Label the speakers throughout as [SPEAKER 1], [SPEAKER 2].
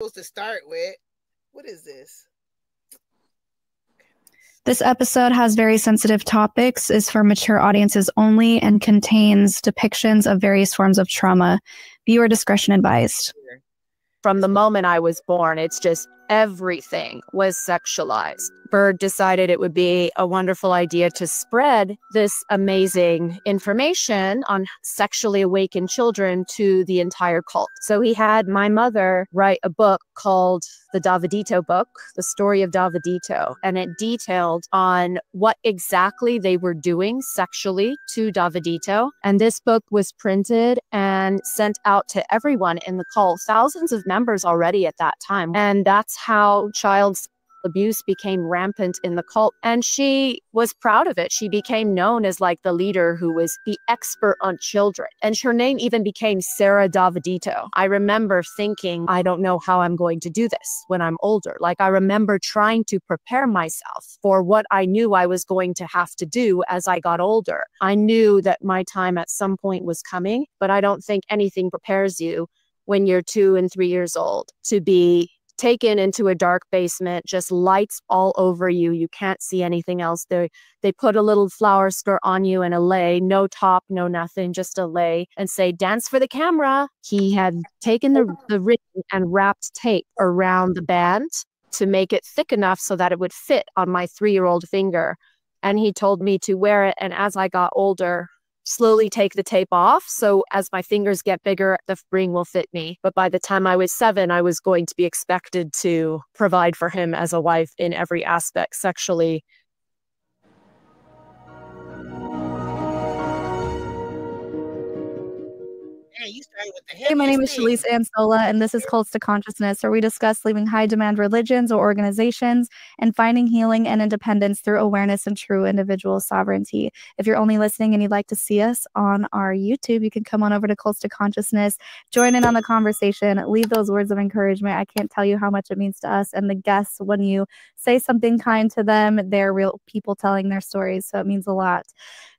[SPEAKER 1] supposed to start with. What is this?
[SPEAKER 2] This episode has very sensitive topics, is for mature audiences only, and contains depictions of various forms of trauma. Viewer discretion advised.
[SPEAKER 3] From the moment I was born, it's just everything was sexualized. Berg decided it would be a wonderful idea to spread this amazing information on sexually awakened children to the entire cult. So he had my mother write a book called the 𝗟𝗡𝗡𝗞𝗦 book, the story of 𝗟𝗡𝗡𝗞𝗦, and it detailed on what exactly they were doing sexually to 𝗟𝗡𝗡𝗞𝗦. And this book was printed and sent out to everyone in the cult, thousands of members already at that time. And that's how child abuse became rampant in the cult. And she was proud of it. She became known as like the leader who was the expert on children. And her name even became Sarah 𝗟𝗡𝗡𝗞𝗦. I remember thinking, I don't know how I'm going to do this when I'm older. Like, I remember trying to prepare myself for what I knew I was going to have to do as I got older. I knew that my time at some point was coming, but I don't think anything prepares you when you're 2 and 3 years old to be taken into a dark basement, just lights all over you. You can't see anything else. They put a little flower skirt on you and a lei, no top, no nothing, just a lei, and say, dance for the camera. He had taken the ring and wrapped tape around the band to make it thick enough so that it would fit on my 3-year-old finger. And he told me to wear it. And as I got older, slowly take the tape off. So as my fingers get bigger, the ring will fit me. But by the time I was 7, I was going to be expected to provide for him as a wife in every aspect sexually.
[SPEAKER 2] Hey, my name is 𝗟𝗜𝗡𝗞𝗦, and this is Cults to Consciousness, where we discuss leaving high-demand religions or organizations and finding healing and independence through awareness and true individual sovereignty. If you're only listening and you'd like to see us on our YouTube, you can come on over to Cults to Consciousness, join in on the conversation, leave those words of encouragement. I can't tell you how much it means to us and the guests when you say something kind to them. They're real people telling their stories, so it means a lot.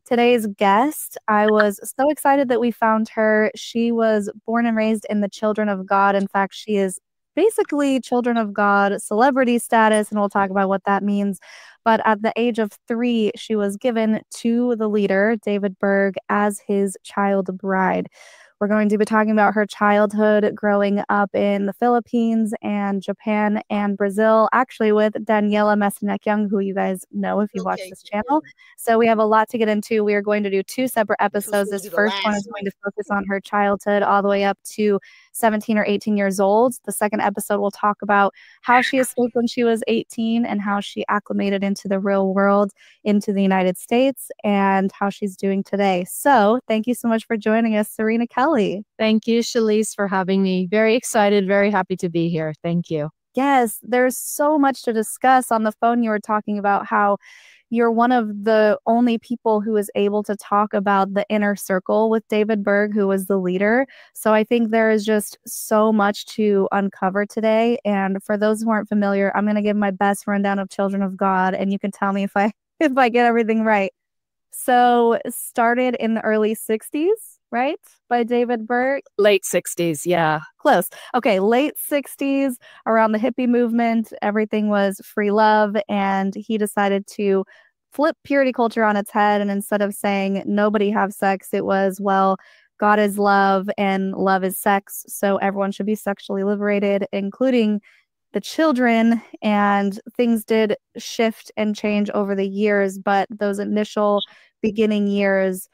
[SPEAKER 2] Today's guest, I was so excited that we found her. She was born and raised in the Children of God. In fact, she is basically Children of God celebrity status, and we'll talk about what that means. But at the age of 3, she was given to the leader, David Berg, as his child bride. We're going to be talking about her childhood growing up in the Philippines and Japan and Brazil, actually with 𝗟𝗓𝗡𝗞𝗦 Young, who you guys know if you watch this channel. So we have a lot to get into. We are going to do 2 separate episodes. This first one is going to focus on her childhood all the way up to 17 or 18 years old. The second episode will talk about how she escaped when she was 18 and how she acclimated into the real world, into the United States, and how she's doing today. So thank you so much for joining us, Serena Kelly.
[SPEAKER 3] Thank you, Shalise, for having me. Very excited, very happy to be here. Thank you.
[SPEAKER 2] Yes, there's so much to discuss. On the phone, you were talking about how you're one of the only people who is able to talk about the inner circle with David Berg, who was the leader. So I think there is just so much to uncover today. And for those who aren't familiar, I'm going to give my best rundown of Children of God, and you can tell me if I get everything right. So started in the early 60s, right? By David Berg?
[SPEAKER 3] Late 60s, yeah.
[SPEAKER 2] Close. Okay, late 60s, around the hippie movement, everything was free love, and he decided to flip purity culture on its head, and instead of saying nobody have sex, it was, well, God is love and love is sex, so everyone should be sexually liberated, including the children. And things did shift and change over the years, but those initial beginning years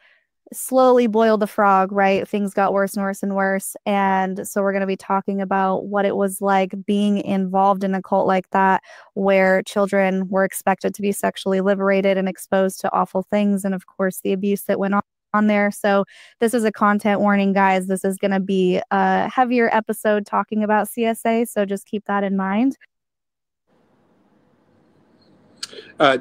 [SPEAKER 2] slowly boiled the frog, right? Things got worse and worse and worse. And so we're going to be talking about what it was like being involved in a cult like that, where children were expected to be sexually liberated and exposed to awful things. And of course, the abuse that went on there. So this is a content warning, guys. This is going to be a heavier episode talking about CSA. So just keep that in mind.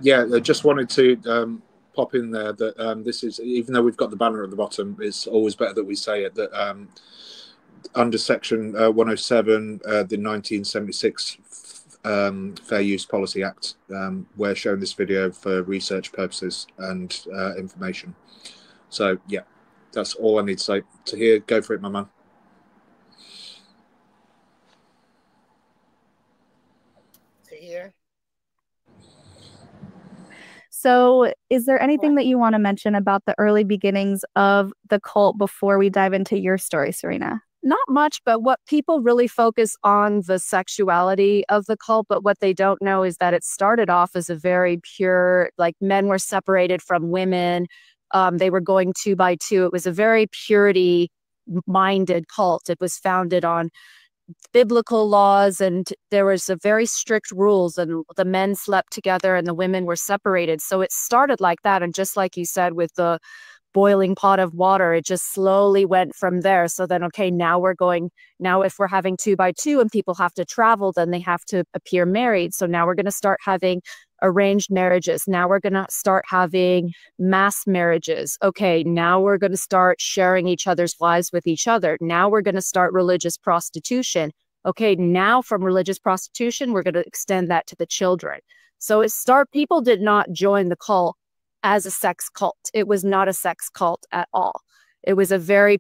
[SPEAKER 4] Yeah, I just wanted to pop in there that this is, even though we've got the banner at the bottom, it's always better that we say it, that under section 107, the 1976 Fair Use Policy Act, we're showing this video for research purposes and information. So yeah, that's all I need to say. To hear, go for it, my man.
[SPEAKER 2] So is there anything that you want to mention about the early beginnings of the cult before we dive into your story, Serena?
[SPEAKER 3] Not much, but what people really focus on the sexuality of the cult, but what they don't know is that it started off as a very pure, like men were separated from women. They were going 2 by 2. It was a very purity-minded cult. It was founded on biblical laws, and there was a very strict rules, and the men slept together and the women were separated. So it started like that. And just like you said, with the boiling pot of water, it just slowly went from there. So then, okay, now if we're having 2 by 2 and people have to travel, then they have to appear married. So now we're going to start having arranged marriages. Now we're going to start having mass marriages. Okay, now we're going to start sharing each other's lives with each other. Now we're going to start religious prostitution. Okay, now from religious prostitution, we're going to extend that to the children. So people did not join the cult as a sex cult. It was not a sex cult at all. It was a very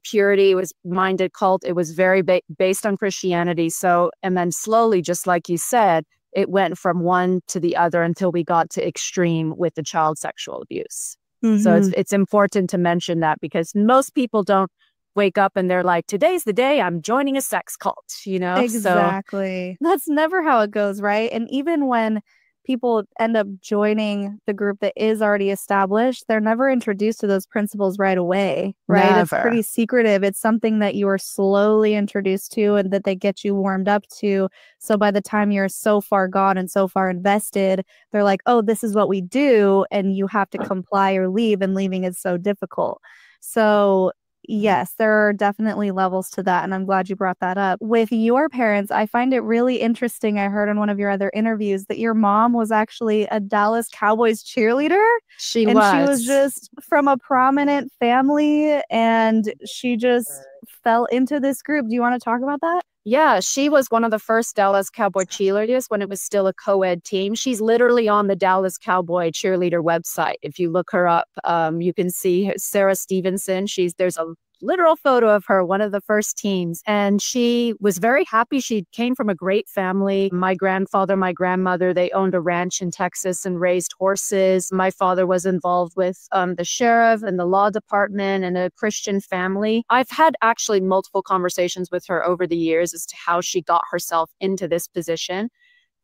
[SPEAKER 3] minded cult. It was very based on Christianity. So, and then slowly, just like you said, it went from one to the other until we got to extreme with the child sexual abuse. So it's important to mention that, because most people don't wake up and they're like, today's the day I'm joining a sex cult,
[SPEAKER 2] Exactly. So that's never how it goes, right? And even when people end up joining the group that is already established, they're never introduced to those principles right away, right? Never. It's pretty secretive. It's something that you are slowly introduced to and that they get you warmed up to. So by the time you're so far gone and so far invested, they're like, oh, this is what we do, and you have to comply or leave, and leaving is so difficult. So yes, there are definitely levels to that, and I'm glad you brought that up. With your parents, I find it really interesting. I heard in one of your other interviews that your mom was actually a Dallas Cowboys cheerleader. She was just from a prominent family, and she just fell into this group. Do you want to talk about that?
[SPEAKER 3] Yeah, she was one of the first Dallas Cowboy cheerleaders when it was still a co-ed team. She's literally on the Dallas Cowboy cheerleader website. If you look her up, you can see Sarah Stevenson. There's a literal photo of her, one of the first teams. And she was very happy. She came from a great family. My grandfather, my grandmother, they owned a ranch in Texas and raised horses. My father was involved with the sheriff and the law department and a Christian family. I've had actually multiple conversations with her over the years as to how she got herself into this position.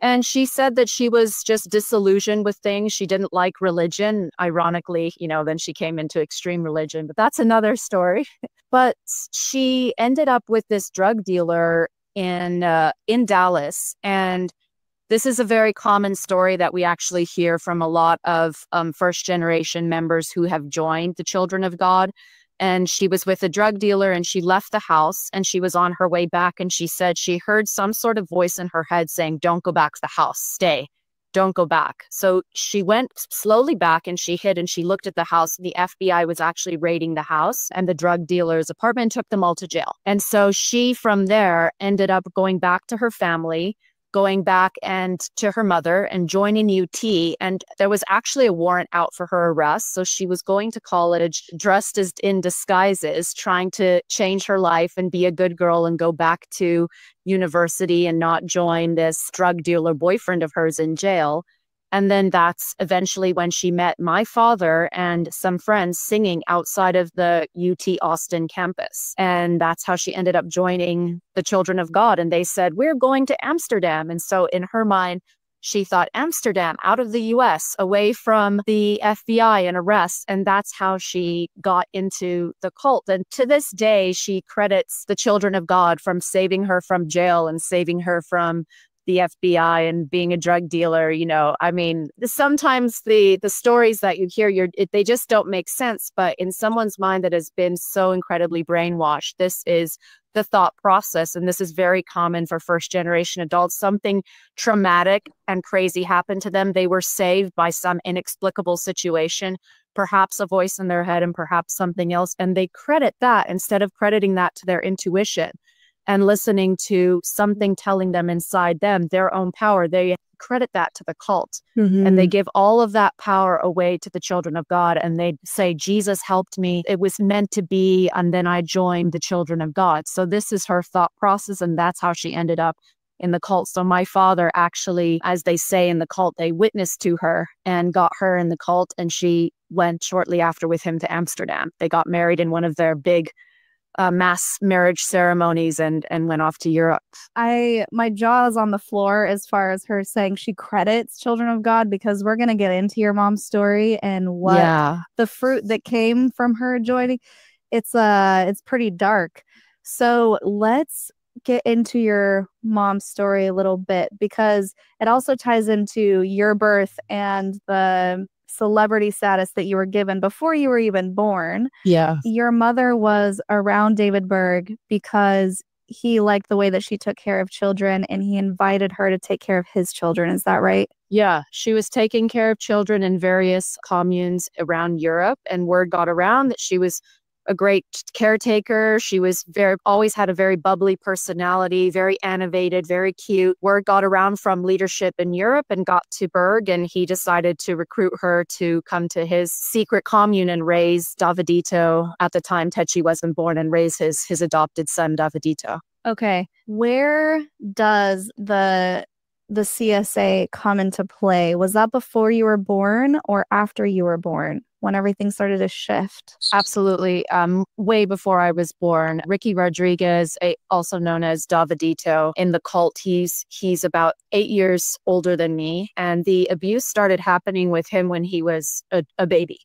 [SPEAKER 3] And she said that she was just disillusioned with things. She didn't like religion. Ironically, then she came into extreme religion, but that's another story. But she ended up with this drug dealer in Dallas. And this is a very common story that we actually hear from a lot of first generation members who have joined the Children of God. And she was with a drug dealer, and she left the house, and she was on her way back. And she said she heard some sort of voice in her head saying, don't go back to the house, stay, don't go back. So she went slowly back, and she hid, and she looked at the house. The FBI was actually raiding the house, and the drug dealer's apartment, took them all to jail. And so she, from there, ended up going back to her family, going back and to her mother, and joining UT. And there was actually a warrant out for her arrest. So she was going to college dressed as in disguises, trying to change her life and be a good girl and go back to university and not join this drug dealer boyfriend of hers in jail. And then that's eventually when she met my father and some friends singing outside of the UT Austin campus. And that's how she ended up joining the Children of God. And they said, we're going to Amsterdam. And so in her mind, she thought, Amsterdam, out of the US, away from the FBI and arrests. And that's how she got into the cult. And to this day, she credits the Children of God from saving her from jail and saving her from the FBI and being a drug dealer. I mean, sometimes the stories that you hear, they just don't make sense. But in someone's mind that has been so incredibly brainwashed, this is the thought process. And this is very common for first generation adults. Something traumatic and crazy happened to them. They were saved by some inexplicable situation, perhaps a voice in their head and perhaps something else. And they credit that instead of crediting that to their intuition and listening to something telling them inside them, their own power. They credit that to the cult. And they give all of that power away to the Children of God. And they say, Jesus helped me. It was meant to be. And then I joined the Children of God. So this is her thought process. And that's how she ended up in the cult. So my father actually, as they say in the cult, they witnessed to her and got her in the cult, and she went shortly after with him to Amsterdam. They got married in one of their big mass marriage ceremonies and went off to Europe.
[SPEAKER 2] My jaw is on the floor as far as her saying she credits Children of God, because we're going to get into your mom's story and what the fruit that came from her joining. It's pretty dark. So let's get into your mom's story a little bit, because it also ties into your birth and the celebrity status that you were given before you were even born.
[SPEAKER 3] Yeah.
[SPEAKER 2] Your mother was around David Berg because he liked the way that she took care of children, and he invited her to take care of his children. Is that right?
[SPEAKER 3] Yeah. She was taking care of children in various communes around Europe, and word got around that she was a great caretaker. She was always had a very bubbly personality, very animated, very cute. Word got around from leadership in Europe and got to Berg, and he decided to recruit her to come to his secret commune and raise Davidito. At the time, 𝗟𝗓𝗡 wasn't born, and raise his adopted son, Davidito.
[SPEAKER 2] Okay. Where does the CSA come into play? Was that before you were born or after you were born, when everything started to shift?
[SPEAKER 3] Absolutely. Way before I was born. Ricky Rodriguez, also known as Davidito, in the cult, he's about 8 years older than me. And the abuse started happening with him when he was a baby,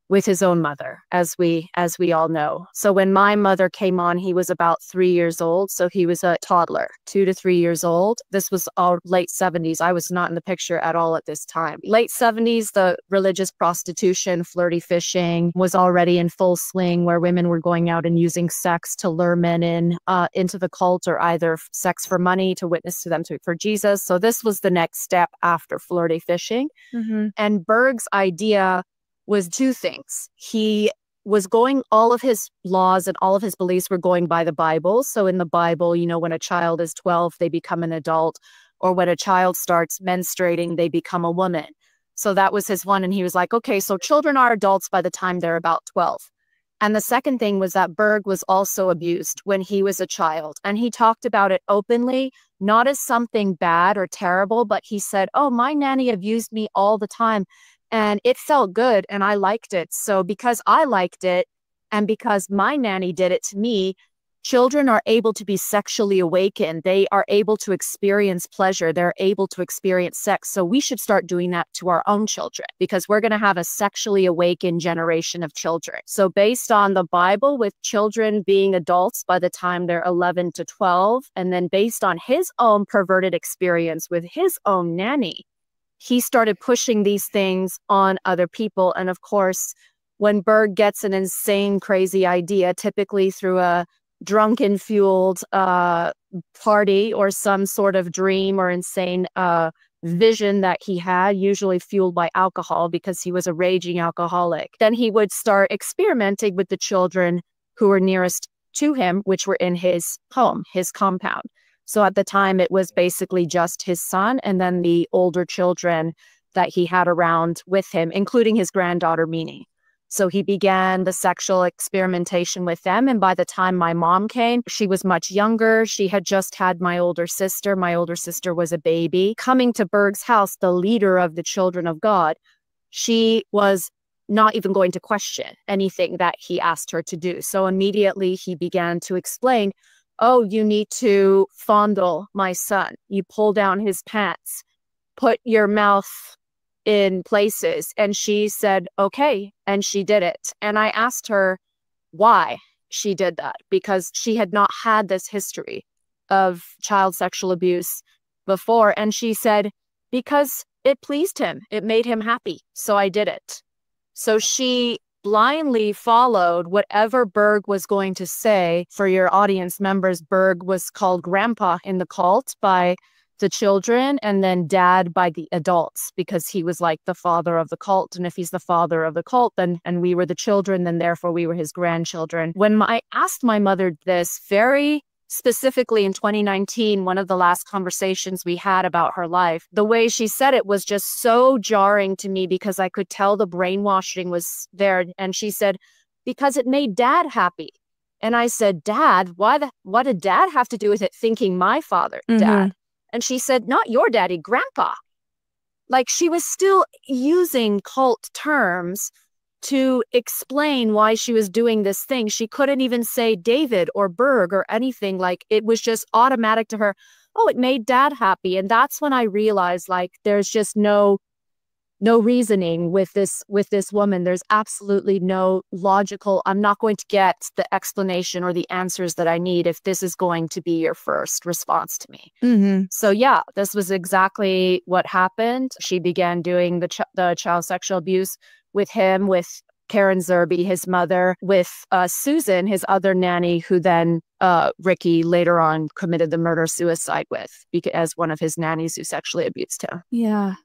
[SPEAKER 3] with his own mother, as we all know. So when my mother came on, he was about 3 years old. So he was a toddler, 2 to 3 years old. This was all late 70s. I was not in the picture at all at this time. Late 70s, the religious prostitution, flirty fishing was already in full swing, where women were going out and using sex to lure men into the cult, or either sex for money to witness to them for Jesus. So this was the next step after flirty fishing. Mm-hmm. And Berg's idea was two things. He was all of his laws and all of his beliefs were going by the Bible. So in the Bible, when a child is 12, they become an adult, or when a child starts menstruating, they become a woman. So that was his one. And he was like, okay, so children are adults by the time they're about 12. And the second thing was that Berg was also abused when he was a child. And he talked about it openly, not as something bad or terrible, but he said, oh, my nanny abused me all the time. And it felt good, and I liked it. So because I liked it, and because my nanny did it to me, children are able to be sexually awakened. They are able to experience pleasure. They're able to experience sex. So we should start doing that to our own children, because we're going to have a sexually awakened generation of children. So based on the Bible, with children being adults by the time they're 11 to 12, and then based on his own perverted experience with his own nanny, he started pushing these things on other people. And of course, when Berg gets an insane, crazy idea, typically through a drunken fueled party or some sort of dream or insane vision that he had, usually fueled by alcohol, because he was a raging alcoholic, then he would start experimenting with the children who were nearest to him, which were in his home, his compound. So at the time, it was basically just his son and then the older children that he had around with him, including his granddaughter, Minnie. So he began the sexual experimentation with them. And by the time my mom came, she was much younger. She had just had my older sister. My older sister was a baby. Coming to Berg's house, the leader of the Children of God, she was not even going to question anything that he asked her to do. So immediately he began to explain, oh, you need to fondle my son. You pull down his pants, put your mouth in places. And she said, okay. And she did it. And I asked her why she did that, because she had not had this history of child sexual abuse before. And she said, because it pleased him. It made him happy. So I did it. So she blindly followed whatever Berg was going to say. For your audience members, Berg was called grandpa in the cult by the children, and then dad by the adults, because he was like the father of the cult. And if he's the father of the cult, then, and we were the children, then therefore we were his grandchildren. When I asked my mother this very specifically in 2019, one of the last conversations we had about her life, the way she said it was just so jarring to me, because I could tell the brainwashing was there. And she said, because it made dad happy. And I said, dad, what did dad have to do with it? Thinking my father, dad. And she said, not your daddy, grandpa. Like, she was still using cult terms to explain why she was doing this thing. She couldn't even say David or Berg or anything. Like, it was just automatic to her. Oh, it made dad happy. And that's when I realized, like, there's just no reasoning with this woman. There's absolutely no logical, I'm not going to get the explanation or the answers that I need if this is going to be your first response to me.
[SPEAKER 2] Mm-hmm.
[SPEAKER 3] So yeah, this was exactly what happened. She began doing the child sexual abuse with him, with 𝗟𝗓𝗡𝗞𝗦, his mother, with Susan, his other nanny, who then Ricky later on committed the murder-suicide with, as one of his nannies who sexually abused him.
[SPEAKER 2] Yeah.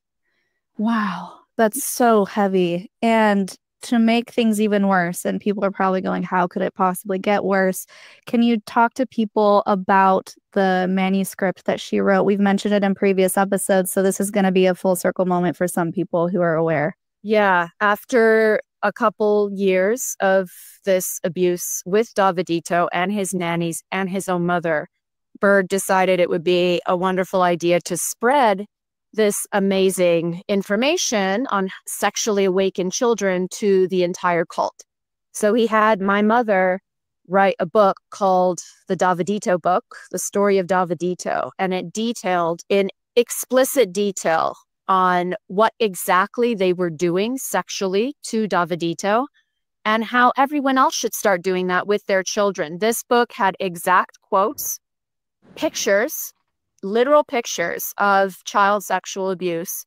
[SPEAKER 2] Wow, that's so heavy. And to make things even worse, and people are probably going, how could it possibly get worse? Can you talk to people about the manuscript that she wrote? We've mentioned it in previous episodes, so this is going to be a full circle moment for some people who are aware.
[SPEAKER 3] Yeah, after a couple years of this abuse with Davidito and his nannies and his own mother, Berg decided it would be a wonderful idea to spread this amazing information on sexually awakened children to the entire cult. So he had my mother write a book called The Davidito Book, The Story of Davidito, and it detailed in explicit detail on what exactly they were doing sexually to Davidito and how everyone else should start doing that with their children. This book had exact quotes, pictures, literal pictures of child sexual abuse,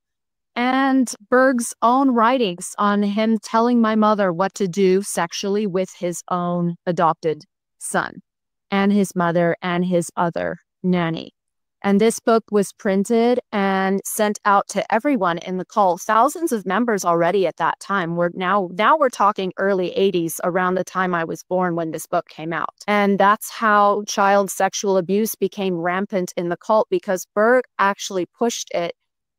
[SPEAKER 3] and Berg's own writings on him telling my mother what to do sexually with his own adopted son and his mother and his other nanny. And this book was printed and sent out to everyone in the cult. Thousands of members already at that time. Now we're talking early 80s, around the time I was born when this book came out. And that's how child sexual abuse became rampant in the cult, because Berg actually pushed it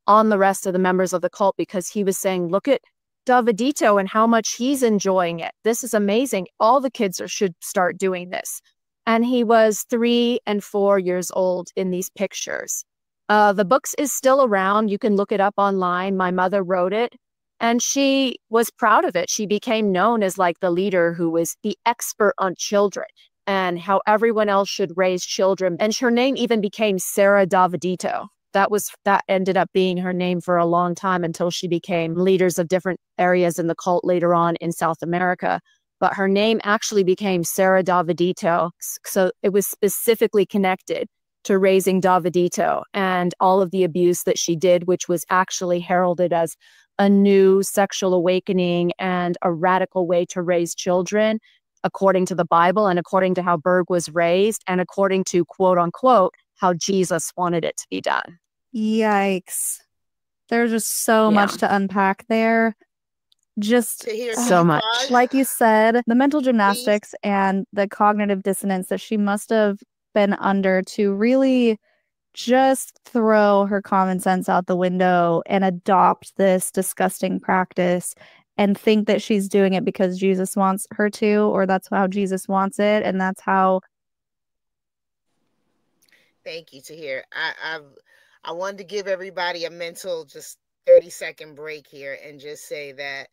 [SPEAKER 3] on the rest of the members of the cult, because he was saying, look at Davidito and how much he's enjoying it. This is amazing. All the kids should start doing this. And he was 3 and 4 years old in these pictures. The book is still around. You can look it up online. My mother wrote it, and she was proud of it. She became known as like the leader who was the expert on children and how everyone else should raise children. And her name even became Sarah Davidito. That ended up being her name for a long time, until she became leaders of different areas in the cult later on in South America. But her name actually became Sarah Davidito. So it was specifically connected to raising Davidito and all of the abuse that she did, which was actually heralded as a new sexual awakening and a radical way to raise children, according to the Bible and according to how Berg was raised and according to, quote unquote, how Jesus wanted it to be done.
[SPEAKER 2] Yikes. There's just so much to unpack there. Just
[SPEAKER 1] to hear
[SPEAKER 3] so much.
[SPEAKER 2] Like you said, the mental gymnastics and the cognitive dissonance that she must have been under to really just throw her common sense out the window and adopt this disgusting practice and think that she's doing it because Jesus wants her to, or that's how Jesus wants it, and that's how.
[SPEAKER 1] Thank you, Tahir. I wanted to give everybody a mental just 30-second break here and just say that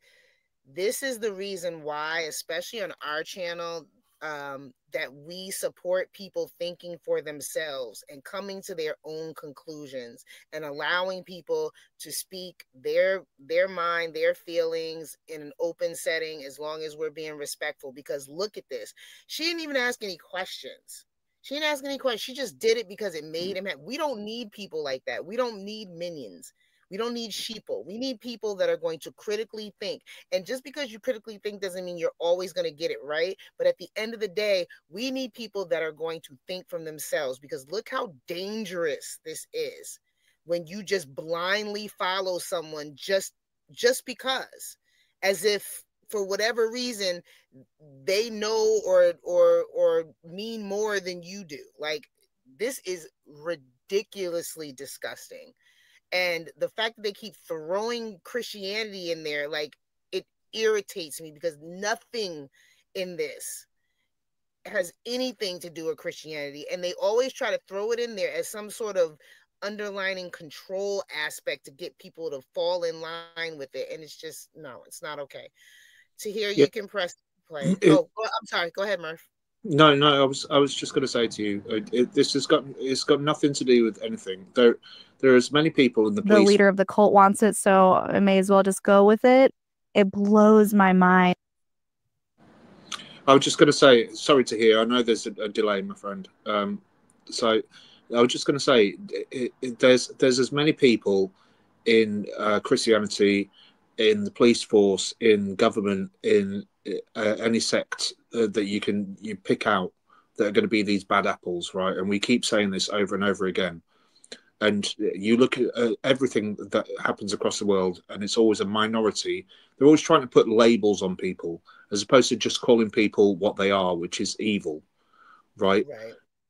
[SPEAKER 1] this is the reason why, especially on our channel, that we support people thinking for themselves and coming to their own conclusions and allowing people to speak their mind, their feelings in an open setting, as long as we're being respectful. Because look at this. She didn't even ask any questions. She didn't ask any questions. She just did it because it made him happy. We don't need people like that. We don't need minions. We don't need sheeple. We need people that are going to critically think. And just because you critically think doesn't mean you're always going to get it right. But at the end of the day, we need people that are going to think from themselves, because look how dangerous this is when you just blindly follow someone just because, as if for whatever reason they know or mean more than you do. Like, this is ridiculously disgusting. And the fact that they keep throwing Christianity in there, like, it irritates me, because nothing in this has anything to do with Christianity. And they always try to throw it in there as some sort of underlining control aspect to get people to fall in line with it. And it's just, no, it's not okay. 𝗗𝗢𝗡𝗞𝗦, you can press play. Oh, I'm sorry. Go ahead, Murph.
[SPEAKER 4] No, I was just going to say to you, it's got nothing to do with anything. There are as many people in the police.
[SPEAKER 2] The leader of the cult wants it, so I may as well just go with it. It blows my mind.
[SPEAKER 4] I was just going to say, sorry to hear. I know there's a delay, my friend. So I was just going to say, there's as many people in Christianity, in the police force, in government, in any sect that you pick out that are going to be these bad apples, right? And we keep saying this over and over again. And you look at everything that happens across the world, and it's always a minority. They're always trying to put labels on people, as opposed to just calling people what they are, which is evil, right?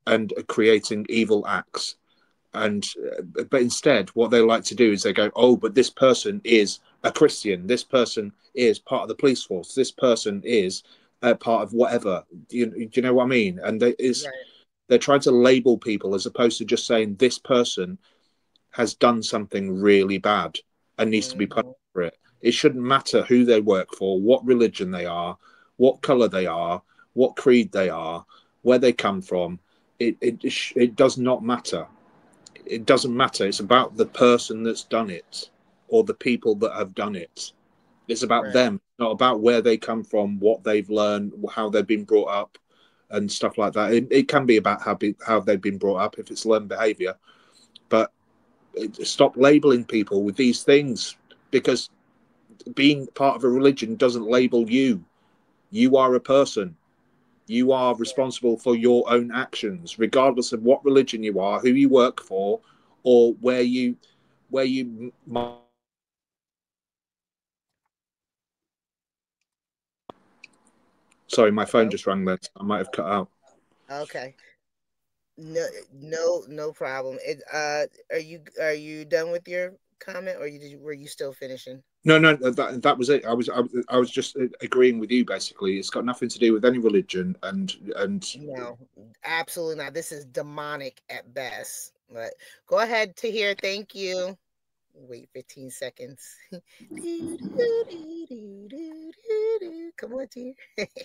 [SPEAKER 4] And creating evil acts. And but instead, what they like to do is they go, oh, but this person is a Christian. This person is part of the police force. This person is part of whatever. Do you know what I mean? And they're trying to label people, as opposed to just saying this person has done something really bad and needs to be punished for it. It shouldn't matter who they work for, what religion they are, what color they are, what creed they are, where they come from. It does not matter. It doesn't matter. It's about the person that's done it, or the people that have done it. It's about them, not about where they come from, what they've learned, how they've been brought up, and stuff like that. It can be about how they've been brought up if it's learned behavior, but stop labeling people with these things, because being part of a religion doesn't label you. You are a person. You are responsible for your own actions, regardless of what religion you are, who you work for, or where you Sorry, my phone just rang there. I might have cut out.
[SPEAKER 1] Okay. No problem. Are you done with your comment, or were you still finishing?
[SPEAKER 4] No, that was it. I was just agreeing with you. Basically, it's got nothing to do with any religion, and
[SPEAKER 1] no, absolutely not. This is demonic at best. But go ahead, 𝗗𝗢𝗡𝗞𝗦. Thank you. Wait 15 seconds. Come on, 𝗗𝗢𝗡𝗞𝗦.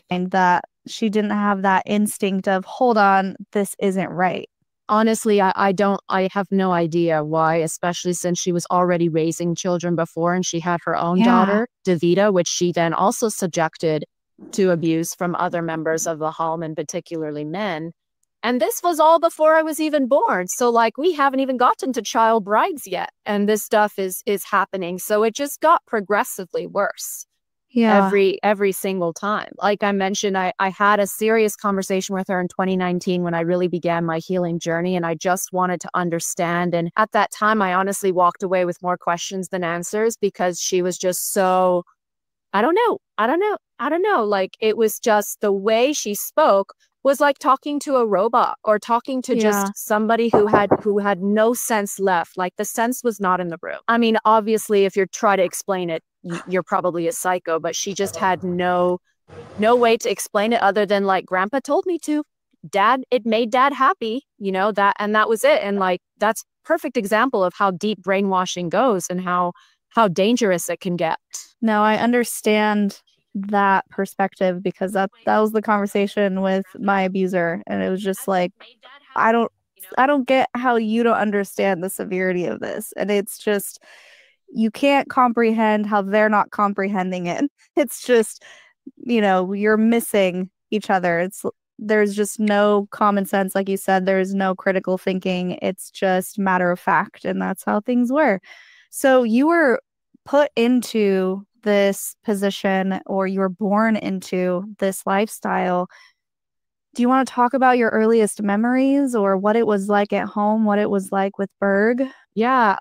[SPEAKER 2] And that she didn't have that instinct of, hold on, this isn't right.
[SPEAKER 3] Honestly, I have no idea why, especially since she was already raising children before, and she had her own daughter, 𝗗𝗢𝗡𝗞𝗦, which she then also subjected to abuse from other members of the home, and particularly men. And this was all before I was even born. So like, we haven't even gotten to child brides yet. And this stuff is happening. So it just got progressively worse. Every single time. Like I mentioned, I had a serious conversation with her in 2019 when I really began my healing journey, and I just wanted to understand. And at that time, I honestly walked away with more questions than answers, because she was just so, I don't know. Like, it was just the way she spoke was like talking to a robot, or talking to just somebody who had no sense left. Like, the sense was not in the room. I mean, obviously, if you're trying to explain it, you're probably a psycho, but she just had no way to explain it other than, like, Grandpa told me to. Dad, it made Dad happy, that was it. And like, that's perfect example of how deep brainwashing goes and how dangerous it can get.
[SPEAKER 2] No, I understand that perspective, because that was the conversation with my abuser, and it was just like, I don't get how you don't understand the severity of this. And it's just, you can't comprehend how they're not comprehending it. It's just, you're missing each other. There's just no common sense. Like you said, there's no critical thinking. It's just matter of fact. And that's how things were. So you were put into this position, or you were born into this lifestyle. Do you want to talk about your earliest memories, or what it was like at home, what it was like with Berg?
[SPEAKER 3] Yeah,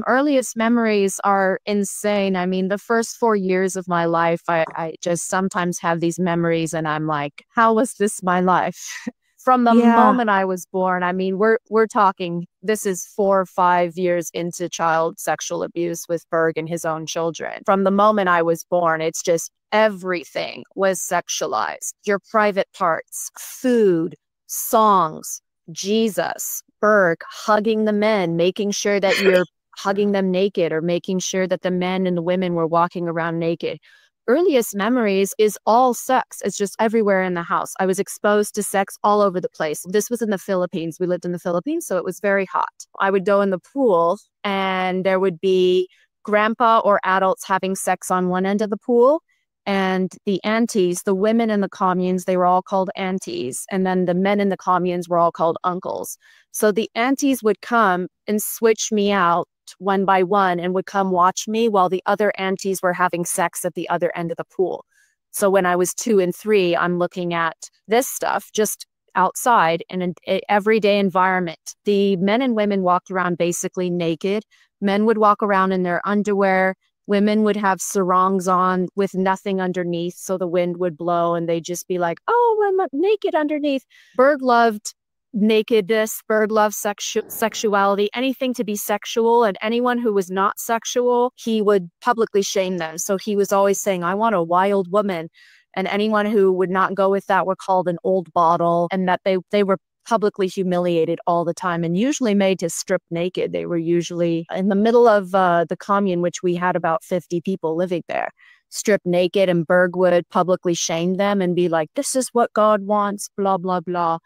[SPEAKER 3] earliest memories are insane. I mean, the first 4 years of my life, I just sometimes have these memories, and I'm like, how was this my life? From the moment I was born. I mean, we're talking, this is 4 or 5 years into child sexual abuse with Berg and his own children. From the moment I was born, it's just everything was sexualized. Your private parts, food, songs, Jesus, Berg, hugging the men, making sure that you're hugging them naked, or making sure that the men and the women were walking around naked. Earliest memories is all sex. It's just everywhere in the house. I was exposed to sex all over the place. This was in the Philippines. We lived in the Philippines, so it was very hot. I would go in the pool and there would be grandpa or adults having sex on one end of the pool, and the aunties, the women in the communes, they were all called aunties. And then the men in the communes were all called uncles. So the aunties would come and switch me out one by one and would come watch me while the other aunties were having sex at the other end of the pool. So when I was 2 and 3, I'm looking at this stuff just outside in an everyday environment. The men and women walked around basically naked. Men would walk around in their underwear. Women would have sarongs on with nothing underneath, so the wind would blow and they'd just be like, oh, I'm naked underneath. Berg loved nakedness. Berg loved sexuality, anything to be sexual, and anyone who was not sexual, he would publicly shame them. So he was always saying, I want a wild woman. And anyone who would not go with that were called an old bottle, and that they were publicly humiliated all the time and usually made to strip naked. They were usually in the middle of the commune, which we had about 50 people living there, stripped naked, and Berg would publicly shame them and be like, this is what God wants, blah, blah, blah.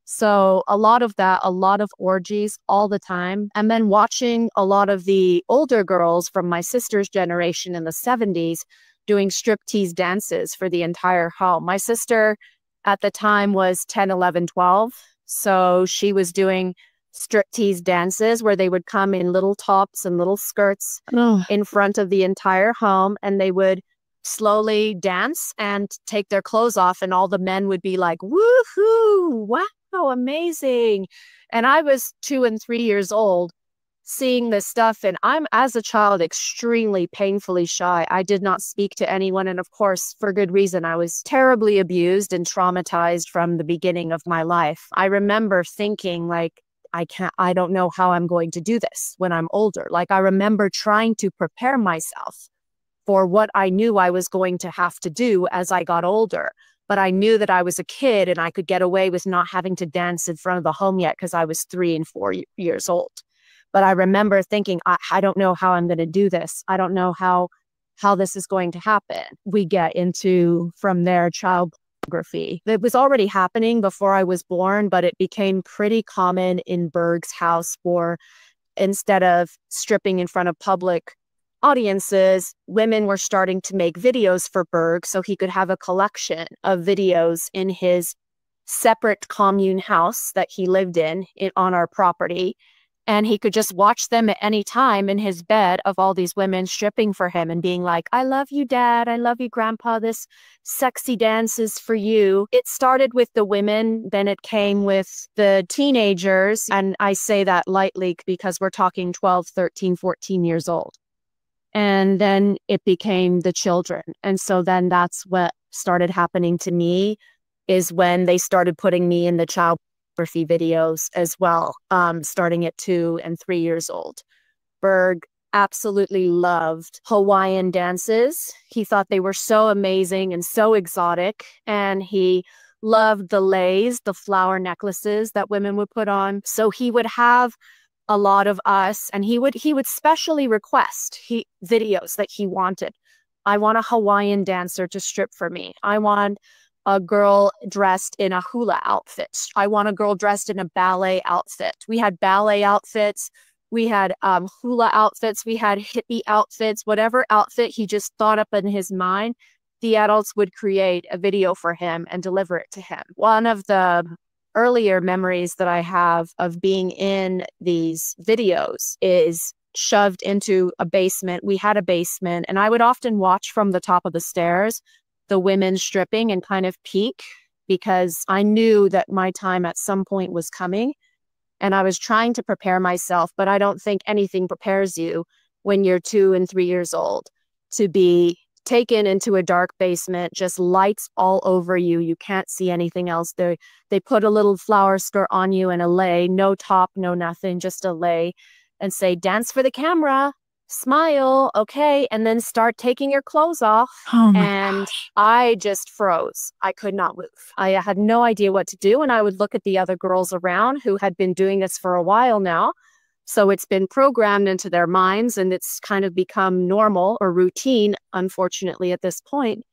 [SPEAKER 3] So a lot of that, a lot of orgies all the time. And then watching a lot of the older girls from my sister's generation in the 70s doing striptease dances for the entire home. My sister at the time was 10, 11, 12. So she was doing striptease dances where they would come in little tops and little skirts in front of the entire home, and they would slowly dance and take their clothes off, and all the men would be like, woohoo, wow, amazing. And I was 2 and 3 years old seeing this stuff, and I'm, as a child, extremely painfully shy. I did not speak to anyone, and of course, for good reason. I was terribly abused and traumatized from the beginning of my life. I remember thinking, like, I don't know how I'm going to do this when I'm older. Like, I remember trying to prepare myself for what I knew I was going to have to do as I got older. But I knew that I was a kid and I could get away with not having to dance in front of the home yet because I was 3 and 4 years old. But I remember thinking, I don't know how I'm going to do this. I don't know how this is going to happen. We get into, from there, child pornography. It was already happening before I was born, but it became pretty common in Berg's house for, instead of stripping in front of public audiences, women were starting to make videos for Berg so he could have a collection of videos in his separate commune house that he lived in on our property. And he could just watch them at any time in his bed of all these women stripping for him and being like, I love you, Dad. I love you, Grandpa. This sexy dance is for you. It started with the women. Then it came with the teenagers. And I say that lightly because we're talking 12, 13, 14 years old. And then it became the children. And so then that's what started happening to me, is when they started putting me in the child pornography videos as well, starting at 2 and 3 years old. Berg absolutely loved Hawaiian dances. He thought they were so amazing and so exotic. And he loved the leis, the flower necklaces that women would put on. So he would have a lot of us, and he would specially request videos that he wanted. I want a Hawaiian dancer to strip for me. I want a girl dressed in a hula outfit. I want a girl dressed in a ballet outfit. We had ballet outfits. We had hula outfits. We had hippie outfits. Whatever outfit he just thought up in his mind, the adults would create a video for him and deliver it to him. One of the earlier memories that I have of being in these videos is shoved into a basement. We had a basement, and I would often watch from the top of the stairs the women stripping and kind of peek, because I knew that my time at some point was coming, and I was trying to prepare myself. But I don't think anything prepares you when you're 2 and 3 years old to be taken into a dark basement, just lights all over you. You can't see anything else. They put a little flower skirt on you and a lei, no top, no nothing, just a lei, and say, dance for the camera. smile, okay, and then start taking your clothes off.
[SPEAKER 2] Oh my
[SPEAKER 3] And
[SPEAKER 2] gosh.
[SPEAKER 3] I just froze. I could not move. I had no idea what to do. And I would look at the other girls around who had been doing this for a while now. So it's been programmed into their minds, and it's kind of become normal or routine, unfortunately, at this point.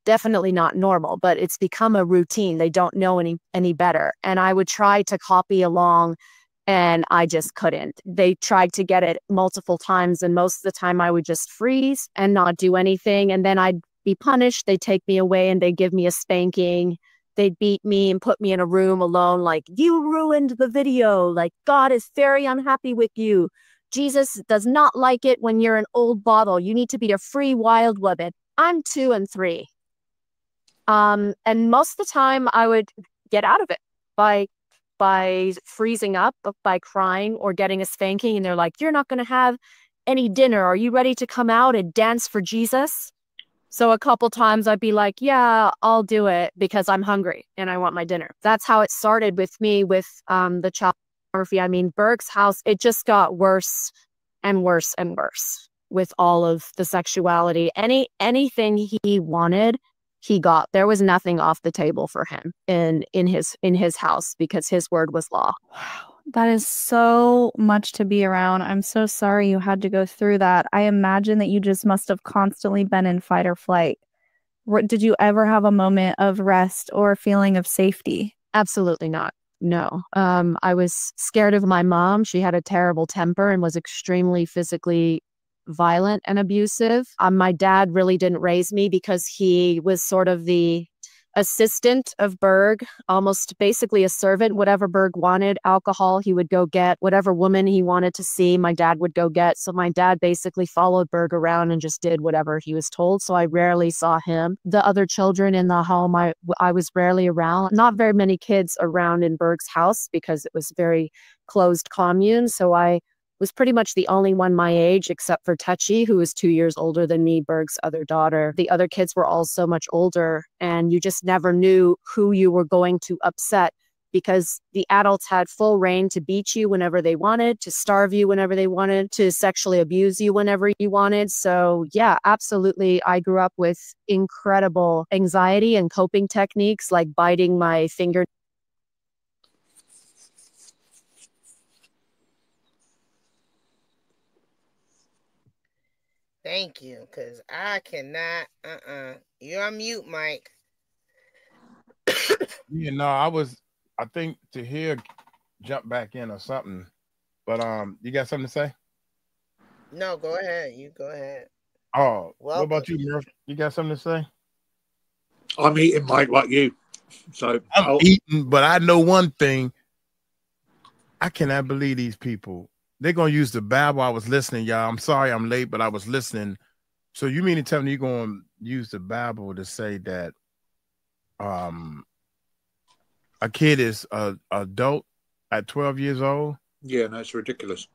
[SPEAKER 3] Definitely not normal, but it's become a routine. They don't know any better. And I would try to copy along, and I just couldn't. They tried to get it multiple times, and most of the time I would just freeze and not do anything. And then I'd be punished. They'd take me away and they'd give me a spanking. They'd beat me and put me in a room alone, like, you ruined the video. Like, God is very unhappy with you. Jesus does not like it when you're an old bottle. You need to be a free wild woman. I'm 2 and 3. And most of the time I would get out of it by freezing up, by crying or getting a spanking. And they're like, you're not going to have any dinner. Are you ready to come out and dance for Jesus? So a couple times I'd be like, yeah, I'll do it because I'm hungry and I want my dinner. That's how it started with me with the child pornography. I mean, Berg's house, it just got worse and worse and worse with all of the sexuality. Anything he wanted, he got. There was nothing off the table for him in his house because his word was law.
[SPEAKER 2] Wow. That is so much to be around. I'm so sorry you had to go through that. I imagine that you just must have constantly been in fight or flight. Did you ever have a moment of rest or feeling of safety?
[SPEAKER 3] Absolutely not. No. I was scared of my mom. She had a terrible temper and was extremely physically violent and abusive. My dad really didn't raise me because he was sort of the assistant of Berg, almost basically a servant. Whatever Berg wanted, alcohol, he would go get. Whatever woman he wanted to see, my dad would go get. So my dad basically followed Berg around and just did whatever he was told. So I rarely saw him. The other children in the home, I was rarely around. Not very many kids around in Berg's house because it was very closed commune. So I was pretty much the only one my age, except for Touchy, who was 2 years older than me, Berg's other daughter. The other kids were all so much older, and you just never knew who you were going to upset because the adults had full reign to beat you whenever they wanted, to starve you whenever they wanted, to sexually abuse you whenever you wanted. So yeah, absolutely. I grew up with incredible anxiety and coping techniques like biting my finger.
[SPEAKER 1] Thank you, because I cannot. You're on mute, Mike.
[SPEAKER 5] You know, I think to hear jump back in or something, but you got something to say?
[SPEAKER 1] No, go ahead. You go ahead.
[SPEAKER 5] Oh, what about you, Murph? You got something to say?
[SPEAKER 4] I'm eating, Mike, like you. So
[SPEAKER 5] I'm eating, but I know one thing. I cannot believe these people. They're going to use the Bible. I was listening, y'all. I'm sorry I'm late, but I was listening. So you mean to tell me you're going to use the Bible to say that a kid is an adult at 12 years old?
[SPEAKER 4] Yeah, no, it's ridiculous.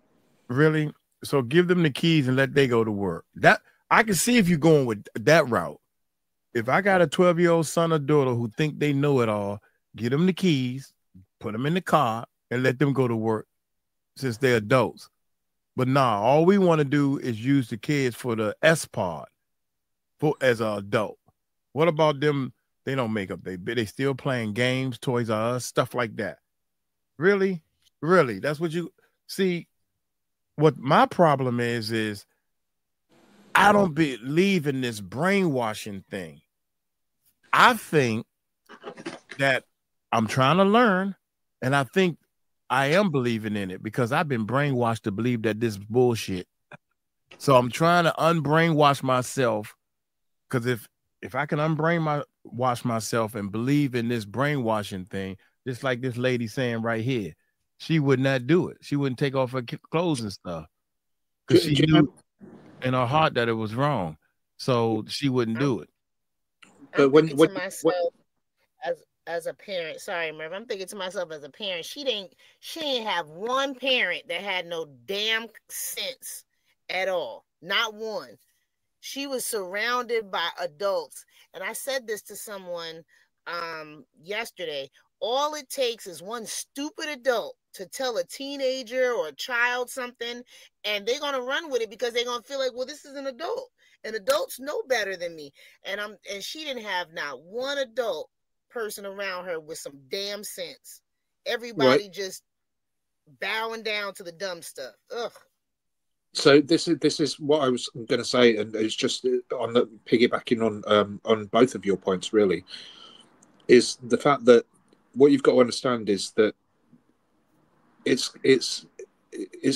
[SPEAKER 5] Really? So give them the keys and let they go to work. That I can see if you're going with that route. If I got a 12-year-old son or daughter who think they know it all, get them the keys, put them in the car, and let them go to work since they're adults. But nah, all we want to do is use the kids for the S part as an adult. What about them? They don't make up they still playing games, Toys R Us, stuff like that. Really? Really? That's what you see. What my problem is I don't believe in this brainwashing thing. I think that I'm trying to learn, and I think I am believing in it because I've been brainwashed to believe that this is bullshit. So I'm trying to unbrainwash myself, because if I can unbrainwash myself and believe in this brainwashing thing, just like this lady saying right here, she would not do it. She wouldn't take off her clothes and stuff because she knew in her heart that it was wrong. So she wouldn't do it.
[SPEAKER 1] I'm thinking to myself as a parent, sorry, Merv, I'm thinking to myself as a parent, she didn't have one parent that had no damn sense at all. Not one. She was surrounded by adults. And I said this to someone yesterday. All it takes is one stupid adult to tell a teenager or a child something, and they're gonna run with it because they're gonna feel like, well, this is an adult, and adults know better than me. And she didn't have not one adult person around her with some damn sense. Everybody just bowing down to the dumb stuff. Ugh.
[SPEAKER 4] So this is what I was going to say, and it's just on the piggybacking on both of your points. Really, is the fact that what you've got to understand is that it's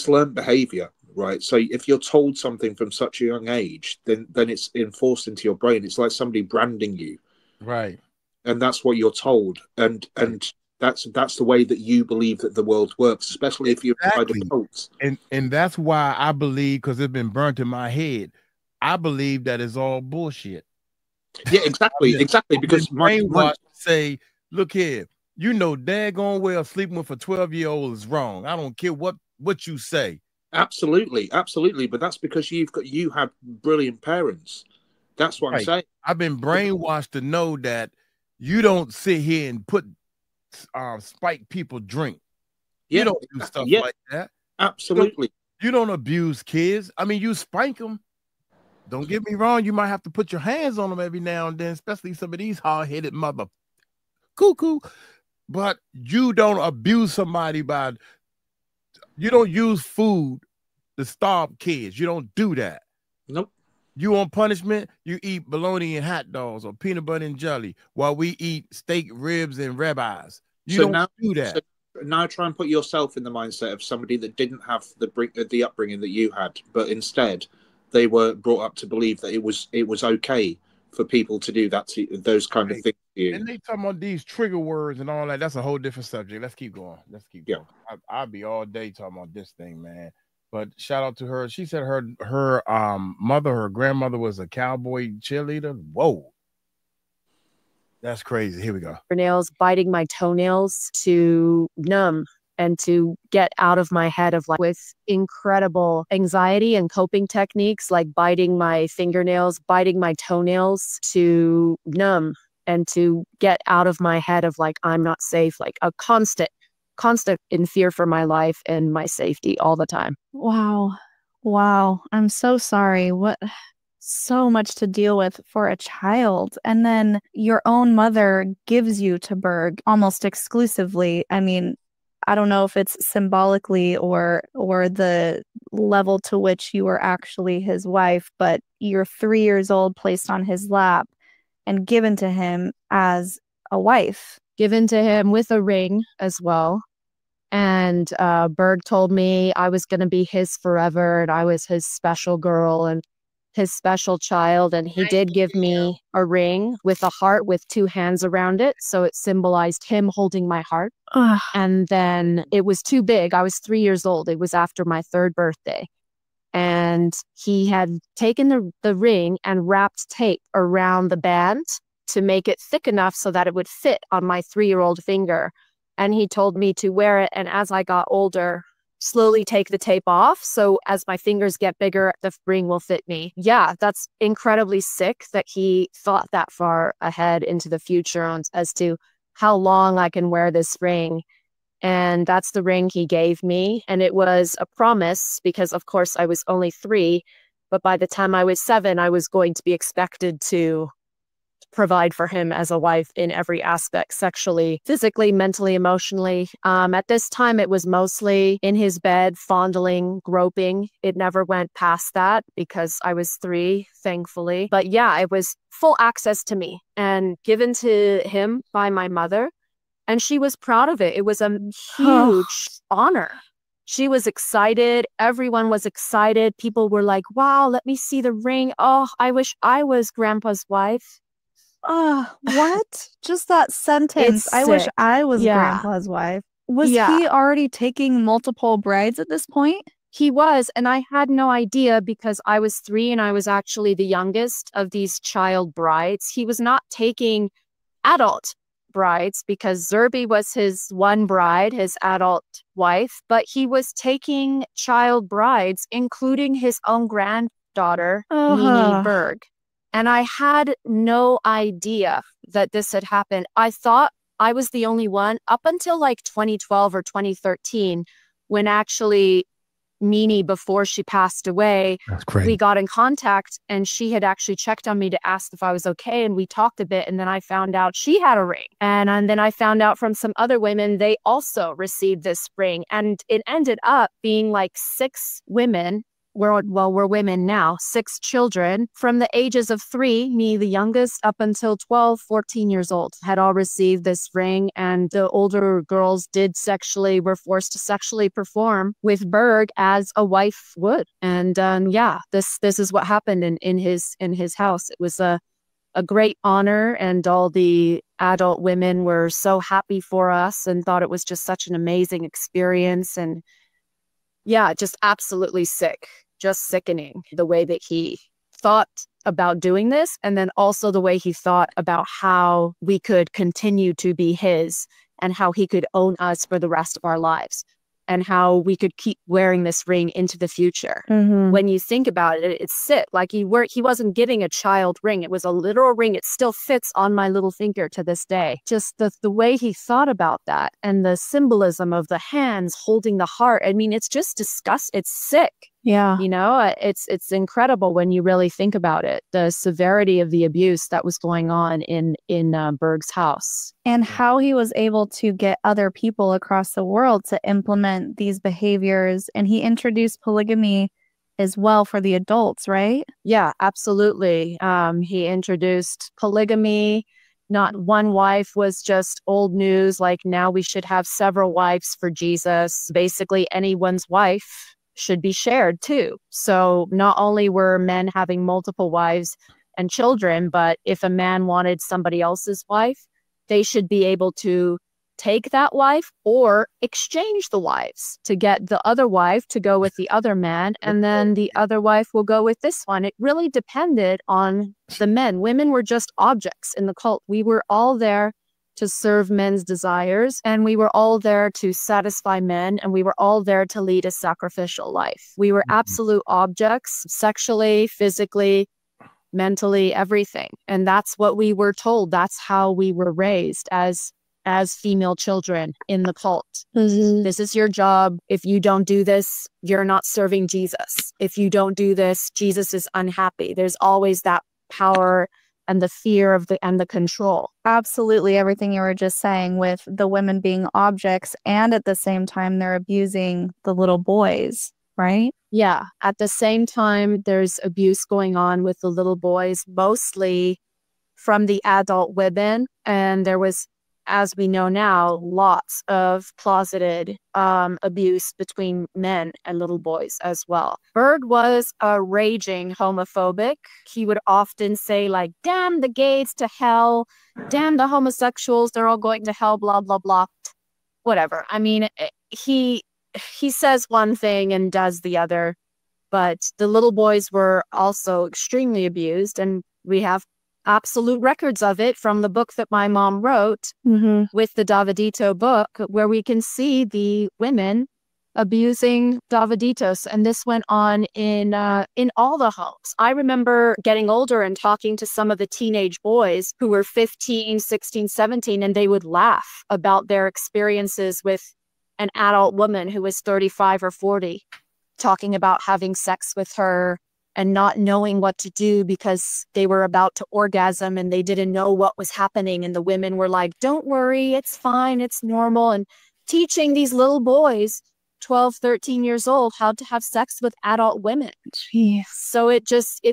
[SPEAKER 4] learned behavior, right? So if you're told something from such a young age, then it's enforced into your brain. It's like somebody branding you,
[SPEAKER 5] right?
[SPEAKER 4] And that's what you're told, and that's the way that you believe that the world works, especially if you're adults.
[SPEAKER 5] And that's why I believe, because it's been burnt in my head, I believe that it's all bullshit.
[SPEAKER 4] Yeah, exactly, exactly. Because
[SPEAKER 5] brainwash say, look here, you know, daggone well sleeping with a 12-year-old is wrong. I don't care what you say.
[SPEAKER 4] Absolutely, absolutely. But that's because you have brilliant parents. That's what I'm saying.
[SPEAKER 5] I've been brainwashed to know that you don't sit here and put spike people drink. You don't do stuff like that.
[SPEAKER 4] Absolutely.
[SPEAKER 5] You don't abuse kids. I mean, you spank them. Don't get me wrong. You might have to put your hands on them every now and then, especially some of these hard-headed mother cuckoo. But you don't abuse somebody you don't use food to starve kids. You don't do that.
[SPEAKER 4] Nope.
[SPEAKER 5] You want punishment, you eat bologna and hot dogs or peanut butter and jelly while we eat steak, ribs, and ribeyes. You don't do that.
[SPEAKER 4] So now try and put yourself in the mindset of somebody that didn't have the upbringing that you had, but instead they were brought up to believe that it was okay for people to do that, to those kind of things to you.
[SPEAKER 5] And they talking about these trigger words and all that. That's a whole different subject. Let's keep going. Going. I'll be all day talking about this thing, man. But shout out to her. She said her grandmother was a cowboy cheerleader. Whoa. That's crazy. Here we go.
[SPEAKER 3] Nails, biting my toenails to numb and to get out of my head of with incredible anxiety and coping techniques like biting my fingernails, biting my toenails to numb and to get out of my head of I'm not safe, like a constant in fear for my life and my safety all the time.
[SPEAKER 2] Wow. I'm so sorry. So much to deal with for a child. And then your own mother gives you to Berg almost exclusively. I mean, I don't know if it's symbolically or the level to which you were actually his wife, but you're 3 years old, placed on his lap and given to him as a wife.
[SPEAKER 3] Given to him with a ring as well. And Berg told me I was going to be his forever and I was his special girl and his special child. And he did give me a ring with a heart with 2 hands around it. So it symbolized him holding my heart. And then it was too big. I was 3 years old. It was after my 3rd birthday. And he had taken the ring and wrapped tape around the band to make it thick enough so that it would fit on my 3-year-old finger. And he told me to wear it. And as I got older, slowly take the tape off. So as my fingers get bigger, the ring will fit me. Yeah, that's incredibly sick that he thought that far ahead into the future as to how long I can wear this ring. And that's the ring he gave me. And it was a promise because, of course, I was only 3. But by the time I was 7, I was going to be expected to provide for him as a wife in every aspect, sexually, physically, mentally, emotionally. At this time, it was mostly in his bed, fondling, groping. It never went past that because I was 3, thankfully. But yeah, it was full access to me and given to him by my mother. And she was proud of it. It was a huge honor. She was excited. Everyone was excited. People were like, wow, let me see the ring. Oh, I wish I was Grandpa's wife.
[SPEAKER 2] What? Just that sentence. I wish I was Grandpa's wife. Was he already taking multiple brides at this point?
[SPEAKER 3] He was, and I had no idea because I was 3 and I was actually the youngest of these child brides. He was not taking adult brides because Zerby was his one bride, his adult wife, but he was taking child brides, including his own granddaughter, Mimi Berg. And I had no idea that this had happened. I thought I was the only one up until like 2012 or 2013, when actually Meanie, before she passed away, we got in contact and she had actually checked on me to ask if I was okay. And we talked a bit. And then I found out she had a ring. And then I found out from some other women, they also received this ring. And it ended up being like 6 women. We're women now, 6 children from the ages of 3, me the youngest, up until 12, 14 years old, had all received this ring. And the older girls were forced to sexually perform with Berg as a wife would. And this is what happened in his house. It was a great honor, and all the adult women were so happy for us and thought it was just such an amazing experience. And yeah, just absolutely sick, just sickening the way that he thought about doing this. And then also the way he thought about how we could continue to be his and how he could own us for the rest of our lives and how we could keep wearing this ring into the future. Mm-hmm. When you think about it, it's sick. Like he wasn't getting a child ring. It was a literal ring. It still fits on my little finger to this day. Just the way he thought about that and the symbolism of the hands holding the heart. I mean, it's just disgusting. It's sick. Yeah. You know, it's incredible when you really think about it, the severity of the abuse that was going on in Berg's house.
[SPEAKER 2] And how he was able to get other people across the world to implement these behaviors. And he introduced polygamy as well for the adults, right?
[SPEAKER 3] Yeah, absolutely. He introduced polygamy. Not one wife was just old news. Like, now we should have several wives for Jesus. Basically, anyone's wife should be shared too. So not only were men having multiple wives and children, but if a man wanted somebody else's wife, they should be able to take that wife or exchange the wives to get the other wife to go with the other man, and then the other wife will go with this one. It really depended on the men. Women were just objects in the cult. We were all there to serve men's desires, and we were all there to satisfy men, and we were all there to lead a sacrificial life. We were absolute objects, sexually, physically, mentally, everything. And that's what we were told. That's how we were raised as female children in the cult. Mm-hmm. This is your job. If you don't do this, you're not serving Jesus. If you don't do this, Jesus is unhappy. There's always that power and the fear of the control.
[SPEAKER 2] Absolutely. Everything you were just saying with the women being objects, and at the same time, they're abusing the little boys, right?
[SPEAKER 3] Yeah. At the same time, there's abuse going on with the little boys, mostly from the adult women. And there was, as we know now, lots of closeted abuse between men and little boys as well. Berg was a raging homophobic. He would often say, like, damn the gays to hell, damn the homosexuals, they're all going to hell, blah, blah, blah. Whatever. I mean, he says one thing and does the other, but the little boys were also extremely abused, and we have absolute records of it from the book that my mom wrote, mm-hmm, with the Davidito book, where we can see the women abusing Daviditos. And this went on in all the homes. I remember getting older and talking to some of the teenage boys who were 15, 16, 17, and they would laugh about their experiences with an adult woman who was 35 or 40, talking about having sex with her and not knowing what to do because they were about to orgasm and they didn't know what was happening. And the women were like, don't worry, it's fine, it's normal. And teaching these little boys, 12, 13 years old, how to have sex with adult women. Jeez. So it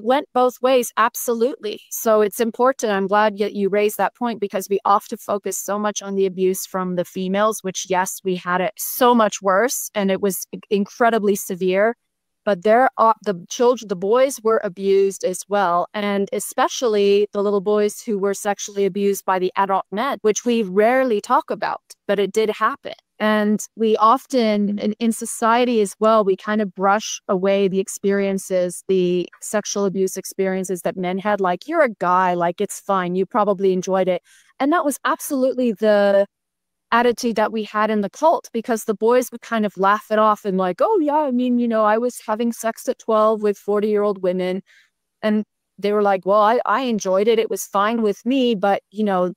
[SPEAKER 3] went both ways. Absolutely. So it's important. I'm glad you raised that point, because we often focus so much on the abuse from the females, which, yes, we had it so much worse and it was incredibly severe. But the boys were abused as well. And especially the little boys who were sexually abused by the adult men, which we rarely talk about, but it did happen. And we often, in society as well, we kind of brush away the experiences, the sexual abuse experiences that men had. Like, you're a guy, like, it's fine, you probably enjoyed it. And that was absolutely the attitude that we had in the cult, because the boys would kind of laugh it off and like, oh yeah, I mean, you know, I was having sex at 12 with 40-year-old women. And they were like, well, I enjoyed it. It was fine with me. But, you know,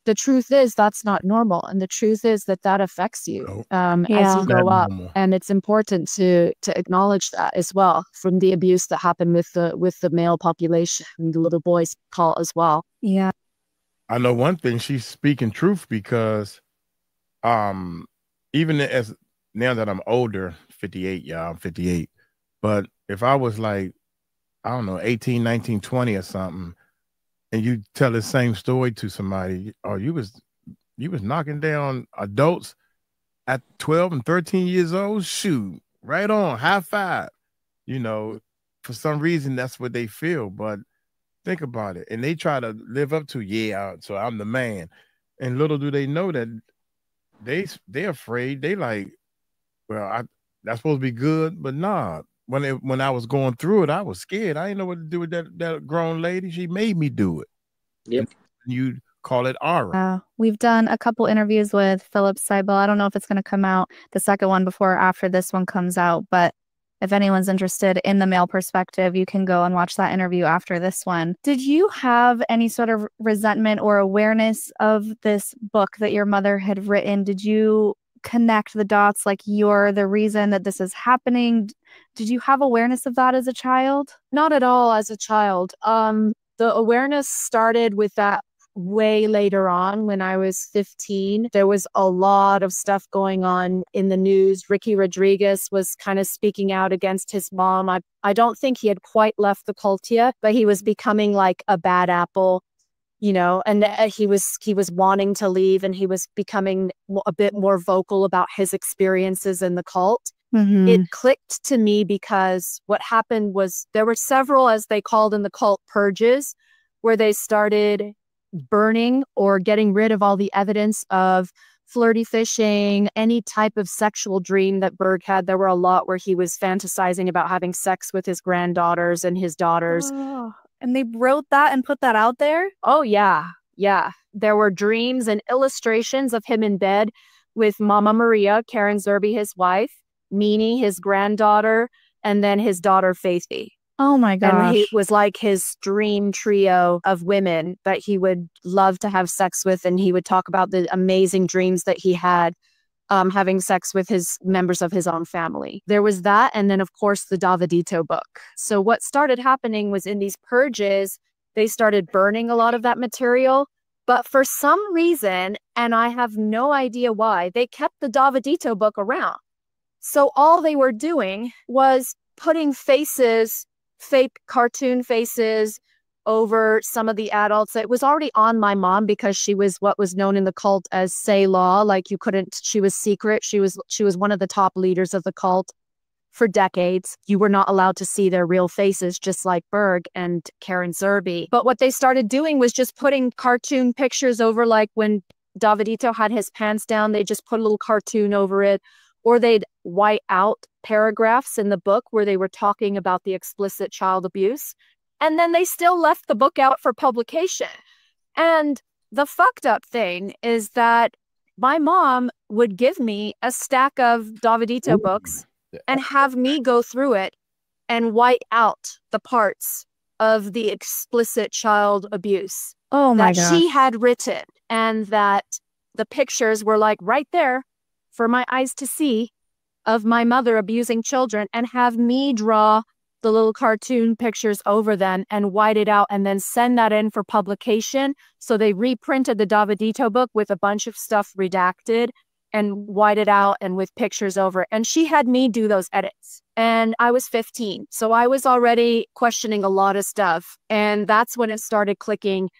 [SPEAKER 3] the truth is that's not normal. And the truth is that that affects you as you grow up. And it's important to acknowledge that as well, from the abuse that happened with the male population and the little boys cult as well.
[SPEAKER 2] Yeah.
[SPEAKER 5] I know one thing, she's speaking truth, because even as now that I'm older, 58, y'all, I'm 58. But if I was like, I don't know, 18, 19, 20 or something, and you tell the same story to somebody, oh, you was knocking down adults at 12 and 13 years old, shoot, right on, high five. You know, for some reason, that's what they feel. But think about it. And they try to live up to, yeah, so I'm the man. And little do they know that they're afraid. They like, well, that's supposed to be good, but nah. When I was going through it, I was scared. I didn't know what to do with that grown lady. She made me do it.
[SPEAKER 6] Yep.
[SPEAKER 5] You call it aura.
[SPEAKER 2] We've done a couple interviews with Philip Seibel. I don't know if it's going to come out, the second one, before or after this one comes out, but if anyone's interested in the male perspective, you can go and watch that interview after this one. Did you have any sort of resentment or awareness of this book that your mother had written? Did you connect the dots, like you're the reason that this is happening? Did you have awareness of that as a child?
[SPEAKER 3] Not at all as a child. The awareness started with that way later on when I was 15. There was a lot of stuff going on in the news. Ricky Rodriguez was kind of speaking out against his mom. I don't think he had quite left the cult yet, but he was becoming like a bad apple, you know, and he was wanting to leave, and he was becoming a bit more vocal about his experiences in the cult.
[SPEAKER 2] Mm-hmm.
[SPEAKER 3] It clicked to me because what happened was there were several, as they called in the cult, purges, where they started burning or getting rid of all the evidence of flirty fishing, any type of sexual dream that Berg had. There were a lot where he was fantasizing about having sex with his granddaughters and his daughters.
[SPEAKER 2] Oh, and they wrote that and put that out there?
[SPEAKER 3] Oh, yeah. Yeah. There were dreams and illustrations of him in bed with Mama Maria, 𝗟𝗓𝗡𝗞𝗦, his wife, Meanie, his granddaughter, and then his daughter, Faithy.
[SPEAKER 2] Oh my gosh.
[SPEAKER 3] And he was like his dream trio of women that he would love to have sex with. And he would talk about the amazing dreams that he had having sex with his members of his own family. There was that. And then, of course, the 𝗗𝗓𝗡𝗞𝗦 book. So what started happening was in these purges, they started burning a lot of that material. But for some reason, and I have no idea why, they kept the 𝗗𝗓𝗡𝗞𝗦 book around. So all they were doing was putting faces, fake cartoon faces, over some of the adults. It was already on my mom because she was what was known in the cult as say law. Like you couldn't, she was secret. She was one of the top leaders of the cult for decades. You were not allowed to see their real faces, just like Berg and 𝗟𝗓𝗡𝗞𝗦. But what they started doing was just putting cartoon pictures over, like when 𝗗𝗓𝗡𝗞𝗦 had his pants down, they just put a little cartoon over it. Or they'd white out paragraphs in the book where they were talking about the explicit child abuse. And then they still left the book out for publication. And the fucked up thing is that my mom would give me a stack of 𝗗𝗓𝗡𝗞𝗦 books and have me go through it and white out the parts of the explicit child abuse that she had written, and that the pictures were like right there for my eyes to see of my mother abusing children, and have me draw the little cartoon pictures over them and white it out and then send that in for publication. So they reprinted the 𝗗𝗓𝗡𝗞𝗦 book with a bunch of stuff redacted and white it out and with pictures over it. And she had me do those edits. And I was 15. So I was already questioning a lot of stuff. And that's when it started clicking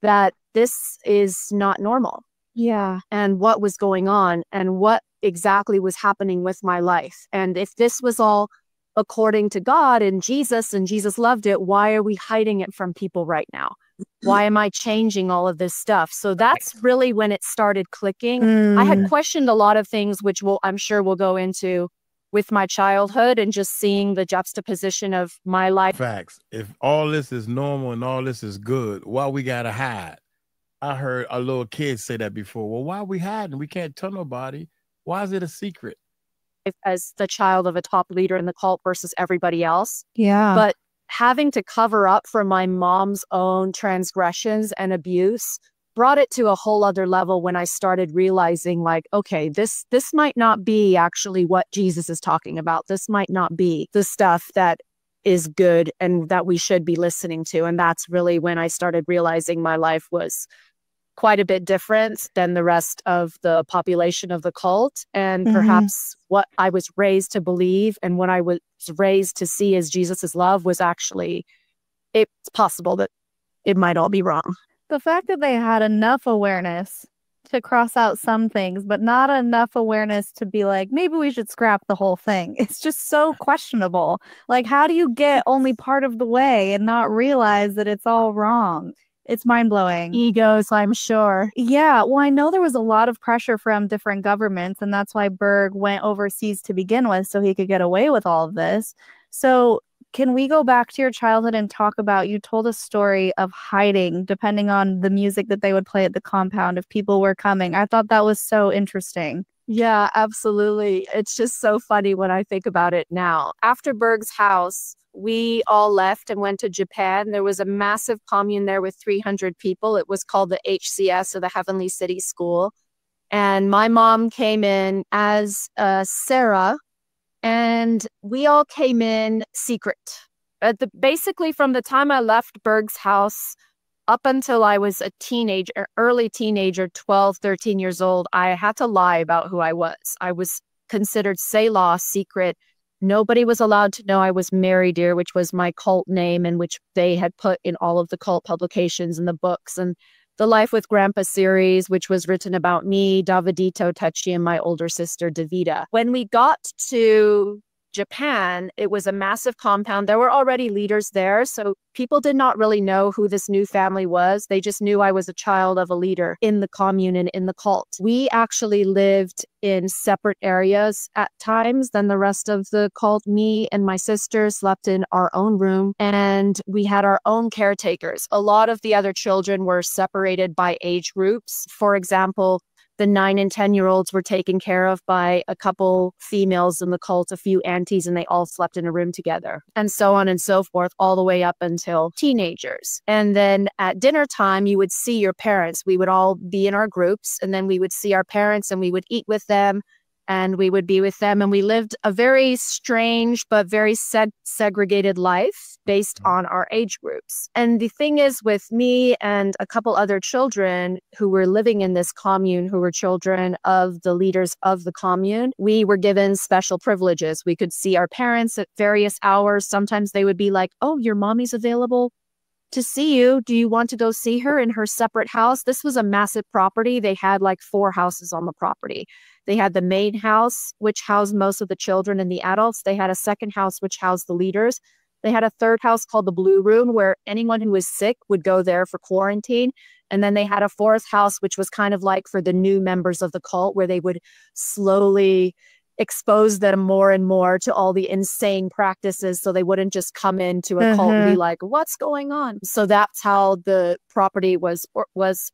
[SPEAKER 3] that this is not normal.
[SPEAKER 2] Yeah.
[SPEAKER 3] And what was going on and what exactly was happening with my life. And if this was all according to God and Jesus loved it, why are we hiding it from people right now? Why am I changing all of this stuff? So that's really when it started clicking. I had questioned a lot of things, which I'm sure we'll go into with my childhood and just seeing the juxtaposition of my life.
[SPEAKER 5] Facts. If all this is normal and all this is good, why we gotta hide? I heard a little kid say that before. Well, why are we hiding? We can't tell nobody. Why is it a secret?
[SPEAKER 3] As the child of a top leader in the cult versus everybody else.
[SPEAKER 2] Yeah.
[SPEAKER 3] But having to cover up for my mom's own transgressions and abuse brought it to a whole other level when I started realizing like, okay, this might not be actually what Jesus is talking about. This might not be the stuff that is good and that we should be listening to. And that's really when I started realizing my life was quite a bit different than the rest of the population of the cult. And perhaps what I was raised to believe and what I was raised to see as Jesus's love was actually, it's possible that it might all be wrong.
[SPEAKER 2] The fact that they had enough awareness to cross out some things, but not enough awareness to be like, maybe we should scrap the whole thing. It's just so questionable. Like, how do you get only part of the way and not realize that it's all wrong? It's mind-blowing.
[SPEAKER 3] Egos, I'm sure.
[SPEAKER 2] Yeah, well, I know there was a lot of pressure from different governments, and that's why Berg went overseas to begin with, so he could get away with all of this. So can we go back to your childhood and talk about, you told a story of hiding depending on the music that they would play at the compound if people were coming. I thought that was so interesting.
[SPEAKER 3] Yeah, absolutely. It's just so funny when I think about it now. After Berg's house, we all left and went to Japan. There was a massive commune there with 300 people. It was called the HCS, or the Heavenly City School. And my mom came in as Sarah, and we all came in secret. Basically, from the time I left Berg's house up until I was a teenager, early teenager, 12, 13 years old, I had to lie about who I was. I was considered Selah, secret. Nobody was allowed to know I was Mary Dear, which was my cult name and which they had put in all of the cult publications and the books. And the Life with Grandpa series, which was written about me, Davidito, Techi, and my older sister, Davida. When we got to Japan, it was a massive compound. There were already leaders there, so people did not really know who this new family was. They just knew I was a child of a leader in the commune and in the cult. We actually lived in separate areas at times than the rest of the cult. Me and my sister slept in our own room, and we had our own caretakers. A lot of the other children were separated by age groups. For example, the 9 and 10-year-olds were taken care of by a couple females in the cult, a few aunties, and they all slept in a room together, and so on and so forth, all the way up until teenagers. And then at dinner time, you would see your parents. We would all be in our groups, and then we would see our parents, and we would eat with them, and we would be with them. And we lived a very strange but very segregated life based on our age groups. And the thing is, with me and a couple other children who were living in this commune, who were children of the leaders of the commune, we were given special privileges. We could see our parents at various hours. Sometimes they would be like, oh, your mommy's available to see you. Do you want to go see her in her separate house? This was a massive property. They had like 4 houses on the property. They had the main house, which housed most of the children and the adults. They had a second house, which housed the leaders. They had a third house called the Blue Room, where anyone who was sick would go there for quarantine. And then they had a fourth house, which was kind of like for the new members of the cult, where they would slowly expose them more and more to all the insane practices, so they wouldn't just come into a cult and be like, what's going on? So that's how the property was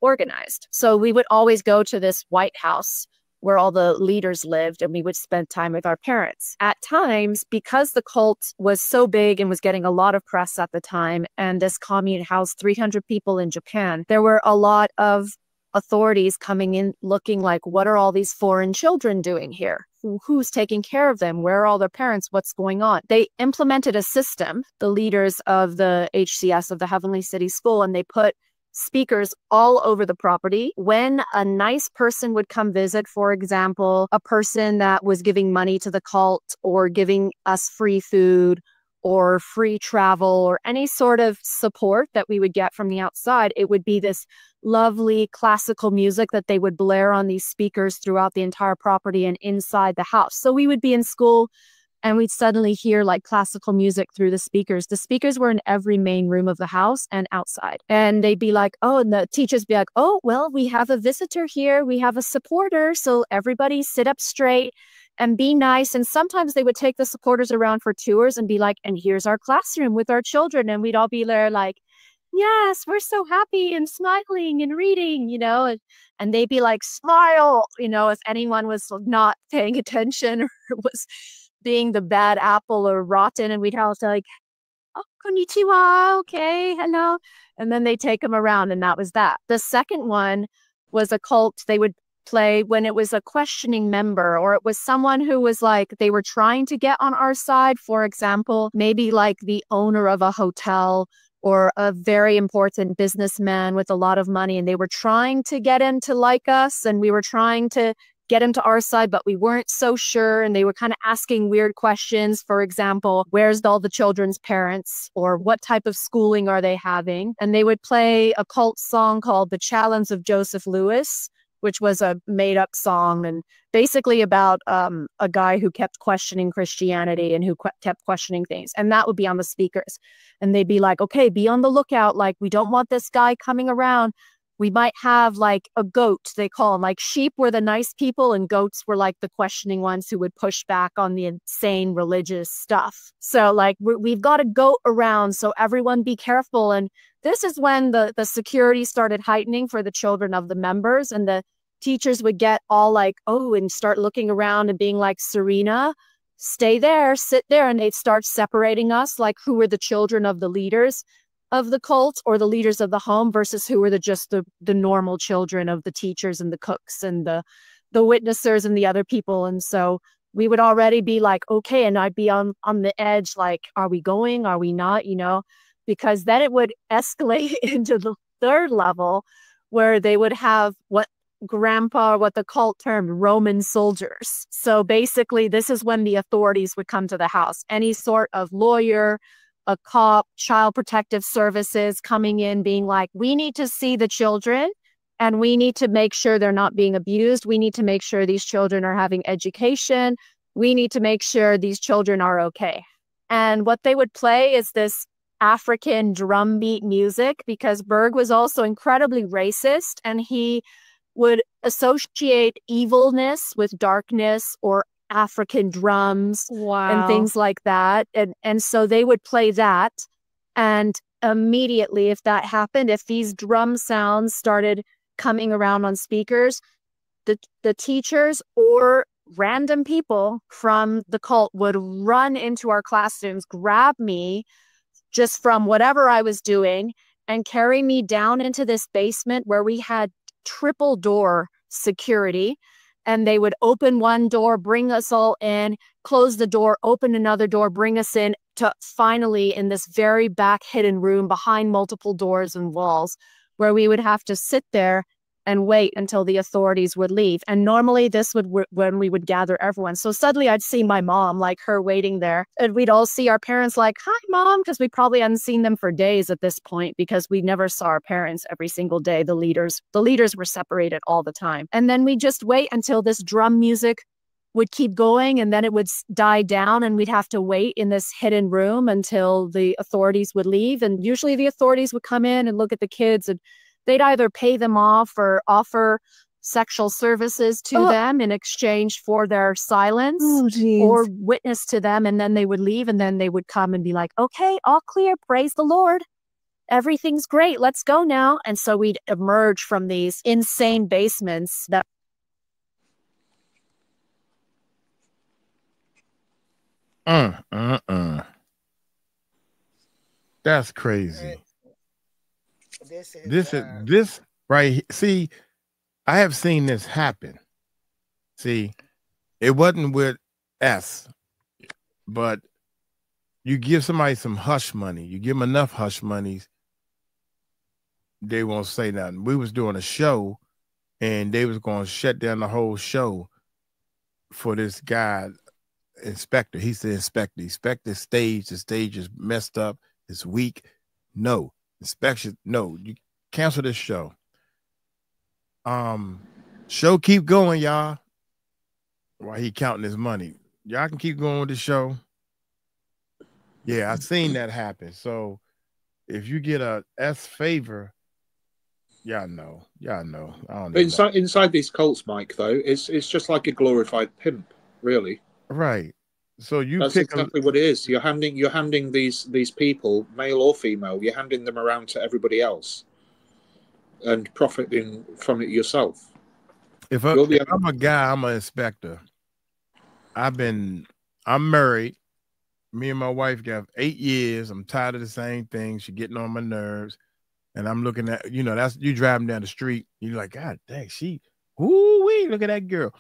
[SPEAKER 3] organized. So we would always go to this White House where all the leaders lived, and we would spend time with our parents. At times, because the cult was so big and was getting a lot of press at the time, and this commune housed 300 people in Japan, there were a lot of authorities coming in looking like, what are all these foreign children doing here? Who's taking care of them? Where are all their parents? What's going on? They implemented a system, the leaders of the HCS, of the Heavenly City School, and they put speakers all over the property. When a nice person would come visit, for example, a person that was giving money to the cult or giving us free food or free travel or any sort of support that we would get from the outside, it would be this lovely classical music that they would blare on these speakers throughout the entire property and inside the house. So we would be in school and we'd suddenly hear like classical music through the speakers. The speakers were in every main room of the house and outside. And they'd be like, oh, and the teachers be like, oh, well, we have a visitor here. We have a supporter. So everybody sit up straight and be nice. And sometimes they would take the supporters around for tours and be like, and here's our classroom with our children. And we'd all be there like, yes, we're so happy and smiling and reading, you know, and they'd be like, smile, you know, if anyone was not paying attention or was being the bad apple or rotten. And we'd have to like oh, konnichiwa, okay, hello. And then they take them around, and that was that. The second one was a cult they would play when it was a questioning member, or it was someone who was like, they were trying to get on our side. For example, maybe like the owner of a hotel or a very important businessman with a lot of money, and they were trying to get him to like us, and we were trying to get him to our side, but we weren't so sure. And they were kind of asking weird questions. For example, where's all the children's parents, or what type of schooling are they having? And they would play a cult song called The Challenge of Joseph Lewis, which was a made up song and basically about a guy who kept questioning Christianity and who kept questioning things. And that would be on the speakers. And they'd be like, okay, be on the lookout. Like, we don't want this guy coming around. We might have like a goat, they call them. Like, sheep were the nice people and goats were like the questioning ones who would push back on the insane religious stuff. So like, we've got a goat around, so everyone be careful. And this is when the security started heightening for the children of the members, and the teachers would get all like, oh, and start looking around and being like, Serena, stay there, sit there. And they'd start separating us, like who were the children of the leaders of the cult or the leaders of the home versus who were the normal children of the teachers and the cooks and the witnessers and the other people. And so we would already be like, okay, and I'd be on the edge, like, are we going? Are we not? You know, because then it would escalate into the third level where they would have what the cult termed Roman soldiers. So basically, this is when the authorities would come to the house. Any sort of lawyer, a cop, child protective services coming in being like, we need to see the children and we need to make sure they're not being abused. We need to make sure these children are having education. We need to make sure these children are okay. And what they would play is this African drumbeat music, because Berg was also incredibly racist, and he would associate evilness with darkness or African drums and things like that. And so they would play that. And immediately, if that happened, if these drum sounds started coming around on speakers, the teachers or random people from the cult would run into our classrooms, grab me just from whatever I was doing, and carry me down into this basement where we had triple door security. And they would open one door, bring us all in, close the door, open another door, bring us in, to finally in this very back hidden room behind multiple doors and walls, where we would have to sit there and wait until the authorities would leave. And normally this would when we would gather everyone. So suddenly I'd see my mom, like her waiting there, and we'd all see our parents like, hi, Mom, because we probably hadn't seen them for days at this point, because we never saw our parents every single day. The leaders were separated all the time. And then we just wait until this drum music would keep going, and then it would die down, and we'd have to wait in this hidden room until the authorities would leave. And usually the authorities would come in and look at the kids, and they'd either pay them off or offer sexual services to them in exchange for their silence, or witness to them. And then they would leave, and then they would come and be like, okay, all clear. Praise the Lord. Everything's great. Let's go now. And so we'd emerge from these insane basements that
[SPEAKER 5] That's crazy. This right. See, I have seen this happen. See, it wasn't with S, but you give somebody some hush money. You give them enough hush monies, they won't say nothing. We was doing a show, and they was going to shut down the whole show for this guy, inspector. He's the inspector. Inspector stage. The stage is messed up. It's weak. No. Inspection, no, you cancel this show. Show keep going, y'all. While he counting his money. Y'all can keep going with the show. Yeah, I've seen that happen. So if you get a S favor, y'all know. I don't know.
[SPEAKER 4] Inside these cults, Mike, though, it's just like a glorified pimp, really.
[SPEAKER 5] Right. So
[SPEAKER 4] that's exactly what it is. You're handing these people, male or female, you're handing them around to everybody else and profiting from it yourself.
[SPEAKER 5] If I'm a guy, I'm an inspector. I'm married. Me and my wife got 8 years. I'm tired of the same thing. She getting on my nerves. And I'm looking at, that's you driving down the street. You're like, God dang, ooh-wee, look at that girl.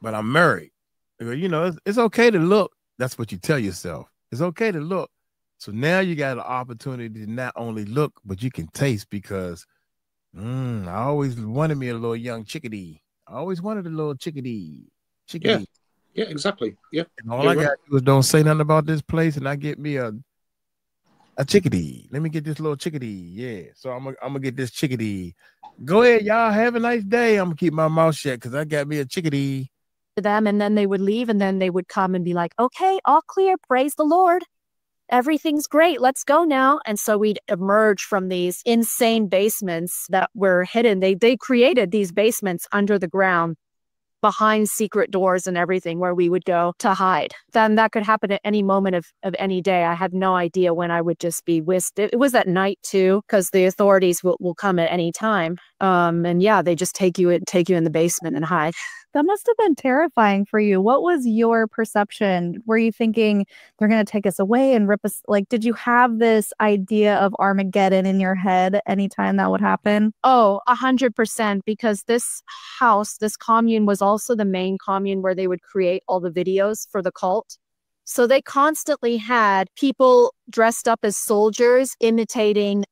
[SPEAKER 5] But I'm married. It's okay to look. That's what you tell yourself. It's okay to look. So now you got an opportunity to not only look, but you can taste because I always wanted me a little young chickadee. I always wanted a little chickadee.
[SPEAKER 4] Yeah, exactly. Yeah.
[SPEAKER 5] And all I got to do is don't say nothing about this place and I get me a chickadee. Let me get this little chickadee. Yeah. So I'm gonna get this chickadee. Go ahead, y'all. Have a nice day. I'm gonna keep my mouth shut because I got me a chickadee.
[SPEAKER 3] To them, and then they would leave, and then they would come and be like, okay, all clear, praise the Lord. Everything's great. Let's go now. And so we'd emerge from these insane basements that were hidden. They created these basements under the ground behind secret doors and everything where we would go to hide. Then that could happen at any moment of any day. I had no idea when I would just be whisked. It was at night too, because the authorities will come at any time. And yeah, they just take you in the basement and hide.
[SPEAKER 2] That must have been terrifying for you. What was your perception? Were you thinking they're going to take us away and rip us? Like, did you have this idea of Armageddon in your head anytime that would happen?
[SPEAKER 3] Oh, 100%, because this house, this commune was also the main commune where they would create all the videos for the cult. So they constantly had people dressed up as soldiers imitating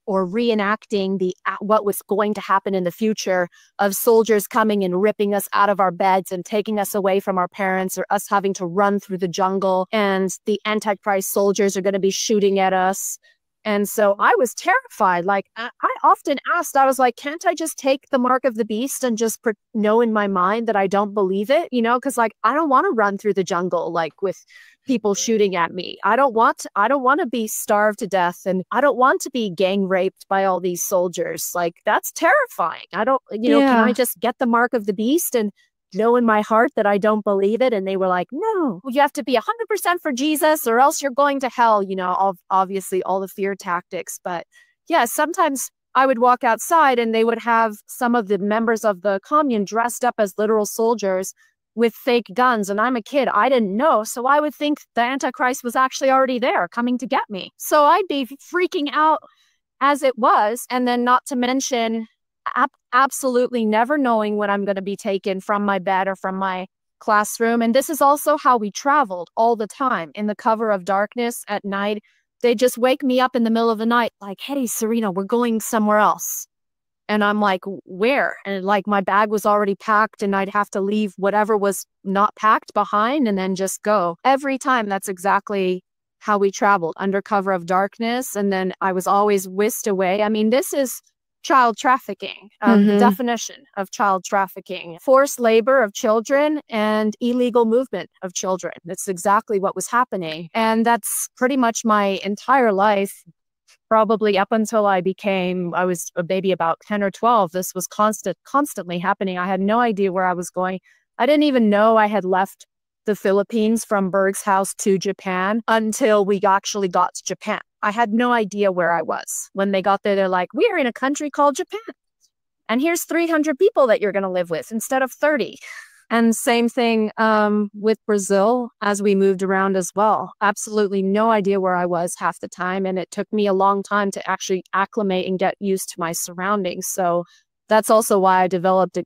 [SPEAKER 3] or reenacting what was going to happen in the future of soldiers coming and ripping us out of our beds and taking us away from our parents, or us having to run through the jungle, and the Antichrist soldiers are going to be shooting at us. And so I was terrified. Like, I often asked, I was like, can't I just take the mark of the beast and just know in my mind that I don't believe it? Because like, I don't want to run through the jungle, like with people shooting at me. I don't want to be starved to death, and I don't want to be gang raped by all these soldiers. Like, that's terrifying. I don't, can I just get the mark of the beast and know in my heart that I don't believe it? And they were like, no, you have to be 100% for Jesus or else you're going to hell. Obviously all the fear tactics. But yeah, sometimes I would walk outside and they would have some of the members of the commune dressed up as literal soldiers with fake guns. And I'm a kid. I didn't know. So I would think the Antichrist was actually already there coming to get me. So I'd be freaking out as it was. And then not to mention absolutely never knowing when I'm going to be taken from my bed or from my classroom. And this is also how we traveled all the time in the cover of darkness at night. They just wake me up in the middle of the night like, hey, Serena, we're going somewhere else. And I'm like, where? And like my bag was already packed and I'd have to leave whatever was not packed behind and then just go. Every time, that's exactly how we traveled, under cover of darkness. And then I was always whisked away. I mean, this is child trafficking, the definition of child trafficking, forced labor of children and illegal movement of children. That's exactly what was happening. And that's pretty much my entire life, probably up until I was a baby about 10 or 12. This was constantly happening. I had no idea where I was going. I didn't even know I had left the Philippines from Berg's house to Japan until we actually got to Japan. I had no idea where I was. When they got there, they're like, we are in a country called Japan. And here's 300 people that you're going to live with instead of 30. And same thing with Brazil as we moved around as well. Absolutely no idea where I was half the time. And it took me a long time to actually acclimate and get used to my surroundings. So that's also why I developed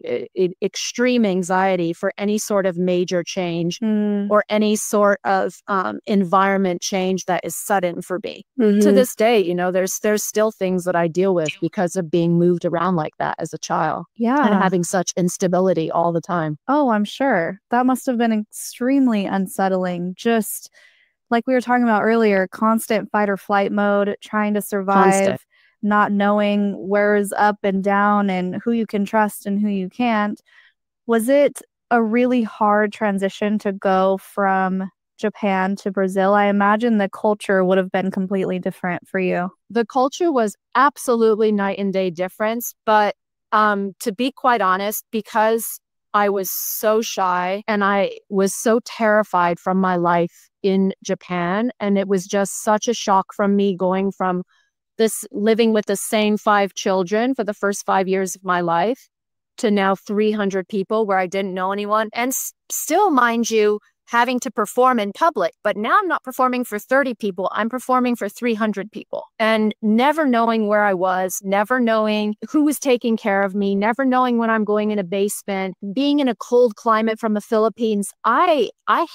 [SPEAKER 3] extreme anxiety for any sort of major change or any sort of environment change that is sudden for me. To this day, there's still things that I deal with because of being moved around like that as a child.
[SPEAKER 2] Yeah.
[SPEAKER 3] And having such instability all the time.
[SPEAKER 2] Oh, I'm sure. That must have been extremely unsettling. Just like we were talking about earlier, constant fight or flight mode, trying to survive. Not knowing where's up and down and who you can trust and who you can't. Was it a really hard transition to go from Japan to Brazil? I imagine the culture would have been completely different for you.
[SPEAKER 3] The culture was absolutely night and day difference. But to be quite honest, because I was so shy and I was so terrified from my life in Japan, and it was just such a shock from me going from living with the same 5 children for the first 5 years of my life to now 300 people where I didn't know anyone. And still, mind you, having to perform in public. But now I'm not performing for 30 people. I'm performing for 300 people, and never knowing where I was, never knowing who was taking care of me, never knowing when I'm going in a basement, being in a cold climate from the Philippines. I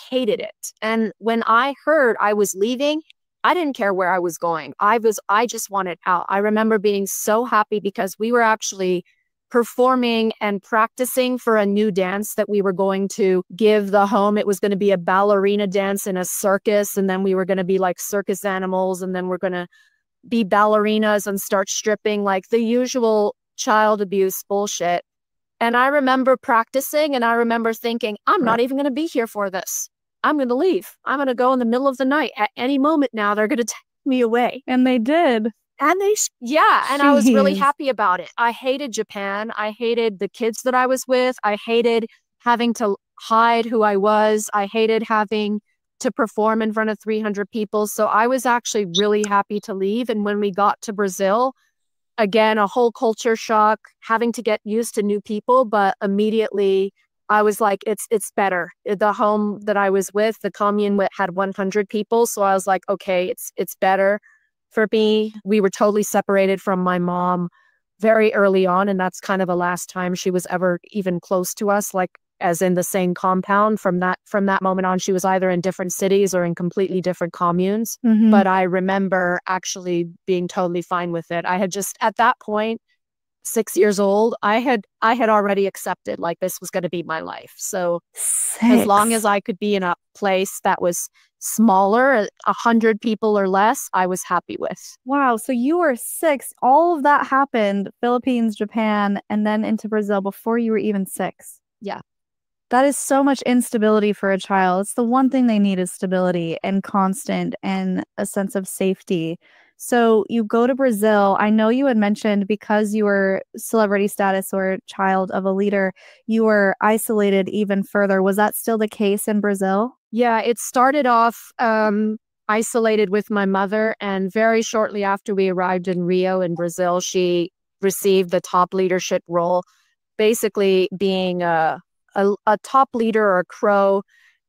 [SPEAKER 3] hated it. And when I heard I was leaving, I didn't care where I was going. I just wanted out. I remember being so happy because we were actually performing and practicing for a new dance that we were going to give the home. It was going to be a ballerina dance in a circus, and then we were going to be like circus animals, and then we're going to be ballerinas and start stripping, like the usual child abuse bullshit. And I remember practicing, and I remember thinking, I'm not even going to be here for this. I'm going to leave. I'm going to go in the middle of the night. At any moment now, they're going to take me away.
[SPEAKER 2] And they did.
[SPEAKER 3] And and I was really happy about it. I hated Japan. I hated the kids that I was with. I hated having to hide who I was. I hated having to perform in front of 300 people. So I was actually really happy to leave. And when we got to Brazil, again, a whole culture shock, having to get used to new people, but immediately I was like, it's better. The home that I was with, the commune had 100 people. So I was like, okay, it's better for me. We were totally separated from my mom very early on. And that's kind of the last time she was ever even close to us, like as in the same compound. From that moment on, she was either in different cities or in completely different communes.
[SPEAKER 2] Mm-hmm.
[SPEAKER 3] But I remember actually being totally fine with it. I had just, at that point, 6 years old, I had already accepted like this was going to be my life. So as long as I could be in a place that was smaller, 100 people or less, I was happy with.
[SPEAKER 2] Wow. So you were 6. All of that happened, Philippines, Japan, and then into Brazil before you were even 6.
[SPEAKER 3] Yeah.
[SPEAKER 2] That is so much instability for a child. It's the one thing they need is stability and constant and a sense of safety. So you go to Brazil. I know you had mentioned because you were celebrity status or child of a leader, you were isolated even further. Was that still the case in Brazil?
[SPEAKER 3] Yeah, it started off isolated with my mother. And very shortly after we arrived in Rio in Brazil, she received the top leadership role, basically being a top leader or a crow,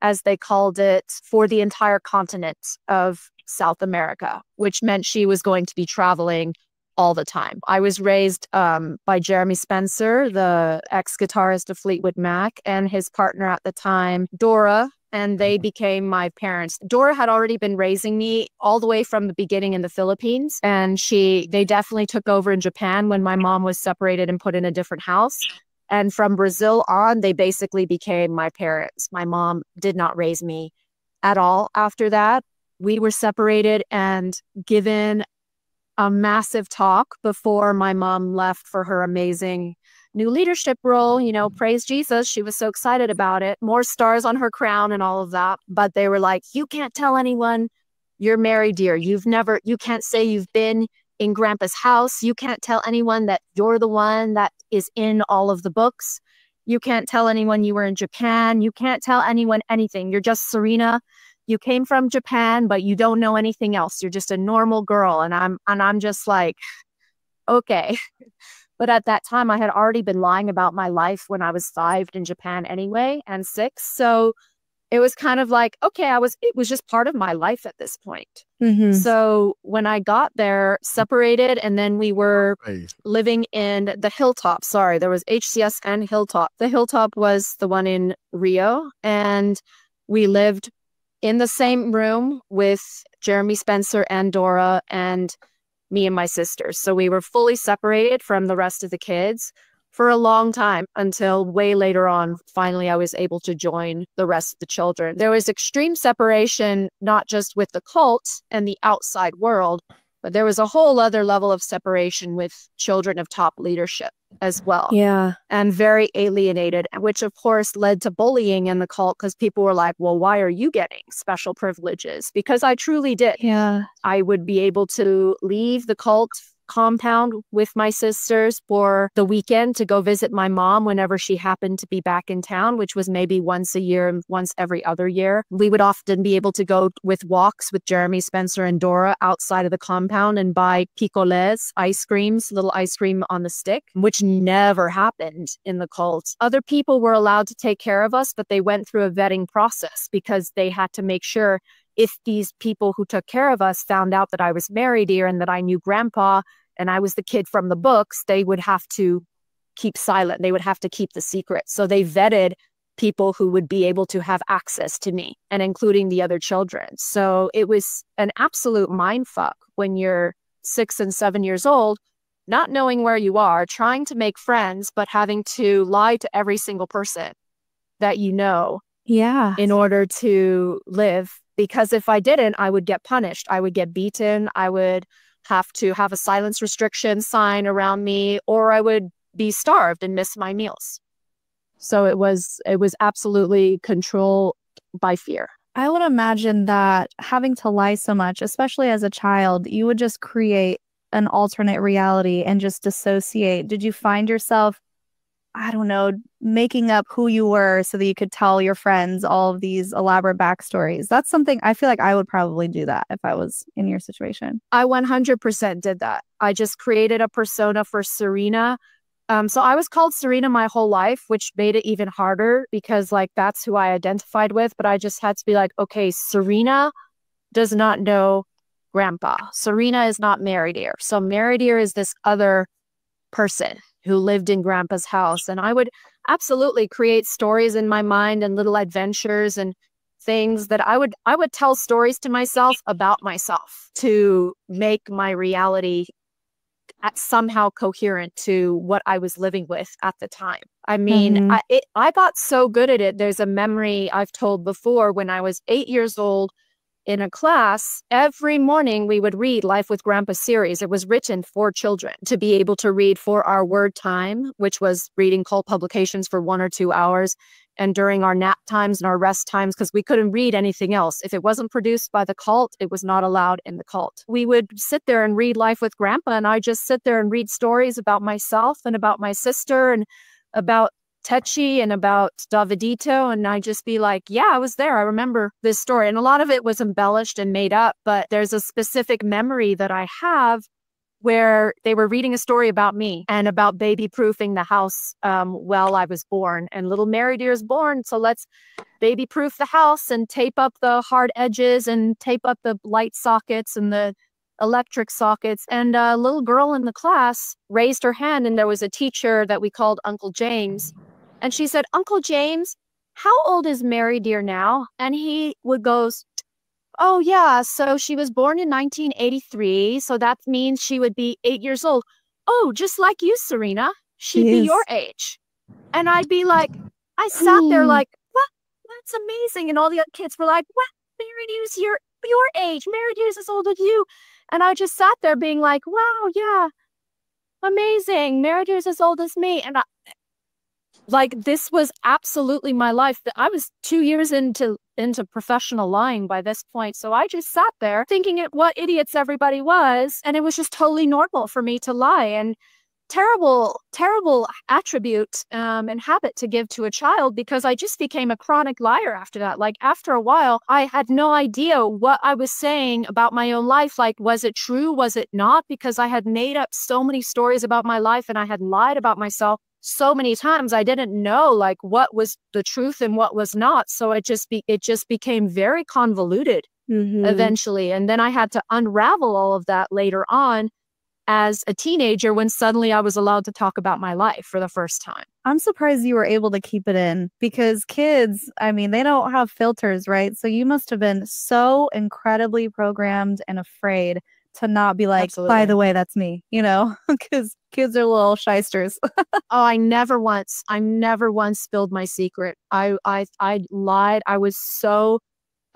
[SPEAKER 3] as they called it, for the entire continent of South America, which meant she was going to be traveling all the time. I was raised by Jeremy Spencer, the ex-guitarist of Fleetwood Mac, and his partner at the time, Dora, and they became my parents. Dora had already been raising me all the way from the beginning in the Philippines, and they definitely took over in Japan when my mom was separated and put in a different house. And from Brazil on, they basically became my parents. My mom did not raise me at all after that. We were separated and given a massive talk before my mom left for her amazing new leadership role. You know, praise Jesus. She was so excited about it. More stars on her crown and all of that. But they were like, you can't tell anyone you're married, dear. You can't say you've been in Grandpa's house. You can't tell anyone that you're the one that is in all of the books. You can't tell anyone you were in Japan. You can't tell anyone anything. You're just Serena. You came from Japan, but you don't know anything else. You're just a normal girl. And I'm just like, okay. But at that time, I had already been lying about my life when I was 5 in Japan anyway, and 6. So it was kind of like, okay, it was just part of my life at this point.
[SPEAKER 2] Mm-hmm.
[SPEAKER 3] So when I got there, separated, and then we were living in the Hilltop. Sorry, there was HCS and Hilltop. The Hilltop was the one in Rio, and we lived in the same room with Jeremy Spencer and Dora and me and my sisters. So we were fully separated from the rest of the kids for a long time until way later on. Finally, I was able to join the rest of the children. There was extreme separation, not just with the cult and the outside world, but there was a whole other level of separation with children of top leadership as well.
[SPEAKER 2] Yeah.
[SPEAKER 3] And very alienated, which of course led to bullying in the cult because people were like, well, why are you getting special privileges? Because I truly did.
[SPEAKER 2] Yeah.
[SPEAKER 3] I would be able to leave the cult compound with my sisters for the weekend to go visit my mom whenever she happened to be back in town, which was maybe once a year and once every other year. We would often be able to go with walks with Jeremy, Spencer, and Dora outside of the compound and buy picolés, ice creams, little ice cream on the stick, which never happened in the cult. Other people were allowed to take care of us, but they went through a vetting process because they had to make sure if these people who took care of us found out that I was married here and that I knew Grandpa and I was the kid from the books, they would have to keep silent. They would have to keep the secret. So they vetted people who would be able to have access to me, and including the other children. So it was an absolute mindfuck when you're 6 and 7 years old, not knowing where you are, trying to make friends, but having to lie to every single person that you know in order to live. Because if I didn't, I would get punished. I would get beaten. I would have to have a silence restriction sign around me, or I would be starved and miss my meals. So it was absolutely control by fear.
[SPEAKER 2] I would imagine that having to lie so much, especially as a child, you would just create an alternate reality and just dissociate. Did you find yourself, I don't know, making up who you were so that you could tell your friends all of these elaborate backstories? That's something I feel like I would probably do that if I was in your situation.
[SPEAKER 3] I 100% did that. I just created a persona for Serena. So I was called Serena my whole life, which made it even harder because like that's who I identified with. But I just had to be like, okay, Serena does not know Grandpa. Serena is not married here. So married here is this other person who lived in Grandpa's house. And I would absolutely create stories in my mind and little adventures and things that I would tell stories to myself about myself to make my reality somehow coherent to what I was living with at the time. I mean, I got so good at it. There's a memory I've told before when I was 8 years old. In a class, every morning we would read Life with Grandpa series. It was written for children to be able to read for our word time, which was reading cult publications for 1 or 2 hours. And during our nap times and our rest times, because we couldn't read anything else. If it wasn't produced by the cult, it was not allowed in the cult. We would sit there and read Life with Grandpa, and I just sit there and read stories about myself and about my sister and about 𝗟𝗓𝗡 and about Davidito, and I just be like, yeah, I was there. I remember this story. And a lot of it was embellished and made up, but there's a specific memory that I have where they were reading a story about me and about baby-proofing the house while I was born. And little Mary Dear is born, so let's baby-proof the house and tape up the hard edges and tape up the light sockets and the electric sockets. And a little girl in the class raised her hand, and there was a teacher that we called Uncle James. And she said, Uncle James, how old is Mary Dear now? And he goes, oh, yeah, so she was born in 1983. So that means she would be 8 years old. Oh, just like you, Serena. She'd be your age. And I'd be like, I sat there like, what? That's amazing. And all the other kids were like, what? Mary Dear's your age. Mary Dear's as old as you. And I just sat there being like, wow, yeah, amazing. Mary Dear's as old as me. And this was absolutely my life. I was 2 years into professional lying by this point. So I just sat there thinking what idiots everybody was. And it was just totally normal for me to lie. And terrible attribute and habit to give to a child, because I just became a chronic liar after that. Like after a while, I had no idea what I was saying about my own life. Like, was it true? Was it not? Because I had made up so many stories about my life and I had lied about myself so many times. I didn't know like what was the truth and what was not. So it just became very convoluted eventually. And then I had to unravel all of that later on as a teenager when suddenly I was allowed to talk about my life for the first time.
[SPEAKER 2] I'm surprised you were able to keep it in, because kids, I mean, they don't have filters, right? So you must have been so incredibly programmed and afraid to not be like, by the way, that's me, because kids are little shysters.
[SPEAKER 3] Oh, I never once spilled my secret. I lied. I was so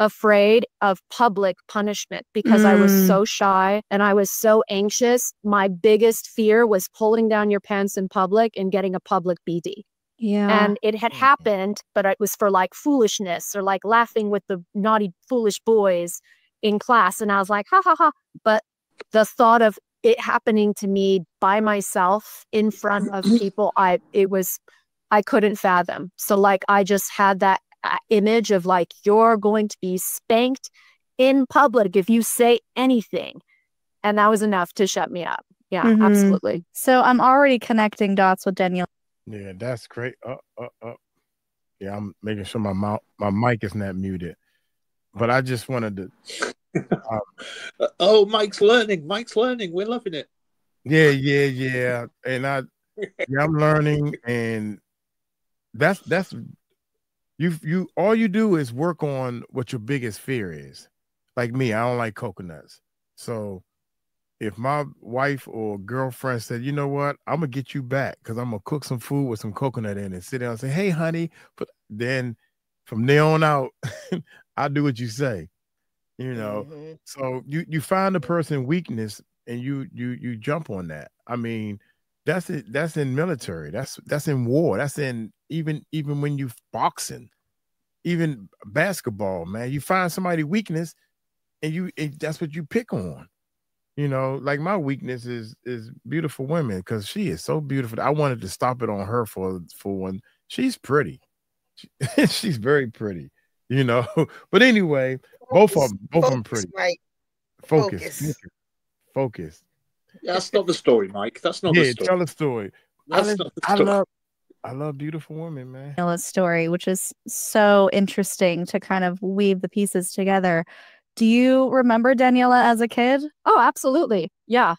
[SPEAKER 3] afraid of public punishment because I was so shy and I was so anxious. My biggest fear was pulling down your pants in public and getting a public BD.
[SPEAKER 2] Yeah.
[SPEAKER 3] And it had happened, but it was for like foolishness or like laughing with the naughty, foolish boys in class. And I was like, ha ha ha. But the thought of it happening to me by myself in front of people, I couldn't fathom. So like, I just had that image of like, you're going to be spanked in public if you say anything. And that was enough to shut me up. Yeah, absolutely.
[SPEAKER 2] So I'm already connecting dots with Daniela.
[SPEAKER 5] Yeah, that's great. Yeah, I'm making sure my mic is not muted. But I just wanted to.
[SPEAKER 4] Oh, Mike's learning. We're loving it.
[SPEAKER 5] Yeah. And I'm learning, and that's you. All you do is work on what your biggest fear is. Like me, I don't like coconuts. So if my wife or girlfriend said, you know what, I'm gonna get you back because I'm gonna cook some food with some coconut in it, sit down and say, hey, honey, but then from there on out, I do what you say. You know, so you find the person weakness and you jump on that. I mean, that's it. That's in military. That's in war. That's in even when you boxing, even basketball, man. You find somebody weakness, and that's what you pick on. You know, like my weakness is beautiful women because she is so beautiful. I wanted to stop it on her for one. She's pretty. She's very pretty. You know, but anyway, both of them pretty.
[SPEAKER 1] Mike.
[SPEAKER 5] Focus.
[SPEAKER 4] That's not the story, Mike. That's not the story.
[SPEAKER 5] Tell the story.
[SPEAKER 4] That's not the story.
[SPEAKER 5] I love beautiful women, man.
[SPEAKER 2] Daniela's story, which is so interesting to kind of weave the pieces together. Do you remember Ganiela as a kid?
[SPEAKER 3] Oh, absolutely. Yeah.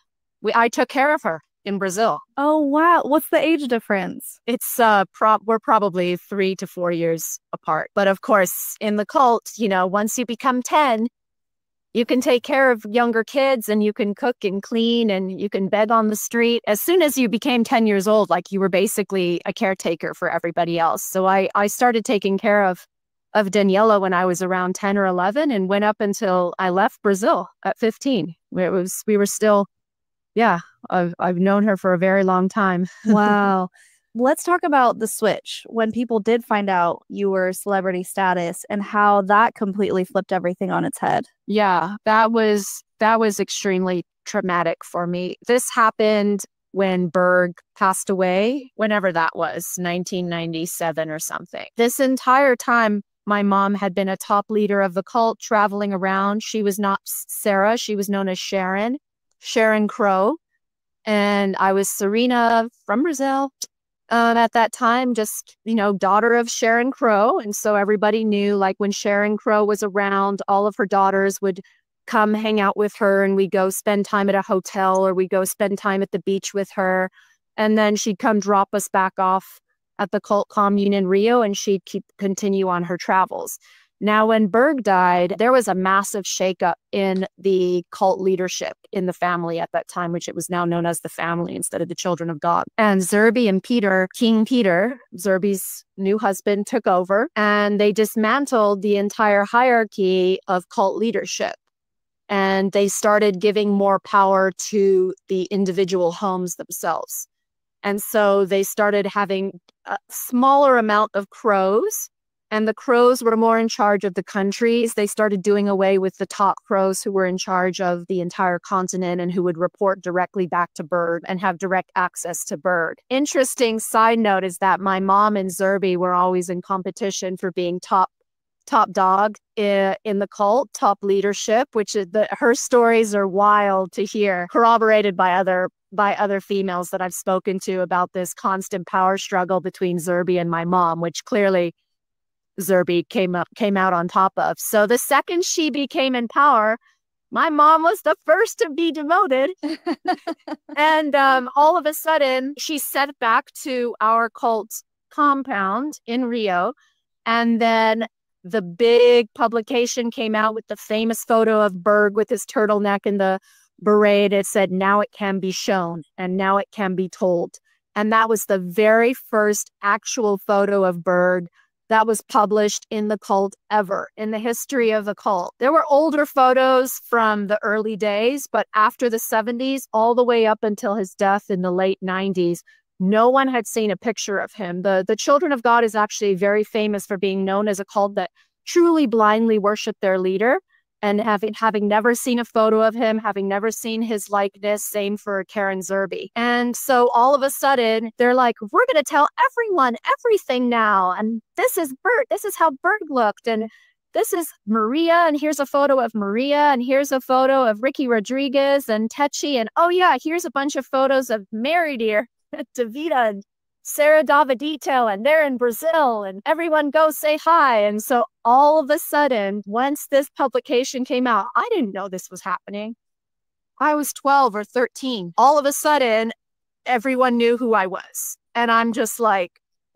[SPEAKER 3] I took care of her in Brazil.
[SPEAKER 2] Oh, wow. What's the age difference?
[SPEAKER 3] It's we're probably 3 to 4 years apart. But of course, in the cult, you know, once you become 10, you can take care of younger kids and you can cook and clean and you can beg on the street. As soon as you became 10 years old, like you were basically a caretaker for everybody else. So I started taking care of Daniela when I was around 10 or 11 and went up until I left Brazil at 15. We were still, yeah, I've known her for a very long time.
[SPEAKER 2] Wow. Let's talk about the switch when people did find out you were celebrity status and how that completely flipped everything on its head.
[SPEAKER 3] Yeah, that was extremely traumatic for me. This happened when Berg passed away, whenever that was, 1997 or something. This entire time, my mom had been a top leader of the cult, traveling around. She was not Sarah. She was known as Sharon Crow. And I was Serena from Brazil at that time, just, you know, daughter of Sharon Crow. And so everybody knew, like, when Sharon Crow was around, all of her daughters would come hang out with her and we'd go spend time at a hotel or we'd go spend time at the beach with her. And then she'd come drop us back off at the cult commune in Rio, and she'd continue on her travels. Now, when Berg died, there was a massive shakeup in the cult leadership in the family at that time, which it was now known as the family instead of the Children of God. And 𝗟𝗢𝗡𝗞𝗦 and King Peter, 𝗟𝗢𝗓's new husband, took over, and they dismantled the entire hierarchy of cult leadership. And they started giving more power to the individual homes themselves. And so they started having a smaller amount of crows, and the crows were more in charge of the countries. They started doing away with the top crows who were in charge of the entire continent and who would report directly back to Berg and have direct access to Berg. Interesting side note is that my mom and 𝗟𝗢𝗡𝗞𝗦 were always in competition for being top dog in the cult, top leadership, which is her stories are wild to hear, corroborated by other females that I've spoken to about this constant power struggle between 𝗟𝗢𝗡𝗞𝗦 and my mom, which clearly 𝗟𝗢𝗡𝗞𝗏 came out on top of. So the second she became in power, my mom was the first to be demoted. And all of a sudden, she sent back to our cult compound in Rio. And then the big publication came out with the famous photo of Berg with his turtleneck and the beret. It said, "Now it can be shown and now it can be told." And that was the very first actual photo of Berg that was published in the cult ever, in the history of the cult. There were older photos from the early days, but after the 70s, all the way up until his death in the late 90s, no one had seen a picture of him. The Children of God is actually very famous for being known as a cult that truly blindly worshiped their leader And having never seen a photo of him, having never seen his likeness, same for 𝗟𝗓𝗡𝗞𝗫. And so all of a sudden, they're like, we're going to tell everyone everything now. And this is Bert. This is how Bert looked. And this is Maria. And here's a photo of Maria. And here's a photo of Ricky Rodriguez and Techi. And oh yeah, here's a bunch of photos of Mary Dear, Davida, and Sarah Davidito, and they're in Brazil, and everyone go say hi. And so all of a sudden, once this publication came out, I didn't know this was happening. I was 12 or 13. All of a sudden, everyone knew who I was. And I'm just like,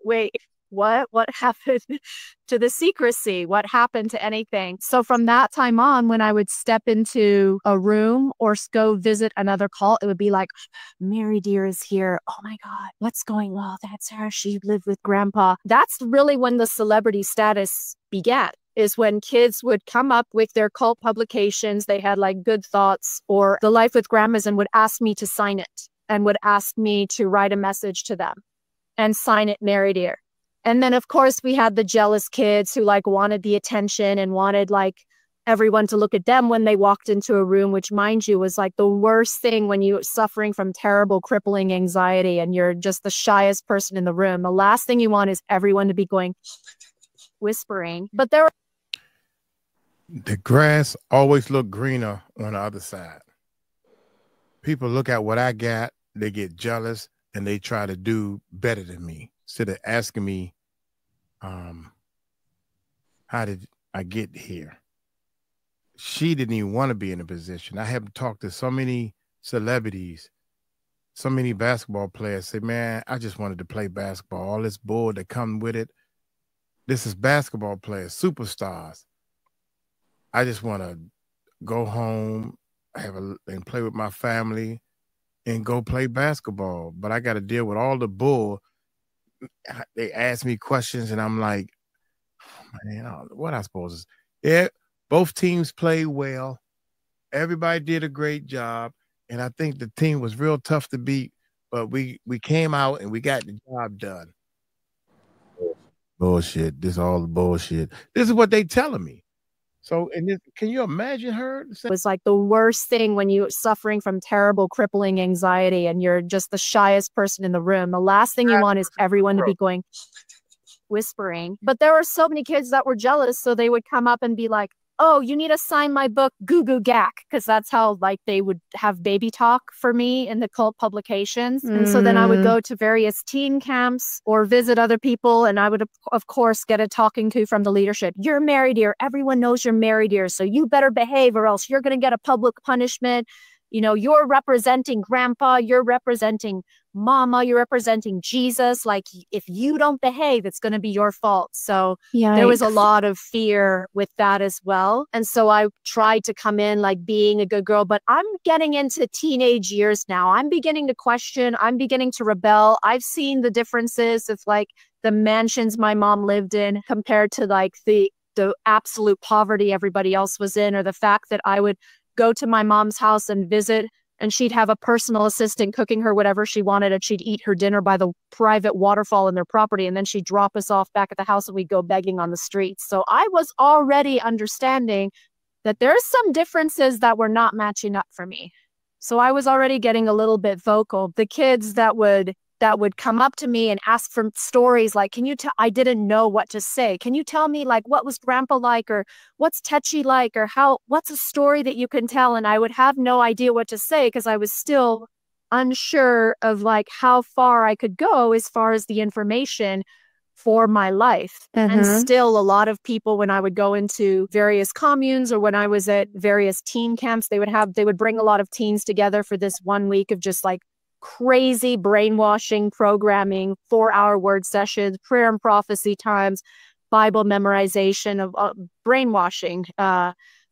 [SPEAKER 3] wait, what happened to the secrecy? What happened to anything? So from that time on, when I would step into a room or go visit another cult, it would be like, Mary Dear is here. Oh my God, what's going on? That's her. She lived with grandpa. That's really when the celebrity status began, is when kids would come up with their cult publications. They had like Good Thoughts or The Life with Grandmas and would ask me to sign it and would ask me to write a message to them and sign it Mary Dear. And then, of course, we had the jealous kids who like wanted the attention and wanted like everyone to look at them when they walked into a room, which, mind you, was like the worst thing when you're suffering from terrible, crippling anxiety and you're just the shyest person in the room. The last thing you want is everyone to be going whispering. But there were
[SPEAKER 5] the grass always look greener on the other side. People look at what I got, they get jealous, and they try to do better than me. Instead of asking me, how did I get here? She didn't even want to be in a position. I have talked to so many celebrities, so many basketball players say, man, I just wanted to play basketball. All this bull that come with it. This is basketball players, superstars. I just want to go home, and play with my family and go play basketball. But I got to deal with all the bull. They ask me questions and I'm like, oh, man, I don't know what I suppose. Yeah, both teams played well. Everybody did a great job. And I think the team was real tough to beat, but we came out and we got the job done. Bullshit. This is all the bullshit. This is what they telling me. So, and this, can you imagine her?
[SPEAKER 3] It was like the worst thing when you're suffering from terrible, crippling anxiety and you're just the shyest person in the room. The last thing you want is everyone to be going whispering. But there were so many kids that were jealous. So they would come up and be like, oh, you need to sign my book, Goo Goo Gack, because that's how like they would have baby talk for me in the cult publications. And so then I would go to various teen camps or visit other people, and I would, of course, get a talking to from the leadership. You're Mary Dear. Everyone knows you're Mary Dear, so you better behave or else you're going to get a public punishment. You know, you're representing grandpa, you're representing mama, you're representing Jesus. Like, if you don't behave, it's going to be your fault. So there was a lot of fear with that as well. And so I tried to come in like being a good girl, but I'm getting into teenage years now. I'm beginning to question. I'm beginning to rebel. I've seen the differences of like the mansions my mom lived in compared to like the absolute poverty everybody else was in, or the fact that I would go to my mom's house and visit, and she'd have a personal assistant cooking her whatever she wanted, and she'd eat her dinner by the private waterfall in their property, and then she'd drop us off back at the house and we'd go begging on the streets. So I was already understanding that there's some differences that were not matching up for me. So I was already getting a little bit vocal. The kids that would come up to me and ask for stories like, can you tell, I didn't know what to say. Can you tell me like, what was grandpa like, or what's Techi like, or what's a story that you can tell? And I would have no idea what to say because I was still unsure of like how far I could go as far as the information for my life. And still a lot of people, when I would go into various communes or when I was at various teen camps, they would bring a lot of teens together for this 1 week of just like crazy brainwashing programming, 4-hour word sessions, prayer and prophecy times, Bible memorization, of brainwashing,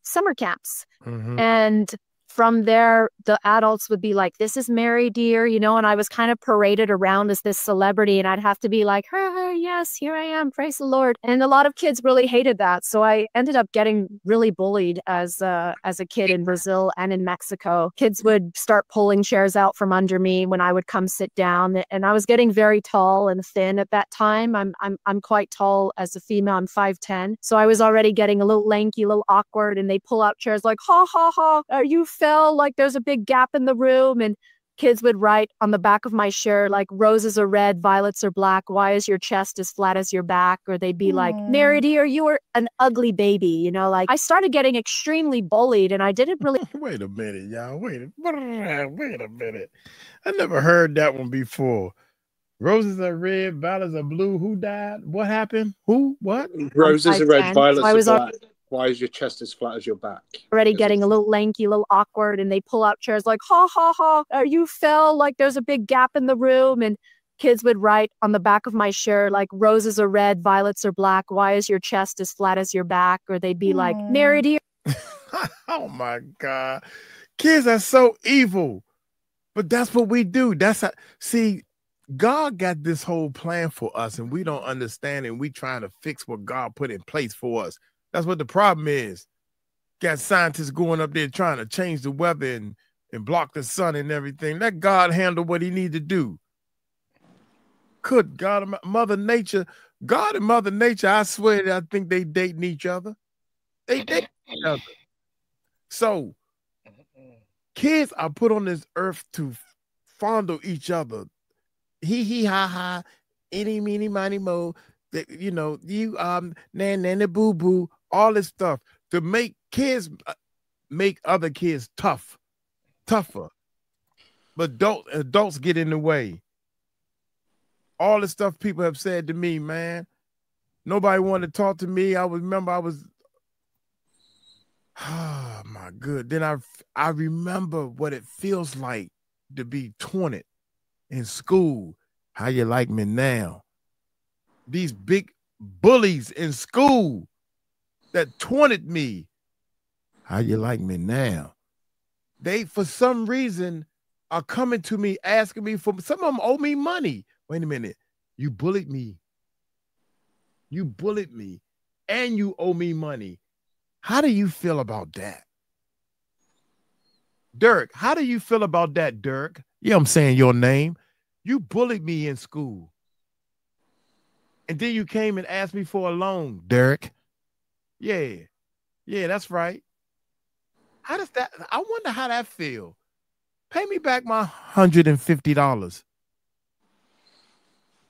[SPEAKER 3] summer camps. And from there, the adults would be like, this is Mary, dear, you know, and I was kind of paraded around as this celebrity, and I'd have to be like, yes, here I am, praise the Lord. And a lot of kids really hated that. So I ended up getting really bullied as a kid in Brazil and in Mexico. Kids would start pulling chairs out from under me when I would come sit down. And I was getting very tall and thin at that time. I'm quite tall as a female. I'm 5'10". So I was already getting a little lanky, a little awkward, and they pull out chairs like, ha, ha, ha, you fell, like there's a big gap in the room. And kids would write on the back of my shirt, like, roses are red, violets are black. Why is your chest as flat as your back? Or they'd be like, Mary, dear, you were an ugly baby. You know, like, I started getting extremely bullied, and I didn't really.
[SPEAKER 5] Wait a minute, y'all. Wait a minute. I never heard that one before. Roses are red, violets are blue. Who died? What happened? Who? What?
[SPEAKER 4] Roses are red, violets are black. Why is your chest as flat as your back?
[SPEAKER 3] Already getting a little lanky, a little awkward, and they pull out chairs like, ha, ha, ha, you fell, like there's a big gap in the room. And kids would write on the back of my shirt, like, roses are red, violets are black. Why is your chest as flat as your back? Or they'd be like, Mary, dear.
[SPEAKER 5] Oh my God. Kids are so evil. But that's what we do. That's how, see, God got this whole plan for us, and we don't understand it. And we trying to fix what God put in place for us. That's what the problem is. Got scientists going up there trying to change the weather and block the sun and everything. Let God handle what he need to do. Good God, Mother Nature, God and Mother Nature, I swear that I think they dating each other. They date each other. So kids are put on this earth to fondle each other. Hee ha ha, any meeny miny mo. You know, you nan boo boo, all this stuff to make kids make other kids tougher. But adults get in the way. All the stuff people have said to me, man. Nobody wanted to talk to me. I was oh my good. Then I remember what it feels like to be taunted in school. How you like me now? These big bullies in school that taunted me. How you like me now? They, for some reason, are coming to me asking me for, some of them owe me money. Wait a minute. You bullied me. You bullied me and you owe me money. How do you feel about that? Dirk, how do you feel about that, Dirk? Yeah, I'm saying your name. You bullied me in school. And then you came and asked me for a loan, Derek. Yeah, that's right. How does that, I wonder how that feel. Pay me back my $150.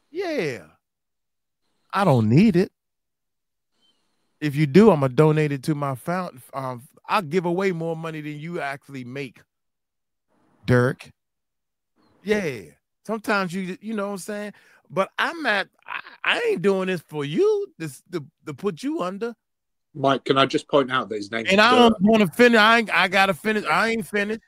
[SPEAKER 5] Yeah. I don't need it. If you do, I'm going to donate it to my fountain. I'll give away more money than you actually make, Dirk. Yeah. Sometimes you know what I'm saying? But I ain't doing this for you, to put you under.
[SPEAKER 4] Mike, can I just point out that his name?
[SPEAKER 5] And I don't want to finish. I gotta finish. I ain't finished.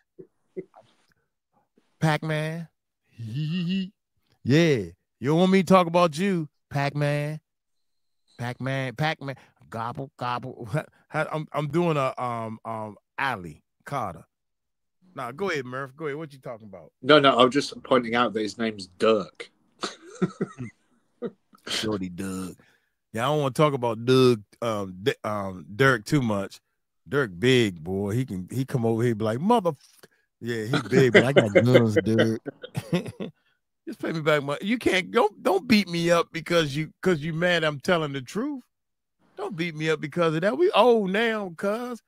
[SPEAKER 5] Pac-Man. Yeah. You want me to talk about you, Pac-Man? Pac-Man. Gobble, gobble. I'm doing a Ali Carter. Nah, go ahead, Murph. Go ahead. What you talking about?
[SPEAKER 4] No, I was just pointing out that his name's Dirk.
[SPEAKER 5] Shorty Doug. Yeah, I don't want to talk about Doug, Dirk too much. Dirk big, boy. He come over here and be like, mother. Yeah, he big, but I got guns, Dirk. Just pay me back money. You can't don't beat me up because you mad I'm telling the truth. Don't beat me up because of that. We old now, cuz.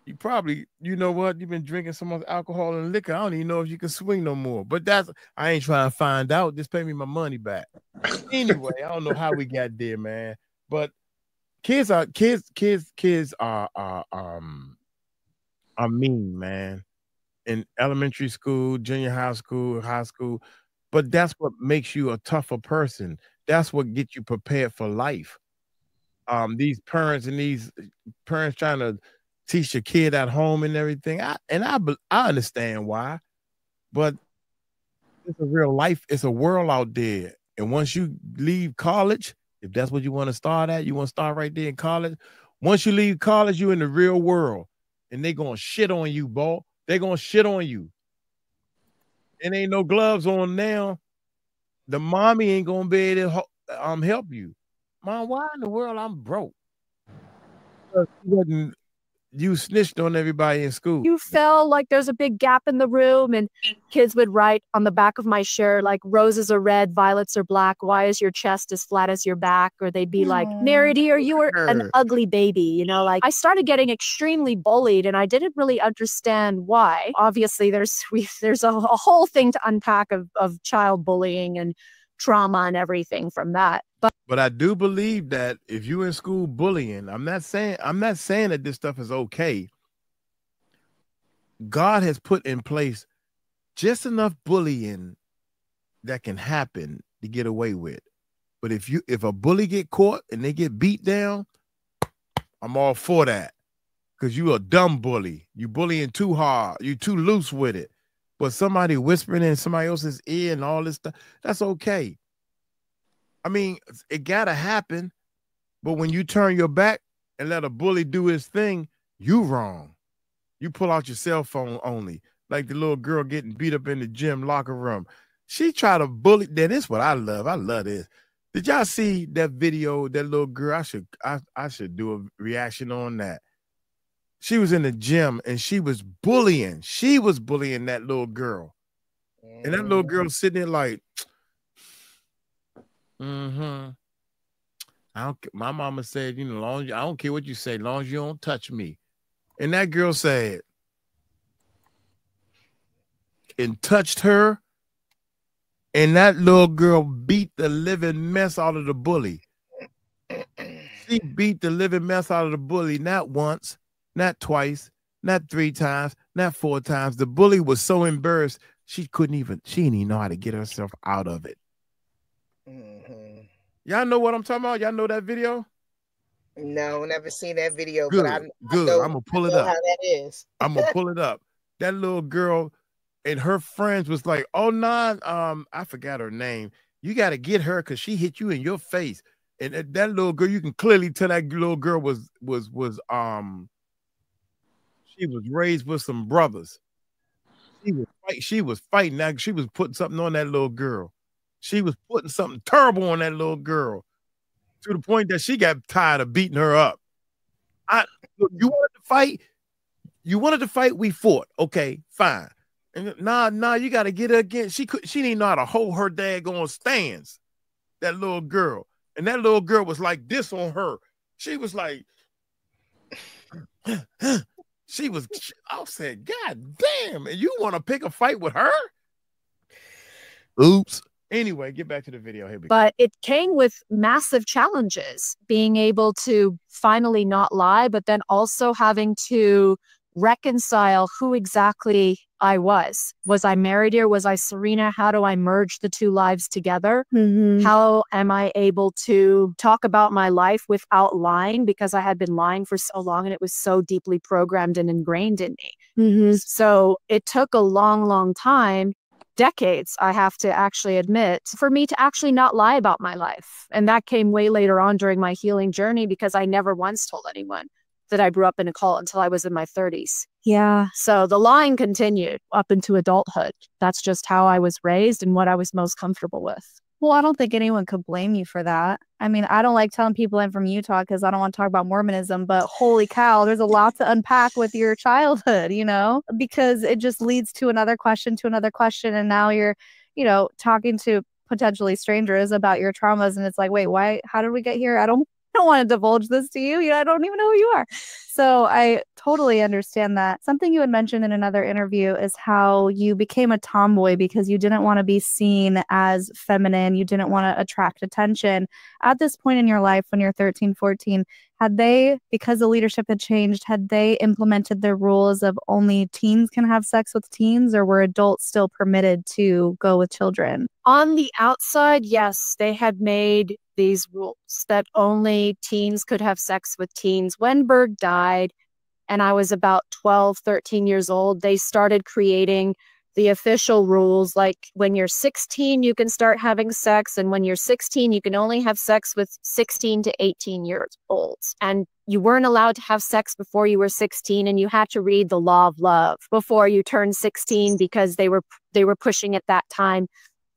[SPEAKER 5] You probably, you know what? You've been drinking so much alcohol and liquor. I don't even know if you can swing no more. But I ain't trying to find out. Just pay me my money back. Anyway, I don't know how we got there, man. But kids are mean, man. In elementary school, junior high school. But that's what makes you a tougher person. That's what gets you prepared for life. These parents trying to teach your kid at home and everything. I understand why, but it's a real life. It's a world out there. And once you leave college, if that's what you want to start at, you want to start right there in college. Once you leave college, you're in the real world and they're going to shit on you, boy. They're going to shit on you. And ain't no gloves on now. The mommy ain't going to be able to help you. Mom, why in the world I'm broke? You snitched on everybody in school.
[SPEAKER 3] You felt like there's a big gap in the room, and kids would write on the back of my shirt, like, roses are red, violets are black. Why is your chest as flat as your back? Or they'd be like, Mary dear, you were an ugly baby. You know, like, I started getting extremely bullied, and I didn't really understand why. Obviously, there's a whole thing to unpack of child bullying and trauma and everything from that.
[SPEAKER 5] But I do believe that if you in school bullying, I'm not saying that this stuff is okay. God has put in place just enough bullying that can happen to get away with. But if a bully get caught and they get beat down, I'm all for that. Because you a dumb bully. You bullying too hard. You too loose with it. But somebody whispering in somebody else's ear and all this stuff, that's okay. I mean, it gotta happen, but when you turn your back and let a bully do his thing, you wrong. You pull out your cell phone only, like the little girl getting beat up in the gym locker room. She tried to bully. Then this is what I love. I love this. Did y'all see that video? That little girl. I should do a reaction on that. She was in the gym and she was bullying. She was bullying that little girl, and that little girl sitting there like. My mama said, you know, I don't care what you say, as long as you don't touch me. And that girl said, and touched her, and that little girl beat the living mess out of the bully. She beat the living mess out of the bully, not once, not twice, not 3 times, not 4 times. The bully was so embarrassed, she didn't even know how to get herself out of it. Y'all know what I'm talking about? Y'all know that video?
[SPEAKER 1] No, never seen that video.
[SPEAKER 5] Good,
[SPEAKER 1] but I
[SPEAKER 5] good.
[SPEAKER 1] know,
[SPEAKER 5] I'm gonna pull it up.
[SPEAKER 1] How that is.
[SPEAKER 5] I'm gonna pull it up. That little girl and her friends was like, "Oh no, I forgot her name. You got to get her because she hit you in your face." And that little girl, you can clearly tell that little girl was she was raised with some brothers. She was fighting. That she was putting something on that little girl. She was putting something terrible on that little girl to the point that she got tired of beating her up. You wanted to fight? You wanted to fight? We fought. Okay, fine. And nah, you got to get her again. She didn't know how to hold her daggone stance, that little girl. And that little girl was like this on her. She was like, I said, God damn, and you want to pick a fight with her? Oops. Anyway, get back to the video. Here we go.
[SPEAKER 3] But it came with massive challenges, being able to finally not lie, but then also having to reconcile who exactly I was. Was I married here? Was I Serena? How do I merge the two lives together? How am I able to talk about my life without lying? Because I had been lying for so long and it was so deeply programmed and ingrained in me. So it took a long, long time. Decades, I have to actually admit, for me to actually not lie about my life. And that came way later on during my healing journey because I never once told anyone that I grew up in a cult until I was in my 30s.
[SPEAKER 2] Yeah.
[SPEAKER 3] So the lying continued up into adulthood. That's just how I was raised and what I was most comfortable with.
[SPEAKER 2] Well, I don't think anyone could blame you for that. I mean, I don't like telling people I'm from Utah because I don't want to talk about Mormonism, but holy cow, there's a lot to unpack with your childhood, you know, because it just leads to another question, and now you're, you know, talking to potentially strangers about your traumas, and it's like, wait, why? How did we get here? I don't want to divulge this to you. You know, I don't even know who you are. So I totally understand that. Something you had mentioned in another interview is how you became a tomboy because you didn't want to be seen as feminine. You didn't want to attract attention. At this point in your life, when you're 13, 14, had they, because the leadership had changed, had they implemented their rules of only teens can have sex with teens, or were adults still permitted to go with children?
[SPEAKER 3] On the outside, yes, they had made these rules that only teens could have sex with teens. When Berg died, and I was about 12, 13 years old, they started creating the official rules, like when you're 16, you can start having sex. And when you're 16, you can only have sex with 16 to 18 years old. And you weren't allowed to have sex before you were 16. And you had to read the law of love before you turned 16, because they were pushing at that time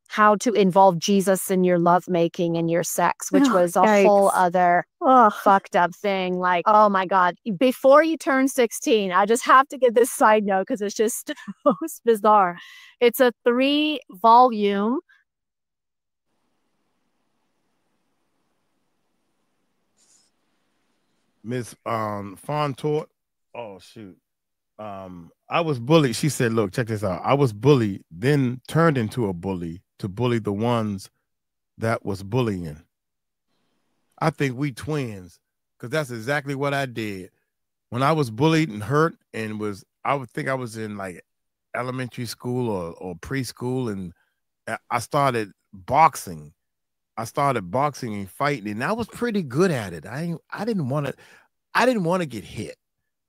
[SPEAKER 3] how to involve Jesus in your lovemaking and your sex, which was a whole other fucked up thing. Like, oh my God, before you turn 16, I just have to give this side note because it's just most bizarre. It's a 3-volume.
[SPEAKER 5] Miss Fontour. Oh shoot. I was bullied. She said, look, check this out. I was bullied, then turned into a bully to bully the ones that was bullying. I think we twins, because that's exactly what I did. When I was bullied and hurt and I would think I was in like elementary school or preschool, and I started boxing. I started boxing and fighting, and I was pretty good at it. I didn't want to get hit.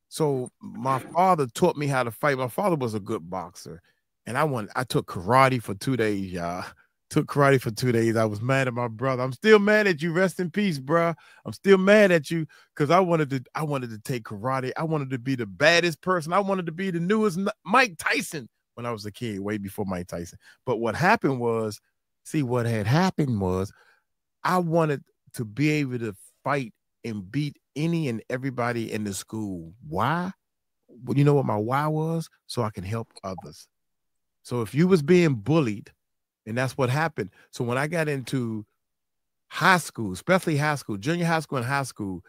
[SPEAKER 5] So my father taught me how to fight. My father was a good boxer, and I took karate for 2 days, y'all. Took karate for 2 days. I was mad at my brother. I'm still mad at you. Rest in peace, bro. I'm still mad at you because I wanted to take karate. I wanted to be the baddest person. I wanted to be the newest Mike Tyson when I was a kid, way before Mike Tyson. But what happened was, what had happened was, I wanted to be able to fight and beat any and everybody in the school. Why? Well, you know what my why was? So I can help others. So if you was being bullied, and that's what happened. So when I got into high school, especially high school, junior high school and high school,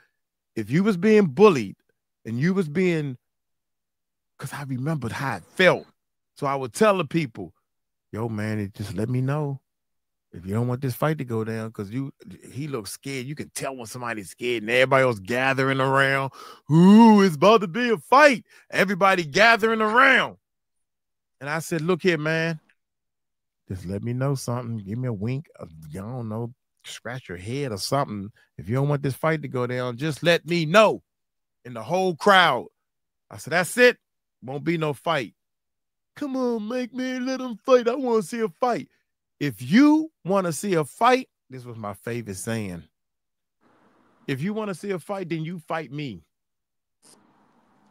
[SPEAKER 5] if you was being bullied and you was being, because I remembered how it felt. So I would tell the people, yo, man, just let me know if you don't want this fight to go down, because he looks scared. You can tell when somebody's scared, and everybody else gathering around. Ooh, it's about to be a fight. Everybody gathering around. And I said, look here, man. Just let me know something. Give me a wink. I don't know, scratch your head or something. If you don't want this fight to go down, just let me know. And the whole crowd, I said, that's it. Won't be no fight. Come on, make me let them fight. I want to see a fight. If you want to see a fight, this was my favorite saying. If you want to see a fight, then you fight me.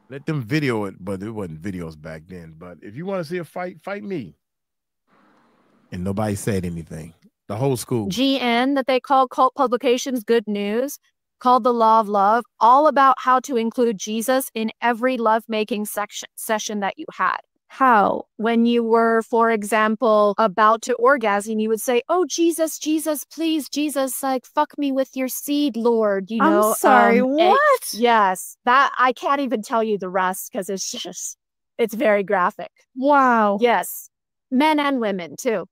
[SPEAKER 5] Let them video it, but it wasn't videos back then. But if you want to see a fight, fight me. And nobody said anything. The whole school.
[SPEAKER 3] GN, that they call cult publications good news, called The Law of Love, all about how to include Jesus in every lovemaking session that you had. How? When you were, for example, about to orgasm, you would say, oh, Jesus, Jesus, please, Jesus, like, fuck me with your seed, Lord. You know,
[SPEAKER 2] I'm sorry, what?
[SPEAKER 3] Yes. That, I can't even tell you the rest because it's very graphic.
[SPEAKER 2] Wow.
[SPEAKER 3] Yes. Men and women, too.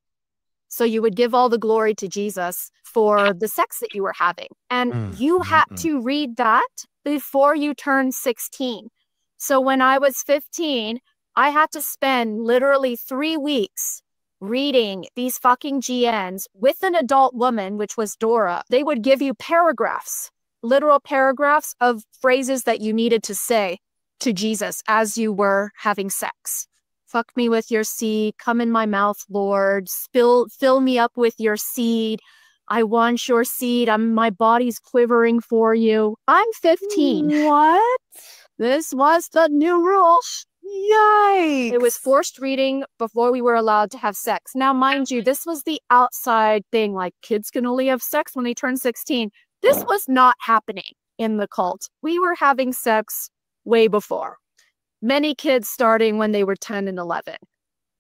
[SPEAKER 3] So you would give all the glory to Jesus for the sex that you were having. And you had to read that before you turned 16. So when I was 15, I had to spend literally 3 weeks reading these fucking GNs with an adult woman, which was Dora. They would give you paragraphs, literal paragraphs of phrases that you needed to say to Jesus as you were having sex. Fuck me with your seed. Come in my mouth, Lord. Fill me up with your seed. I want your seed. My body's quivering for you. I'm 15.
[SPEAKER 2] What?
[SPEAKER 3] This was the new rule.
[SPEAKER 2] Yikes.
[SPEAKER 3] It was forced reading before we were allowed to have sex. Now, mind you, this was the outside thing. Like, kids can only have sex when they turn 16. This was not happening in the cult. We were having sex way before. Many kids starting when they were 10 and 11,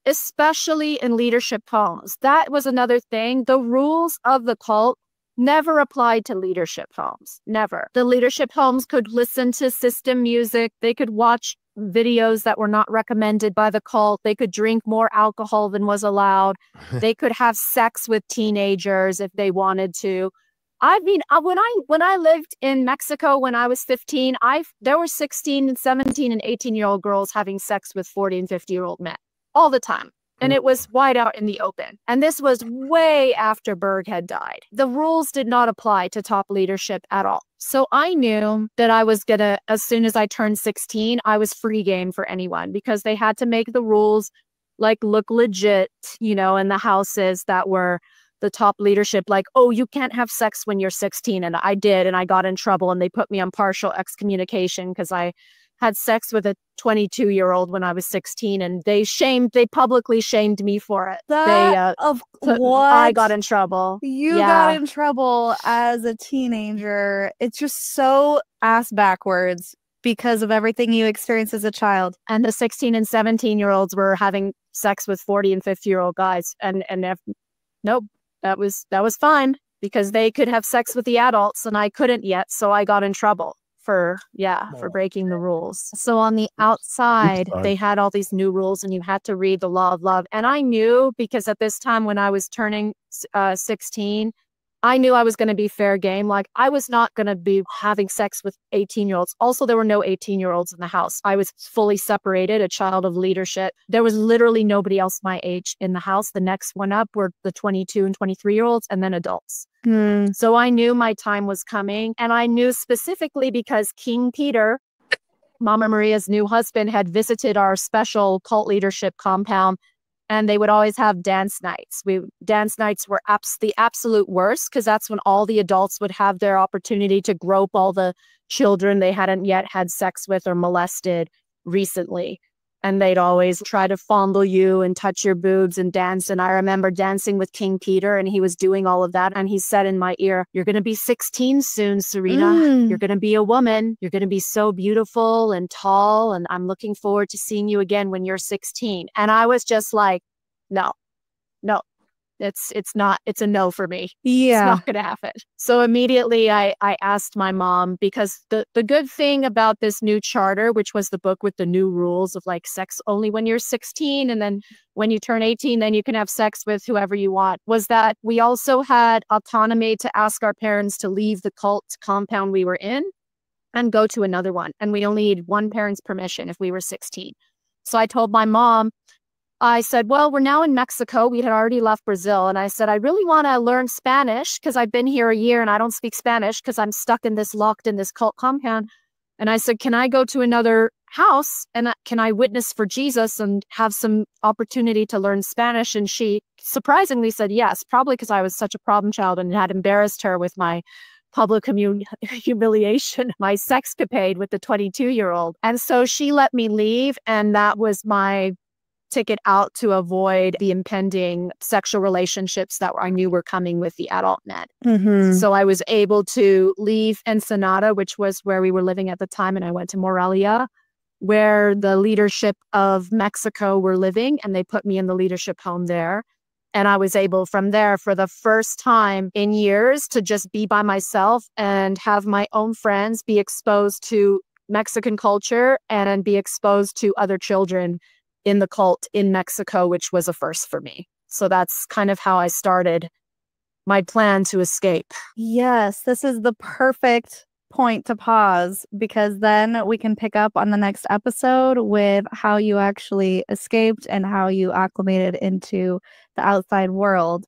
[SPEAKER 3] especially in leadership homes. That was another thing. The rules of the cult never applied to leadership homes. Never. The leadership homes could listen to system music. They could watch videos that were not recommended by the cult. They could drink more alcohol than was allowed. They could have sex with teenagers if they wanted to. I mean, when I lived in Mexico when I was 15, there were 16 and 17 and 18-year-old girls having sex with 40 and 50-year-old men all the time. And it was wide out in the open. And this was way after Berg had died. The rules did not apply to top leadership at all. So I knew that I was as soon as I turned 16, I was free game for anyone because they had to make the rules like look legit, you know, in the houses that were the top leadership, like, oh, you can't have sex when you're 16. And I did, and I got in trouble, and they put me on partial excommunication because I had sex with a 22-year-old when I was 16, and they publicly shamed me for it. I got in trouble.
[SPEAKER 2] You got in trouble as a teenager. It's just so ass backwards because of everything you experienced as a child.
[SPEAKER 3] And the 16 and 17-year-olds were having sex with 40 and 50-year-old guys. Nope, that was fine because they could have sex with the adults and I couldn't yet. So I got in trouble for breaking the rules. So on the outside, they had all these new rules and you had to read the law of love. And I knew, because at this time when I was turning 16, I knew I was going to be fair game. Like, I was not going to be having sex with 18-year-olds. Also, there were no 18-year-olds in the house. I was fully separated, a child of leadership. There was literally nobody else my age in the house. The next one up were the 22 and 23-year-olds and then adults. So I knew my time was coming. And I knew specifically because King Peter, Mama Maria's new husband, had visited our special cult leadership compound. And they would always have dance nights. Dance nights were the absolute worst because that's when all the adults would have their opportunity to grope all the children they hadn't yet had sex with or molested recently. And they'd always try to fondle you and touch your boobs and dance. And I remember dancing with King Peter, and he was doing all of that. And he said in my ear, "You're going to be 16 soon, Serena. You're going to be a woman. You're going to be so beautiful and tall. And I'm looking forward to seeing you again when you're 16. And I was just like, no. It's a no for me. It's not going to happen. So immediately I asked my mom, because the good thing about this new charter, which was the book with the new rules of like sex only when you're 16, and then when you turn 18, then you can have sex with whoever you want, was that we also had autonomy to ask our parents to leave the cult compound we were in and go to another one. And we only need one parent's permission if we were 16. So I told my mom, I said, well, we're now in Mexico. We had already left Brazil. And I said, I really want to learn Spanish because I've been here a year and I don't speak Spanish because I'm locked in this cult compound. And I said, can I go to another house and can I witness for Jesus and have some opportunity to learn Spanish? And she surprisingly said yes, probably because I was such a problem child and had embarrassed her with my public humiliation, my sexcapade with the 22-year-old. And so she let me leave. And that was my ticket out to avoid the impending sexual relationships that I knew were coming with the adult men. So I was able to leave Ensenada, which was where we were living at the time, and I went to Morelia, where the leadership of Mexico were living, and they put me in the leadership home there. And I was able from there for the first time in years to just be by myself and have my own friends, be exposed to Mexican culture and be exposed to other children in the cult in Mexico, which was a first for me. So that's kind of how I started my plan to escape.
[SPEAKER 2] Yes, this is the perfect point to pause, because then we can pick up on the next episode with how you actually escaped and how you acclimated into the outside world.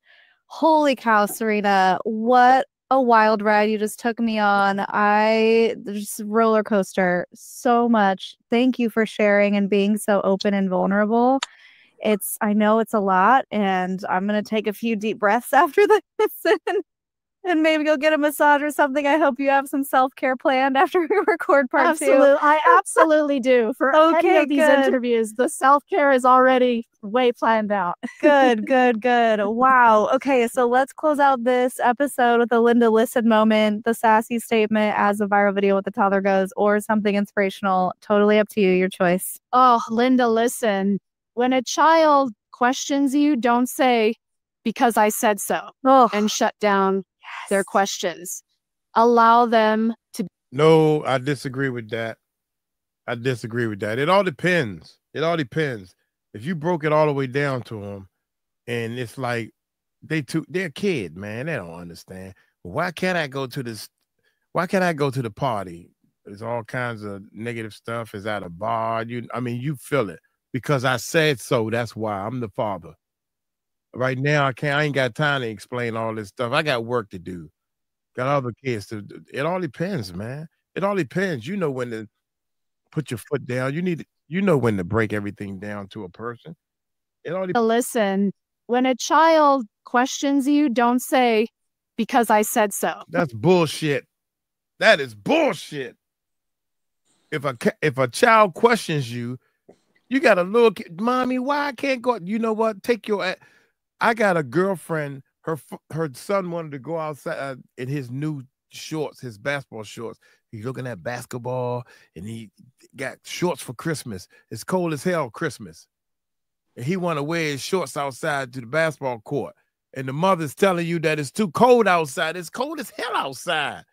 [SPEAKER 2] Holy cow, Serena, what a wild ride you just took me on. Just roller coaster so much. Thank you for sharing and being so open and vulnerable. I know it's a lot, and I'm going to take a few deep breaths after this and maybe go get a massage or something. I hope you have some self-care planned after we record part 2.
[SPEAKER 3] I absolutely do. For any of these interviews, the self-care is already way planned out.
[SPEAKER 2] Good. Wow. Okay, so let's close out this episode with a Linda Listen moment, the sassy statement as a viral video with the toddler goes, or something inspirational. Totally up to you, your choice.
[SPEAKER 3] Oh, Linda Listen. When a child questions you, don't say, because I said so, and shut down their questions. Allow them to.
[SPEAKER 5] No, I disagree with that. It all depends. If you broke it all the way down to them, and it's like they're a kid, man. They don't understand. Why can't I go to this? Why can't I go to the party? There's all kinds of negative stuff. Is at a bar. You feel it because I said so. That's why I'm the father. Right now, I ain't got time to explain all this stuff. I got work to do. Got other kids to do. It all depends, man. It all depends. You know when to put your foot down. You know when to break everything down to a person.
[SPEAKER 3] Listen, when a child questions you, don't say, because I said so.
[SPEAKER 5] That's bullshit. That is bullshit. If a child questions you, you got a little kid, mommy, why I can't go? You know what? I got a girlfriend. Her son wanted to go outside in his new shorts, his basketball shorts. He's looking at basketball, and he got shorts for Christmas. It's cold as hell Christmas. And he want to wear his shorts outside to the basketball court. And the mother's telling you that it's too cold outside. It's cold as hell outside.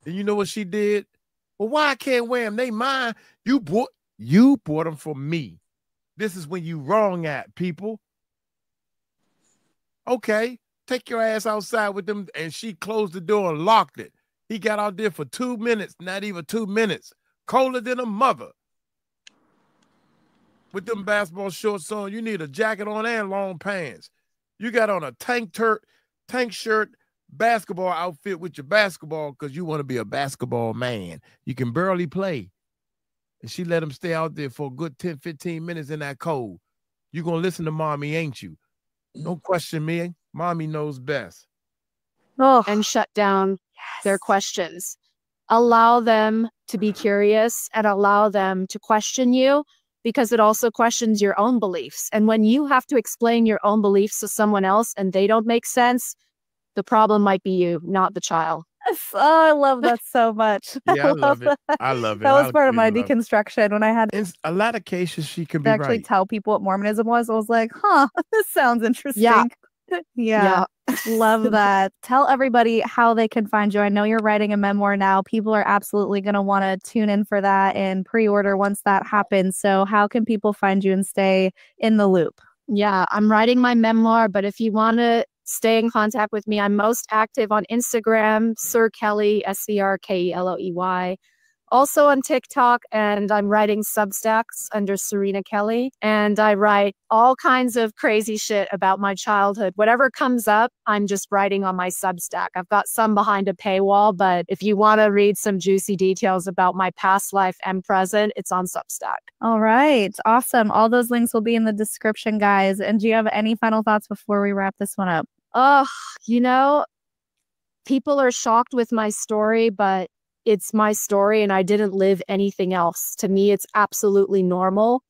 [SPEAKER 5] And you know what she did? Well, why I can't wear them? They mine. You bought them for me. This is when you wrong at people. Okay, take your ass outside with them. And she closed the door and locked it. He got out there for 2 minutes, not even 2 minutes. Colder than a mother. With them basketball shorts on, you need a jacket on and long pants. You got on a tank shirt, basketball outfit with your basketball because you want to be a basketball man. You can barely play. And she let him stay out there for a good 10, 15 minutes in that cold. You going to listen to mommy, ain't you? Don't question me. Mommy knows best.
[SPEAKER 3] Oh, and shut down their questions. Allow them to be curious and allow them to question you, because it also questions your own beliefs. And when you have to explain your own beliefs to someone else and they don't make sense, the problem might be you, not the child.
[SPEAKER 2] Oh, I love that so much.
[SPEAKER 5] Yeah, I love it. I love it.
[SPEAKER 2] That was part of my deconstruction when I had
[SPEAKER 5] in a lot of cases she can be
[SPEAKER 2] actually
[SPEAKER 5] right.
[SPEAKER 2] Tell people what Mormonism was. I was like, this sounds interesting. Yeah. Love that. Tell everybody how they can find you. I know you're writing a memoir now. People are absolutely going to want to tune in for that and pre-order once that happens. So how can people find you and stay in the loop?
[SPEAKER 3] Yeah, I'm writing my memoir, but if you want to stay in contact with me, I'm most active on Instagram, 𝗟𝗓𝗡𝗞𝗦, SCRKELOEY. Also on TikTok, and I'm writing Substacks under Serena Kelly. And I write all kinds of crazy shit about my childhood. Whatever comes up, I'm just writing on my Substack. I've got some behind a paywall, but if you want to read some juicy details about my past life and present, it's on Substack.
[SPEAKER 2] All right. Awesome. All those links will be in the description, guys. And do you have any final thoughts before we wrap this one up?
[SPEAKER 3] Oh, people are shocked with my story, but it's my story and I didn't live anything else. To me, it's absolutely normal.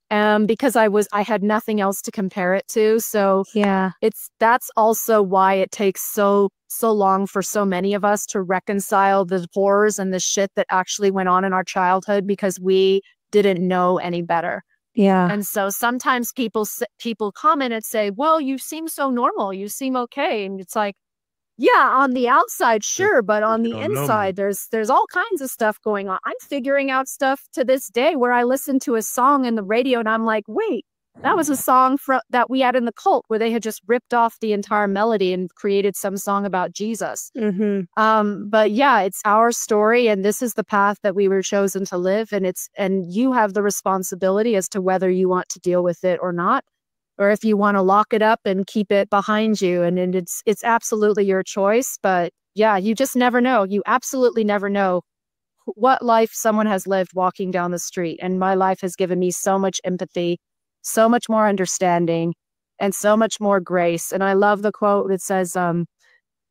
[SPEAKER 3] Because I had nothing else to compare it to. So
[SPEAKER 2] yeah,
[SPEAKER 3] that's also why it takes so long for so many of us to reconcile the horrors and the shit that actually went on in our childhood, because we didn't know any better.
[SPEAKER 2] Yeah.
[SPEAKER 3] And so sometimes people comment and say, well, you seem so normal. You seem okay. And it's like, yeah, on the outside, sure. But on the inside, there's all kinds of stuff going on. I'm figuring out stuff to this day where I listen to a song in the radio and I'm like, wait, that was a song that we had in the cult where they had just ripped off the entire melody and created some song about Jesus.
[SPEAKER 2] Mm-hmm.
[SPEAKER 3] But yeah, it's our story and this is the path that we were chosen to live. And you have the responsibility as to whether you want to deal with it or not, or if you want to lock it up and keep it behind you. And it's absolutely your choice. But yeah, you just never know. You absolutely never know what life someone has lived walking down the street. And my life has given me so much empathy, so much more understanding, and so much more grace. And I love the quote that says,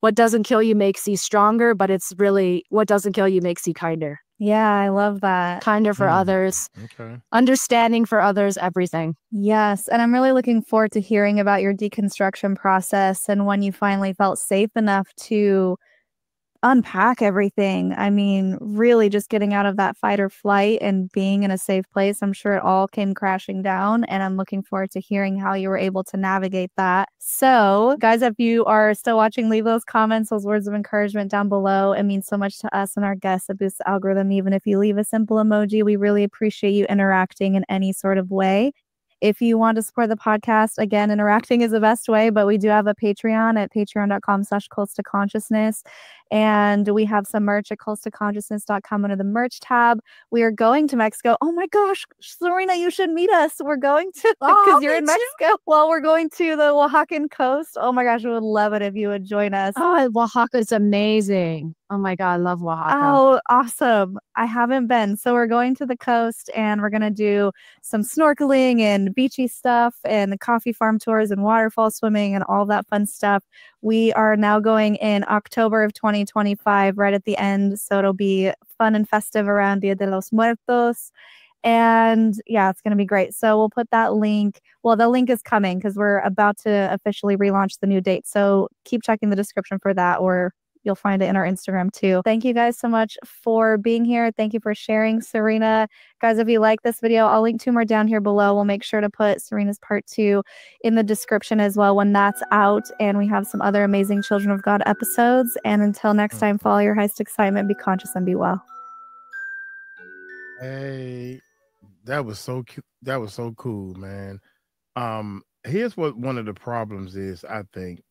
[SPEAKER 3] what doesn't kill you makes you stronger, but it's really what doesn't kill you makes you kinder.
[SPEAKER 2] Yeah, I love that.
[SPEAKER 3] Kinder for others.
[SPEAKER 5] Okay.
[SPEAKER 3] Understanding for others, everything.
[SPEAKER 2] Yes. And I'm really looking forward to hearing about your deconstruction process and when you finally felt safe enough to unpack everything. I mean, really just getting out of that fight or flight and being in a safe place. I'm sure it all came crashing down, and I'm looking forward to hearing how you were able to navigate that. So guys, if you are still watching, leave those comments, those words of encouragement down below. It means so much to us and our guests. It boosts the algorithm. Even if you leave a simple emoji, we really appreciate you interacting in any sort of way. If you want to support the podcast, again, interacting is the best way, but we do have a Patreon at patreon.com/cults to consciousness. And we have some merch at 𝗗𝗢𝗡𝗏.com under the merch tab. We are going to Mexico. Oh my gosh, Serena, you should meet us. We're going to, because you're in Mexico. Well, we're going to the Oaxacan coast. Oh my gosh, I would love it if you would join us.
[SPEAKER 3] Oh, Oaxaca is amazing. Oh my God, I love Oaxaca.
[SPEAKER 2] Oh, awesome. I haven't been. So we're going to the coast and we're going to do some snorkeling and beachy stuff and the coffee farm tours and waterfall swimming and all that fun stuff. We are now going in October of 2025, right at the end. So it'll be fun and festive around Dia de los Muertos. And yeah, it's going to be great. So we'll put that link. Well, the link is coming because we're about to officially relaunch the new date. So keep checking the description for that, or you'll find it in our Instagram too. Thank you guys so much for being here. Thank you for sharing, Serena. Guys, if you like this video, I'll link 2 more down here below. We'll make sure to put Serena's part 2 in the description as well when that's out. And we have some other amazing Children of God episodes. And until next time, follow your highest excitement, be conscious, and be well.
[SPEAKER 5] Hey, that was so cute. That was so cool, man. Here's what one of the problems is, I think.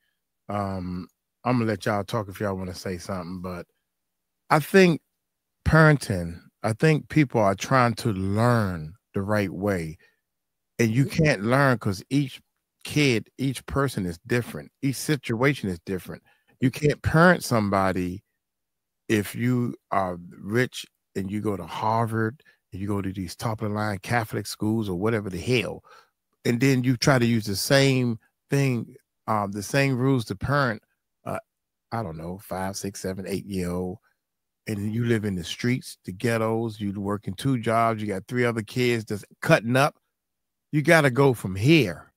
[SPEAKER 5] I'm gonna let y'all talk if y'all want to say something, but I think parenting, I think people are trying to learn the right way, and you can't learn because each kid, each person is different. Each situation is different. You can't parent somebody if you are rich and you go to Harvard and you go to these top of the line Catholic schools or whatever the hell, and then you try to use the same thing, the same rules to parent. I don't know, 5, 6, 7, 8-year-old, and you live in the streets, the ghettos, you working 2 jobs, you got 3 other kids that's cutting up. You got to go from here.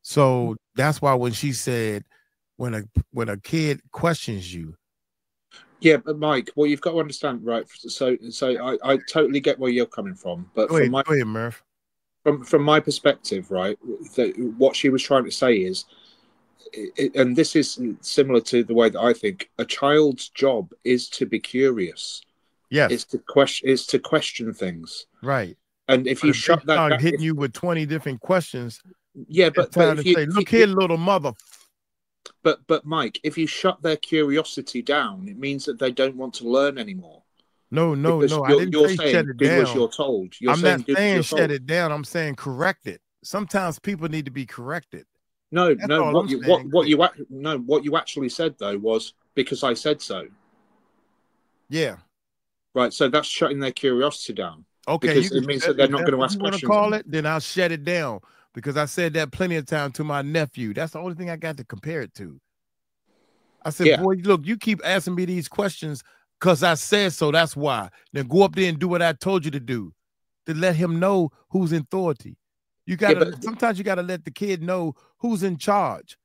[SPEAKER 5] So that's why when she said, when a kid questions you.
[SPEAKER 4] Yeah, but Mike, well, you've got to understand, right? So I totally get where you're coming from, but
[SPEAKER 5] go ahead, Murph.
[SPEAKER 4] From my perspective, right, what she was trying to say is, and this is similar to the way that I think, a child's job is to be curious.
[SPEAKER 5] Yes,
[SPEAKER 4] it's to question things.
[SPEAKER 5] Right.
[SPEAKER 4] And if you shut that down,
[SPEAKER 5] hitting you with 20 different questions,
[SPEAKER 4] yeah, but if you
[SPEAKER 5] say, look here, little mother.
[SPEAKER 4] But Mike, if you shut their curiosity down, it means that they don't want to learn anymore.
[SPEAKER 5] No. I didn't say shut it down.
[SPEAKER 4] Do as you're told.
[SPEAKER 5] I'm not saying shut it down. I'm saying correct it. Sometimes people need to be corrected.
[SPEAKER 4] No. What you actually said though was because I said so.
[SPEAKER 5] Yeah.
[SPEAKER 4] Right. So that's shutting their curiosity down.
[SPEAKER 5] Okay.
[SPEAKER 4] Because it means that they're not going to ask questions.
[SPEAKER 5] Call it, then I'll shut it down because I said that plenty of time to my nephew. That's the only thing I got to compare it to. I said, boy, look, you keep asking me these questions because I said so. That's why. Then go up there and do what I told you to do, to let him know who's in authority. You gotta sometimes you gotta let the kid know who's in charge.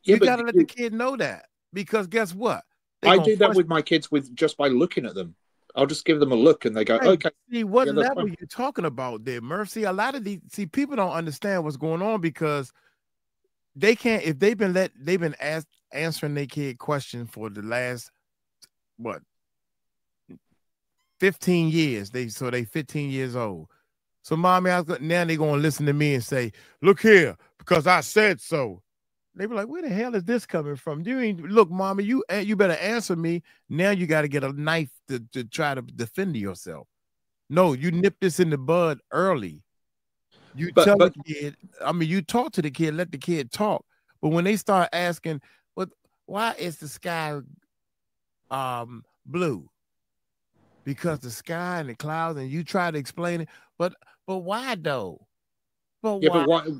[SPEAKER 5] You gotta let the kid know that, because guess what?
[SPEAKER 4] I do that with my kids just by looking at them. I'll just give them a look and they go, okay.
[SPEAKER 5] See, what level are you talking about there, Murph? See, a lot of these people don't understand what's going on because they can't, if they've been answering their kid questions for the last 15 years. They 15 years old. So mommy, now they're going to listen to me and say, look here, because I said so. They be like, where the hell is this coming from? Look, mommy, you better answer me. Now you got to get a knife to try to defend yourself. No, you nip this in the bud early. You tell the kid, you talk to the kid, let the kid talk. But when they start asking, why is the sky blue? Because the sky and the clouds, and you try to explain it. But why though? But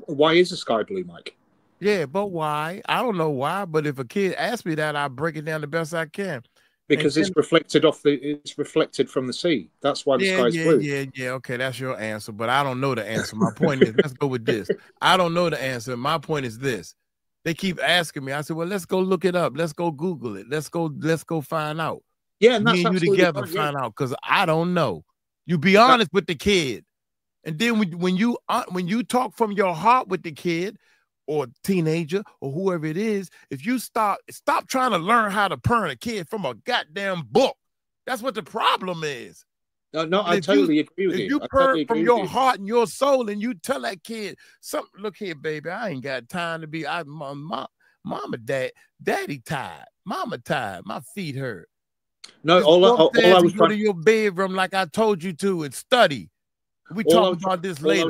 [SPEAKER 4] why is the sky blue, Mike?
[SPEAKER 5] Yeah, but why? I don't know why. But if a kid asks me that, I break it down the best I can.
[SPEAKER 4] Because it's reflected from the sea. That's why the sky's blue.
[SPEAKER 5] Yeah. Okay, that's your answer. But I don't know the answer. My point is, let's go with this. I don't know the answer. My point is this. They keep asking me. I said, well, let's go look it up. Let's go Google it. Let's go find out.
[SPEAKER 4] Yeah, and that's
[SPEAKER 5] me and you together find out, because I don't know. You be honest with the kid, and then when you talk from your heart with the kid or teenager or whoever it is, if you stop trying to learn how to parent a kid from a goddamn book. That's what the problem is.
[SPEAKER 4] No, I totally agree with you.
[SPEAKER 5] If you parent from your heart and your soul, and you tell that kid, look here, baby, I ain't got time to be. Mama, daddy tired. Mama tired. My feet hurt.
[SPEAKER 4] No,
[SPEAKER 5] Just
[SPEAKER 4] all I was
[SPEAKER 5] go
[SPEAKER 4] trying
[SPEAKER 5] to your bedroom like I told you to and study. We talk about this later.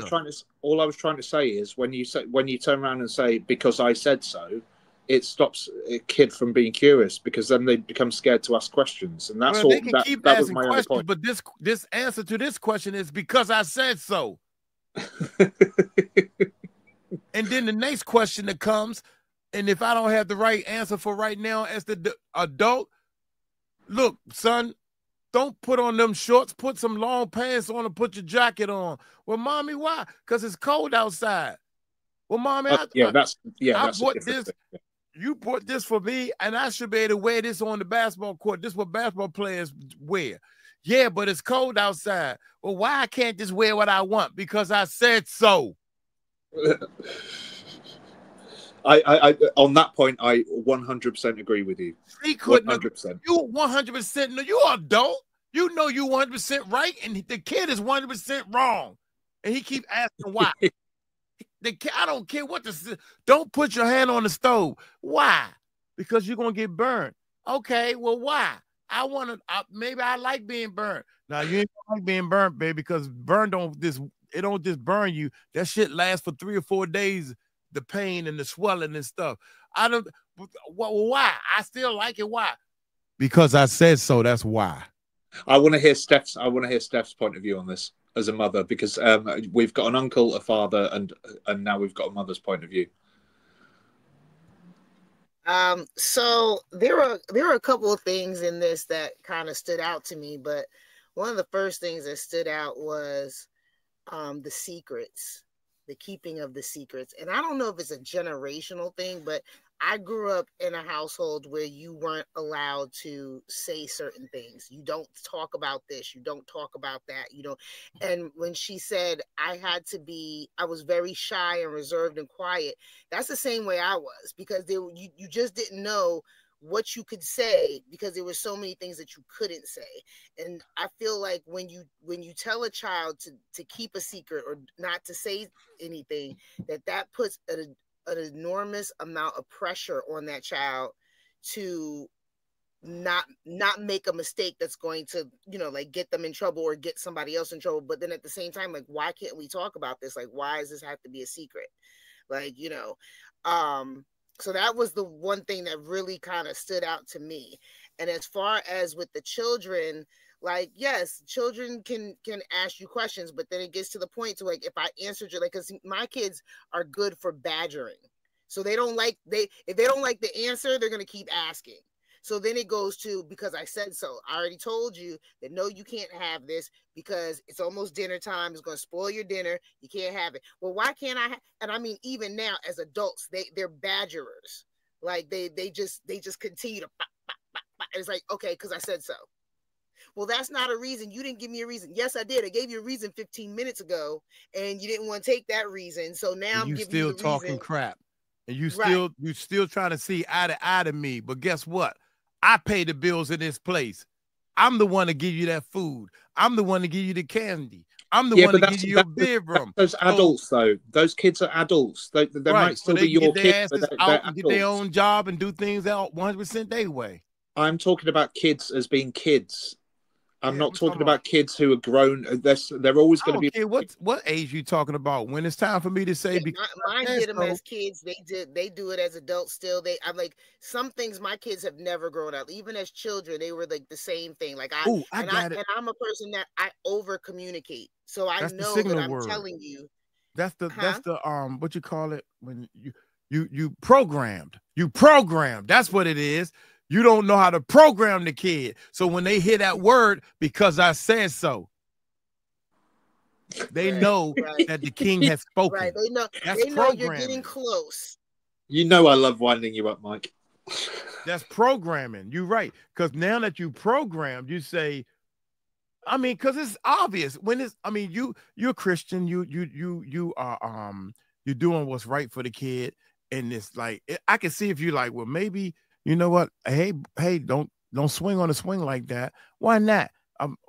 [SPEAKER 4] All I was trying to say is when you turn around and say because I said so, it stops a kid from being curious because then they become scared to ask questions, and that's all.
[SPEAKER 5] They can keep asking questions, but this answer to this question is because I said so. And then the next question that comes, and if I don't have the right answer for right now as the adult, look, son, don't put on them shorts. Put some long pants on and put your jacket on. Well, mommy, why? Because it's cold outside. Well, mommy, I bought this. Thing. You bought this for me, and I should be able to wear this on the basketball court. This is what basketball players wear. Yeah, but it's cold outside. Well, why I can't just wear what I want? Because I said so.
[SPEAKER 4] I on that point, I 100% agree with you.
[SPEAKER 5] 100%. You 100%. No, you adult. You know you 100% right, and the kid is 100% wrong, and he keep asking why. I don't care what this. Don't put your hand on the stove. Why? Because you're gonna get burned. Okay, well, why? Maybe I like being burnt. Now you ain't like being burnt, baby, because burn don't just burn you. That shit lasts for 3 or 4 days. The pain and the swelling and stuff. Why? I still like it. Why? Because I said so. That's why.
[SPEAKER 4] I want to hear Steph's point of view on this as a mother, because we've got an uncle, a father, and now we've got a mother's point of view.
[SPEAKER 1] So there were a couple of things in this that kind of stood out to me, but one of the first things that stood out was the secrets, the keeping of the secrets. And I don't know if it's a generational thing, but I grew up in a household where you weren't allowed to say certain things. You don't talk about this. You don't talk about that. You know, and when she said I was very shy and reserved and quiet, that's the same way I was, because you just didn't know what you could say because there were so many things that you couldn't say. And I feel like when you tell a child to keep a secret or not to say anything, that puts an enormous amount of pressure on that child to not make a mistake that's going to, like, get them in trouble or get somebody else in trouble. But then at the same time, like, why can't we talk about this? Like, why does this have to be a secret? Like, so that was the one thing that really kind of stood out to me. And as far as with the children, like, yes, children can ask you questions, but then it gets to the point to, like, if I answered you, like, because my kids are good for badgering. So if they don't like the answer, they're going to keep asking. So then it goes to, because I said so. I already told you that, no, you can't have this because it's almost dinner time. It's going to spoil your dinner. You can't have it. Well, why can't I? And I mean, even now as adults, they're badgerers. Like they just continue to. It's like, okay, because I said so. Well, that's not a reason. You didn't give me a reason. Yes, I did. I gave you a reason 15 minutes ago, and you didn't want to take that reason. So now I'm giving you the
[SPEAKER 5] talking
[SPEAKER 1] reason.
[SPEAKER 5] Crap, and you still trying to see eye to eye to me. But guess what? I pay the bills in this place. I'm the one to give you that food. I'm the one to give you the candy. I'm the one to give you your bedroom.
[SPEAKER 4] Those adults, though. Those kids are adults. They might still be your kids.
[SPEAKER 5] But out and get their own job and do things out 100% their way.
[SPEAKER 4] I'm talking about kids as being kids. I'm not talking about kids who are grown. They're always going to be.
[SPEAKER 5] What age you talking about? When it's time for me to say,
[SPEAKER 1] mine did them as kids. They do it as adults still. I'm like, some things my kids have never grown up. Even as children, they were like the same thing. Like and I'm a person that I over communicate, so I know that I'm telling you.
[SPEAKER 5] That's the what you call it when you programmed. You programmed. That's what it is. You don't know how to program the kid. So when they hear that word, because I said so, they know that the king has spoken.
[SPEAKER 1] Right. They know you're getting close.
[SPEAKER 4] You know I love winding you up, Mike.
[SPEAKER 5] That's programming. You're right. Because now that you programmed, you say, I mean, because it's obvious when it's, I mean, you're Christian, you are you're doing what's right for the kid. And it's like, I can see if you're like, well, maybe, you know what? Hey, don't swing on a swing like that. Why not?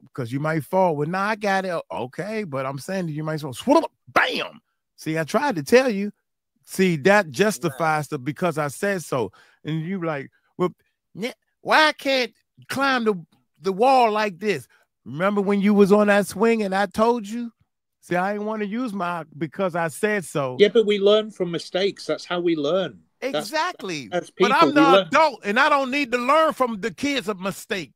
[SPEAKER 5] Because you might fall. Well, nah, I got it. Okay, but I'm saying that you might swing. Bam. See, I tried to tell you. See, that justifies the because I said so. And you like, well, why I can't climb the wall like this? Remember when you was on that swing and I told you? See, I didn't want to use my because I said so.
[SPEAKER 4] Yeah, but we learn from mistakes. That's how we learn.
[SPEAKER 5] Exactly.
[SPEAKER 4] That's people,
[SPEAKER 5] but I'm the adult, and I don't need to learn from the kids a mistake.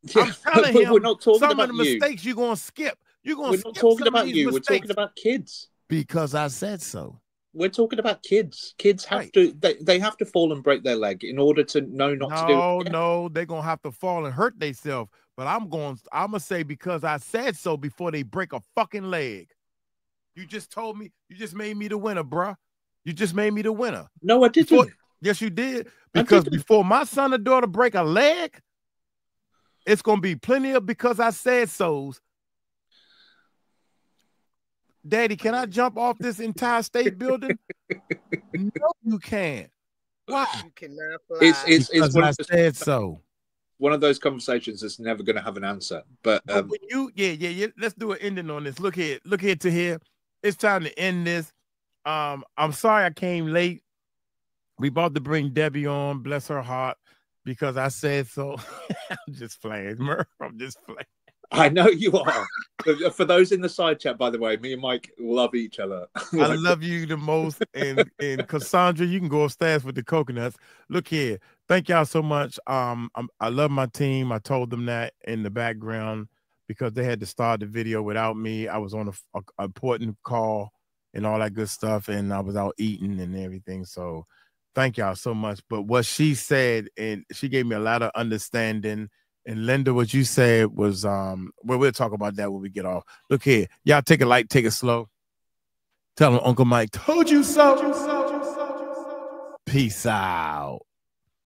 [SPEAKER 5] Yeah, I'm telling him
[SPEAKER 4] we're not talking
[SPEAKER 5] some
[SPEAKER 4] about
[SPEAKER 5] of the mistakes you're going to skip. You're going to skip.
[SPEAKER 4] We're not talking about you.
[SPEAKER 5] Mistakes.
[SPEAKER 4] We're talking about kids.
[SPEAKER 5] Because I said so.
[SPEAKER 4] We're talking about kids. Kids have to they have to fall and break their leg in order to know not to do it.
[SPEAKER 5] No, they're gonna have to fall and hurt themselves. But I'm gonna say because I said so before they break a fucking leg. You just told me, you just made me the winner, bruh. You just made me the winner.
[SPEAKER 4] No, I didn't.
[SPEAKER 5] Yes, you did. Because before my son or daughter break a leg, it's gonna be plenty of because I said so's. Daddy, can I jump off this entire state building? No, you can't. Why?
[SPEAKER 1] You cannot fly.
[SPEAKER 5] It's what I said so.
[SPEAKER 4] One of those conversations that's never going to have an answer. But
[SPEAKER 5] when you, let's do an ending on this. Look here to here. It's time to end this. I'm sorry I came late. We about to bring Debbie on, bless her heart, because I said so. I'm just playing, Murph. I'm just playing.
[SPEAKER 4] I know you are. For those in the side chat, by the way, me and Mike love each other.
[SPEAKER 5] I love you the most. And Cassandra, you can go upstairs with the coconuts. Look here. Thank y'all so much. I love my team. I told them that in the background because they had to start the video without me. I was on an important call and all that good stuff, and I was out eating and everything. So thank y'all so much. But what she said, and she gave me a lot of understanding. And Linda, what you said was, well, we'll talk about that when we get off. Look here. Y'all take it light, take it slow. Tell them Uncle Mike told you so. Peace out.